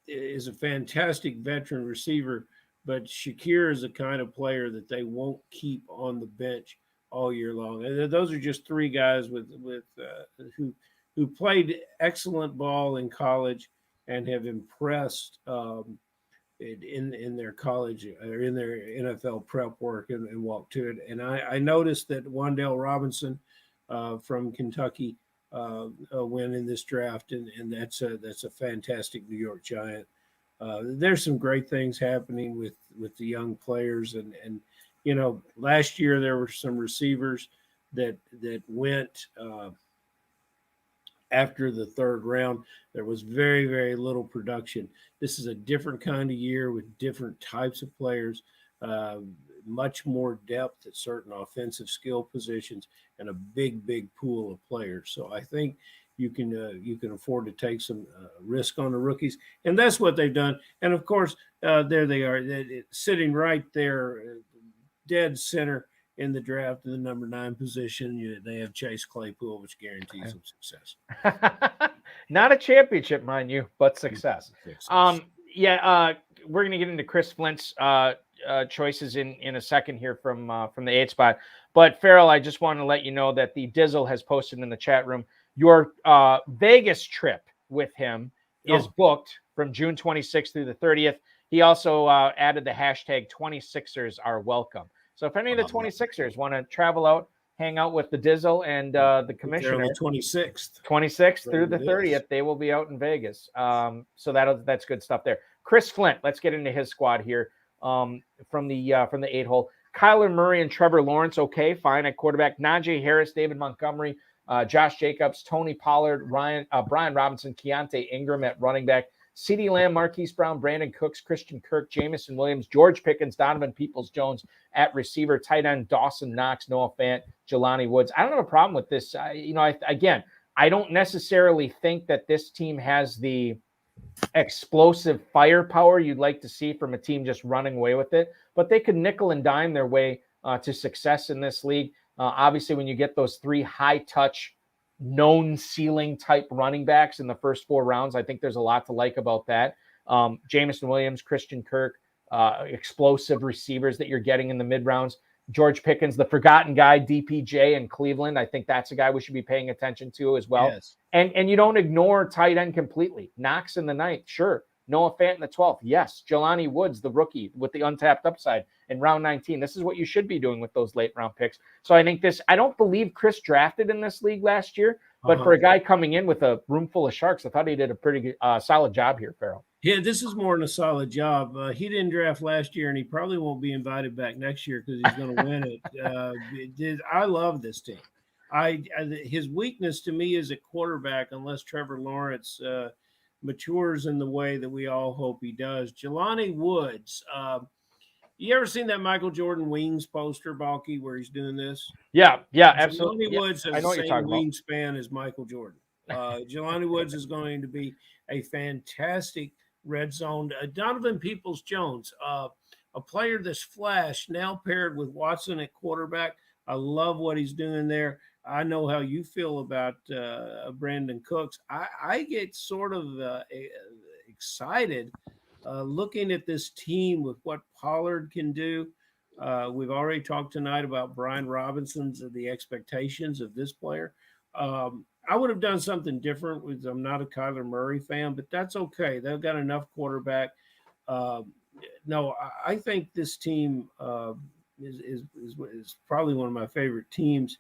is a fantastic veteran receiver, but Shakir is the kind of player that they won't keep on the bench all year long. And those are just 3 guys who played excellent ball in college and have impressed in their college or in their NFL prep work and walked to it. And I noticed that Wan'Dale Robinson from Kentucky win in this draft, and that's a fantastic New York Giant. There's some great things happening with the young players, and last year there were some receivers that went after the 3rd round. There was very, very little production. This is a different kind of year with different types of players, much more depth at certain offensive skill positions, and a big pool of players. So I think you can afford to take some risk on the rookies, and that's what they've done. And of course, there they are, sitting right there, dead center, in the draft in the number 9 position. They have Chase Claypool, which guarantees them success. Not a championship, mind you, but success. We're going to get into Chris Flint's choices in a second here from the 8 spot. But Farrell, I just want to let you know that the Dizzle has posted in the chat room your Vegas trip with him is booked from June 26th through the 30th. He also added the hashtag 26ers are welcome. So if any of the 26ers want to travel out, hang out with the Dizzle and the commissioner, the 26th through the 30th, they will be out in Vegas. So that's good stuff there. Chris Flint, let's get into his squad here from the 8-hole. Kyler Murray and Trevor Lawrence, okay, fine at quarterback. Najee Harris, David Montgomery, Josh Jacobs, Tony Pollard, Brian Robinson, Keontae Ingram at running back. CeeDee Lamb, Marquise Brown, Brandon Cooks, Christian Kirk, Jamison Williams, George Pickens, Donovan Peoples-Jones at receiver, tight end Dawson Knox, Noah Fant, Jelani Woods. I don't have a problem with this. I don't necessarily think that this team has the explosive firepower you'd like to see from a team just running away with it, but they could nickel and dime their way to success in this league. Obviously, when you get those 3 high-touch, known ceiling type running backs in the first 4 rounds, I think there's a lot to like about that. Jamison Williams, Christian Kirk, explosive receivers that you're getting in the mid rounds. George Pickens, the forgotten guy, DPJ in Cleveland. I think that's a guy we should be paying attention to as well. Yes. And you don't ignore tight end completely. Knox in the 9th, sure. Noah Fant in the 12th, yes. Jelani Woods, the rookie with the untapped upside in round 19. This is what you should be doing with those late round picks. So I think I don't believe Chris drafted in this league last year, but for a guy coming in with a room full of sharks, I thought he did a pretty good, solid job here, Farrell. Yeah, this is more than a solid job. He didn't draft last year, and he probably won't be invited back next year because he's going to win it. I love this team. His weakness to me is at quarterback, unless Trevor Lawrence matures in the way that we all hope he does. Jelani Woods. You ever seen that Michael Jordan Wings poster, Balky, where he's doing this? Yeah, absolutely. Jelani Woods has I know the what you're same talking wingspan as Michael Jordan. Jelani Woods is going to be a fantastic red zone. Donovan Peoples-Jones, a player that's flashed, now paired with Watson at quarterback. I love what he's doing there. I know how you feel about Brandon Cooks. I get sort of excited looking at this team with what Pollard can do. We've already talked tonight about Brian Robinson's the expectations of this player. I would have done something different. I'm not a Kyler Murray fan, but that's okay. They've got enough quarterback. I think this team is probably one of my favorite teams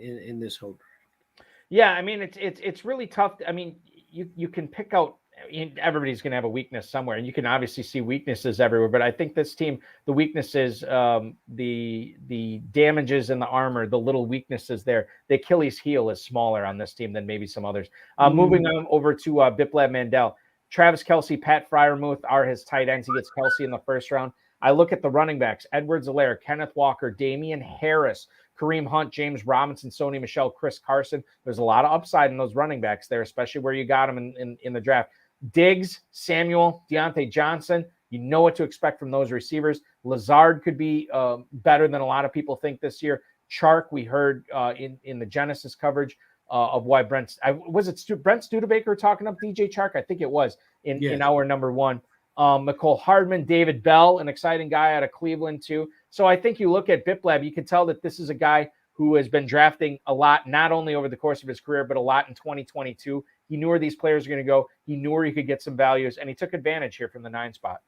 in this whole draft. Yeah, I mean it's really tough. I mean, you can pick out. Everybody's going to have a weakness somewhere, and you can obviously see weaknesses everywhere. But I think this team, the weaknesses, the damages in the armor, the little weaknesses there, the Achilles heel is smaller on this team than maybe some others. Moving on over to Biplab Mandel, Travis Kelce, Pat Freiermuth are his tight ends. He gets Kelce in the first round. I look at the running backs: Edwards-Helaire, Kenneth Walker, Damian Harris, Kareem Hunt, James Robinson, Sony Michel, Chris Carson. There's a lot of upside in those running backs there, especially where you got them in the draft. Diggs, Samuel, Deontay Johnson, you know what to expect from those receivers. Lazard could be better than a lot of people think this year. Chark, we heard in the Genesis coverage of why Brent Studebaker talking up DJ Chark? I think it was in hour number 1. McCole Hardman, David Bell, an exciting guy out of Cleveland too. So I think you look at Biplab, you can tell that this is a guy who has been drafting a lot, not only over the course of his career, but a lot in 2022. He knew where these players are going to go. He knew where he could get some values, and he took advantage here from the 9 spot.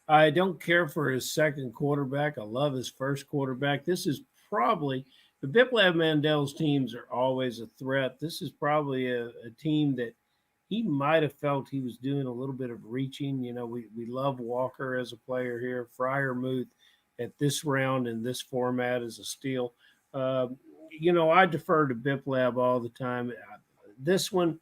I don't care for his second quarterback. I love his first quarterback. This is probably the Biplab Mandel's teams are always a threat. This is probably a team that he might have felt he was doing a little bit of reaching. You know, we love Walker as a player here. Freiermuth at this round in this format is a steal. I defer to Biplab all the time. This one,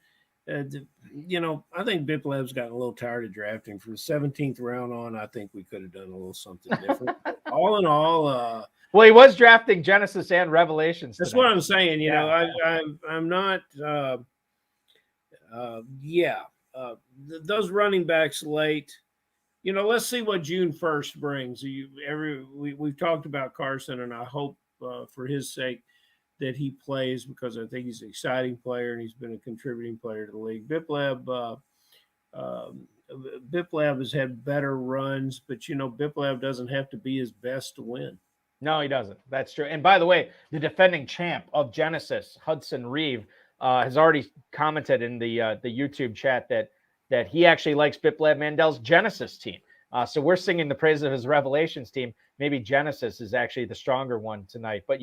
I think Biplab's gotten a little tired of drafting. From the 17th round on, I think we could have done a little something different. All in all, well, he was drafting Genesis and Revelations. That's what I'm saying. I'm not. Those running backs late. let's see what June 1st brings. We've talked about Carson, and I hope for his sake that he plays, because I think he's an exciting player and he's been a contributing player to the league. Biplab has had better runs, but Biplab doesn't have to be his best to win. No, he doesn't. That's true. And by the way, the defending champ of Genesis, Hudson Reeve, has already commented in the YouTube chat that he actually likes Biplab Mandel's Genesis team. So we're singing the praise of his Revelations team. Maybe Genesis is actually the stronger one tonight. But,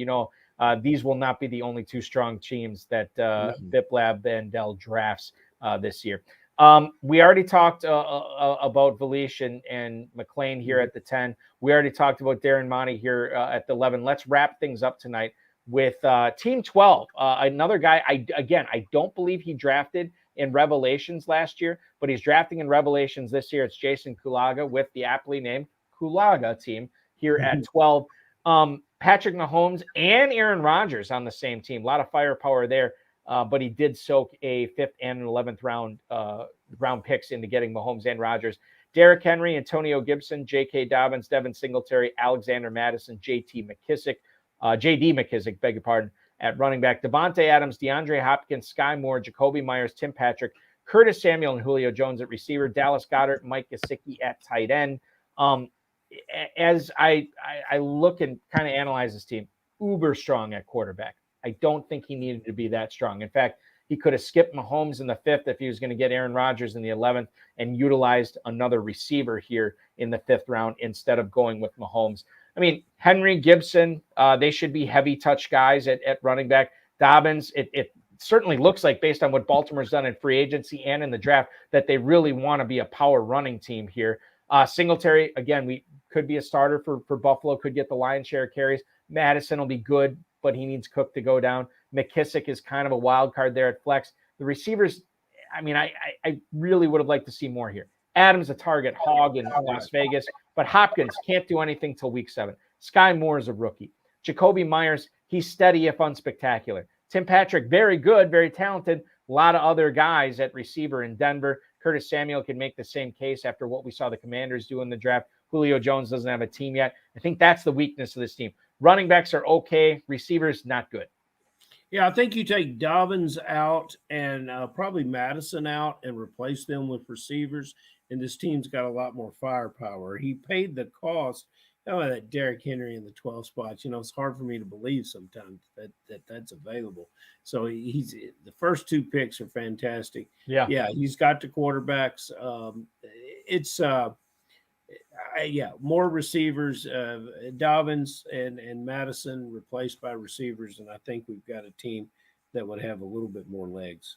these will not be the only two strong teams that Biplab Mandel drafts this year. We already talked about Valish and McLean here at the 10. We already talked about Darren Monty here at the 11. Let's wrap things up tonight with Team 12. Another guy, I don't believe he drafted in Revelations last year, but he's drafting in Revelations this year. It's Jason Kulaga with the aptly named Kulaga team here at 12. Patrick Mahomes and Aaron Rodgers on the same team. A lot of firepower there. But he did soak a 5th and an 11th round picks into getting Mahomes and Rodgers. Derrick Henry, Antonio Gibson, J.K. Dobbins, Devin Singletary, Alexander Madison, J.D. McKissick, beg your pardon, at running back. Devontae Adams, DeAndre Hopkins, Sky Moore, Jacoby Myers, Tim Patrick, Curtis Samuel, and Julio Jones at receiver. Dallas Goedert, Mike Gesicki at tight end. As I look and kind of analyze this team, uber strong at quarterback. I don't think he needed to be that strong. In fact, he could have skipped Mahomes in the 5th if he was going to get Aaron Rodgers in the 11th and utilized another receiver here in the 5th round instead of going with Mahomes. I mean, Henry, Gibson, they should be heavy touch guys at running back. Dobbins, it certainly looks like, based on what Baltimore's done in free agency and in the draft, that they really want to be a power running team here. Singletary, again, we could be a starter for Buffalo, could get the lion's share of carries. Madison will be good, but he needs Cook to go down. McKissick is kind of a wild card there at flex. The receivers, I mean, I really would have liked to see more here. Adams, a target hog in Las Vegas, but Hopkins can't do anything till week 7. Sky Moore is a rookie. Jacoby Myers, he's steady if unspectacular. Tim Patrick, very good, very talented. A lot of other guys at receiver in Denver. Curtis Samuel can make the same case after what we saw the Commanders do in the draft. Julio Jones doesn't have a team yet. I think that's the weakness of this team. Running backs are okay. Receivers, not good. Yeah, I think you take Dobbins out and probably Madison out and replace them with receivers, and this team's got a lot more firepower. He paid the cost. That Derrick Henry in the 12 spots, it's hard for me to believe sometimes that's available. So he's the first 2 picks are fantastic. Yeah, he's got the quarterbacks. More receivers, Dobbins and Madison replaced by receivers, and I think we've got a team that would have a little bit more legs.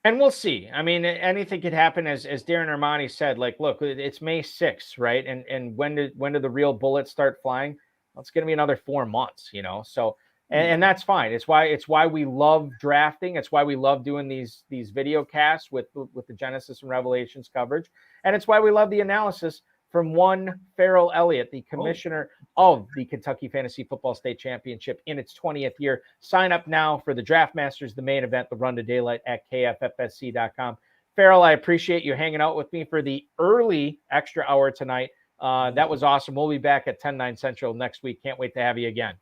And we'll see. I mean, anything could happen, as Darren Armani said. Like, look, it's May 6th, right? And when do the real bullets start flying? Well, it's going to be another 4 months, So, and that's fine. It's why we love drafting. It's why we love doing these video casts with the Genesis and Revelations coverage, and it's why we love the analysis from one Farrell Elliott, the commissioner of the Kentucky Fantasy Football State Championship in its 20th year. Sign up now for the Draft Masters, the main event, the Run to Daylight at kffsc.com. Farrell, I appreciate you hanging out with me for the early extra hour tonight. That was awesome. We'll be back at 10/9 Central next week. Can't wait to have you again.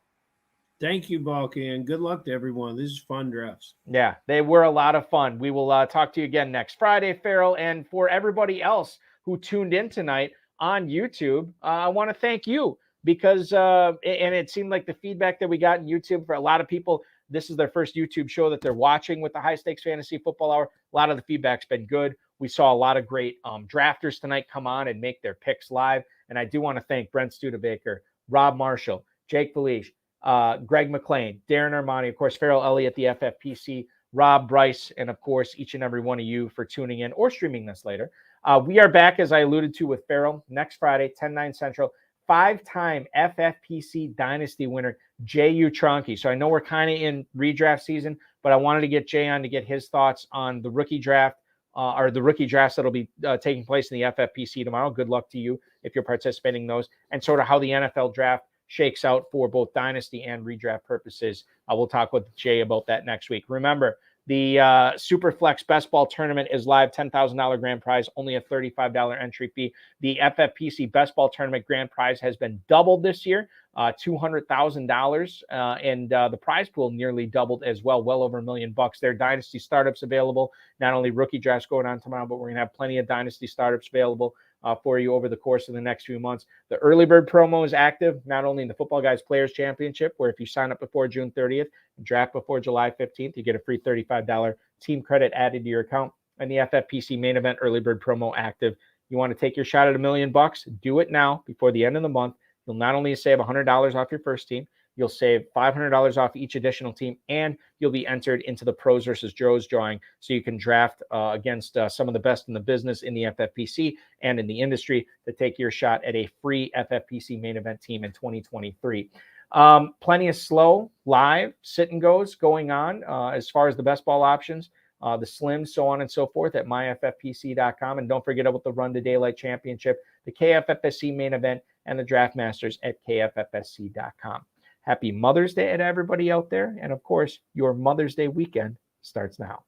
Thank you, Balky, and good luck to everyone. This is fun drafts. Yeah, they were a lot of fun. We will talk to you again next Friday, Farrell. And for everybody else who tuned in tonight on YouTube, I want to thank you because, and it seemed like the feedback that we got in YouTube for a lot of people, this is their first YouTube show that they're watching with the High Stakes Fantasy Football Hour. A lot of the feedback's been good. We saw a lot of great drafters tonight come on and make their picks live. And I do want to thank Brent Studebaker, Rob Marshall, Jake Valish, Greg McLean, Darren Armani, of course, Farrell Elliott, the FFPC, Rob Bryce, and of course, each and every one of you for tuning in or streaming this later. We are back, as I alluded to, with Farrell next Friday, 10/9 Central. 5-time FFPC Dynasty winner, J.U. Tronky. So I know we're kind of in redraft season, but I wanted to get Jay on to get his thoughts on the rookie draft or the rookie drafts that'll be taking place in the FFPC tomorrow. Good luck to you if you're participating in those, and sort of how the NFL draft shakes out for both dynasty and redraft purposes. We'll talk with Jay about that next week. Remember, The Superflex Best Ball Tournament is live, $10,000 grand prize, only a $35 entry fee. The FFPC Best Ball Tournament grand prize has been doubled this year, $200,000, and the prize pool nearly doubled as well, well over $1 million. There are dynasty startups available. Not only rookie drafts going on tomorrow, but we're going to have plenty of dynasty startups available for you over the course of the next few months. The early bird promo is active, not only in the Football Guys Players Championship, where if you sign up before June 30th and draft before July 15th, you get a free $35 team credit added to your account. And the FFPC main event early bird promo active. You want to take your shot at $1 million? Do it now before the end of the month. You'll not only save $100 off your first team, you'll save $500 off each additional team, and you'll be entered into the Pros versus Joes drawing, so you can draft against some of the best in the business in the FFPC and in the industry to take your shot at a free FFPC main event team in 2023. Plenty of slow, live, sit and goes going on as far as the best ball options, the slims, so on and so forth at myffpc.com. And don't forget about the Run to Daylight Championship, the KFFSC main event, and the Draft Masters at kffsc.com. Happy Mother's Day to everybody out there. And of course, your Mother's Day weekend starts now.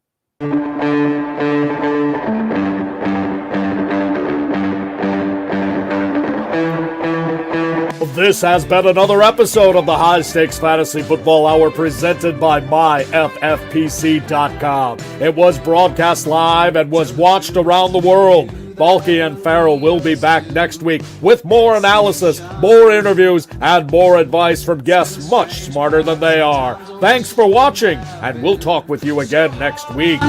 This has been another episode of the High Stakes Fantasy Football Hour presented by myffpc.com. It was broadcast live and was watched around the world. Balky and Farrell will be back next week with more analysis, more interviews, and more advice from guests much smarter than they are. Thanks for watching, and we'll talk with you again next week.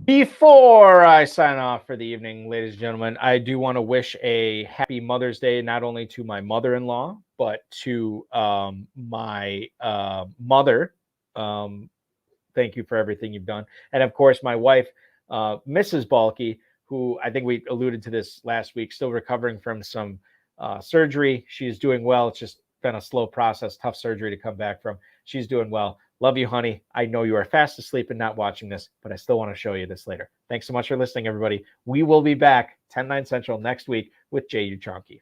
Before I sign off for the evening, ladies and gentlemen, I do want to wish a happy Mother's Day, not only to my mother-in-law, but to my mother. Thank you for everything you've done. And of course, my wife, Mrs. Balky, who I think we alluded to this last week, still recovering from some surgery. She's doing well. It's just been a slow process, tough surgery to come back from. She's doing well. Love you, honey. I know you are fast asleep and not watching this, but I still want to show you this later. Thanks so much for listening, everybody. We will be back 10/9 Central next week with Jay Uchonki.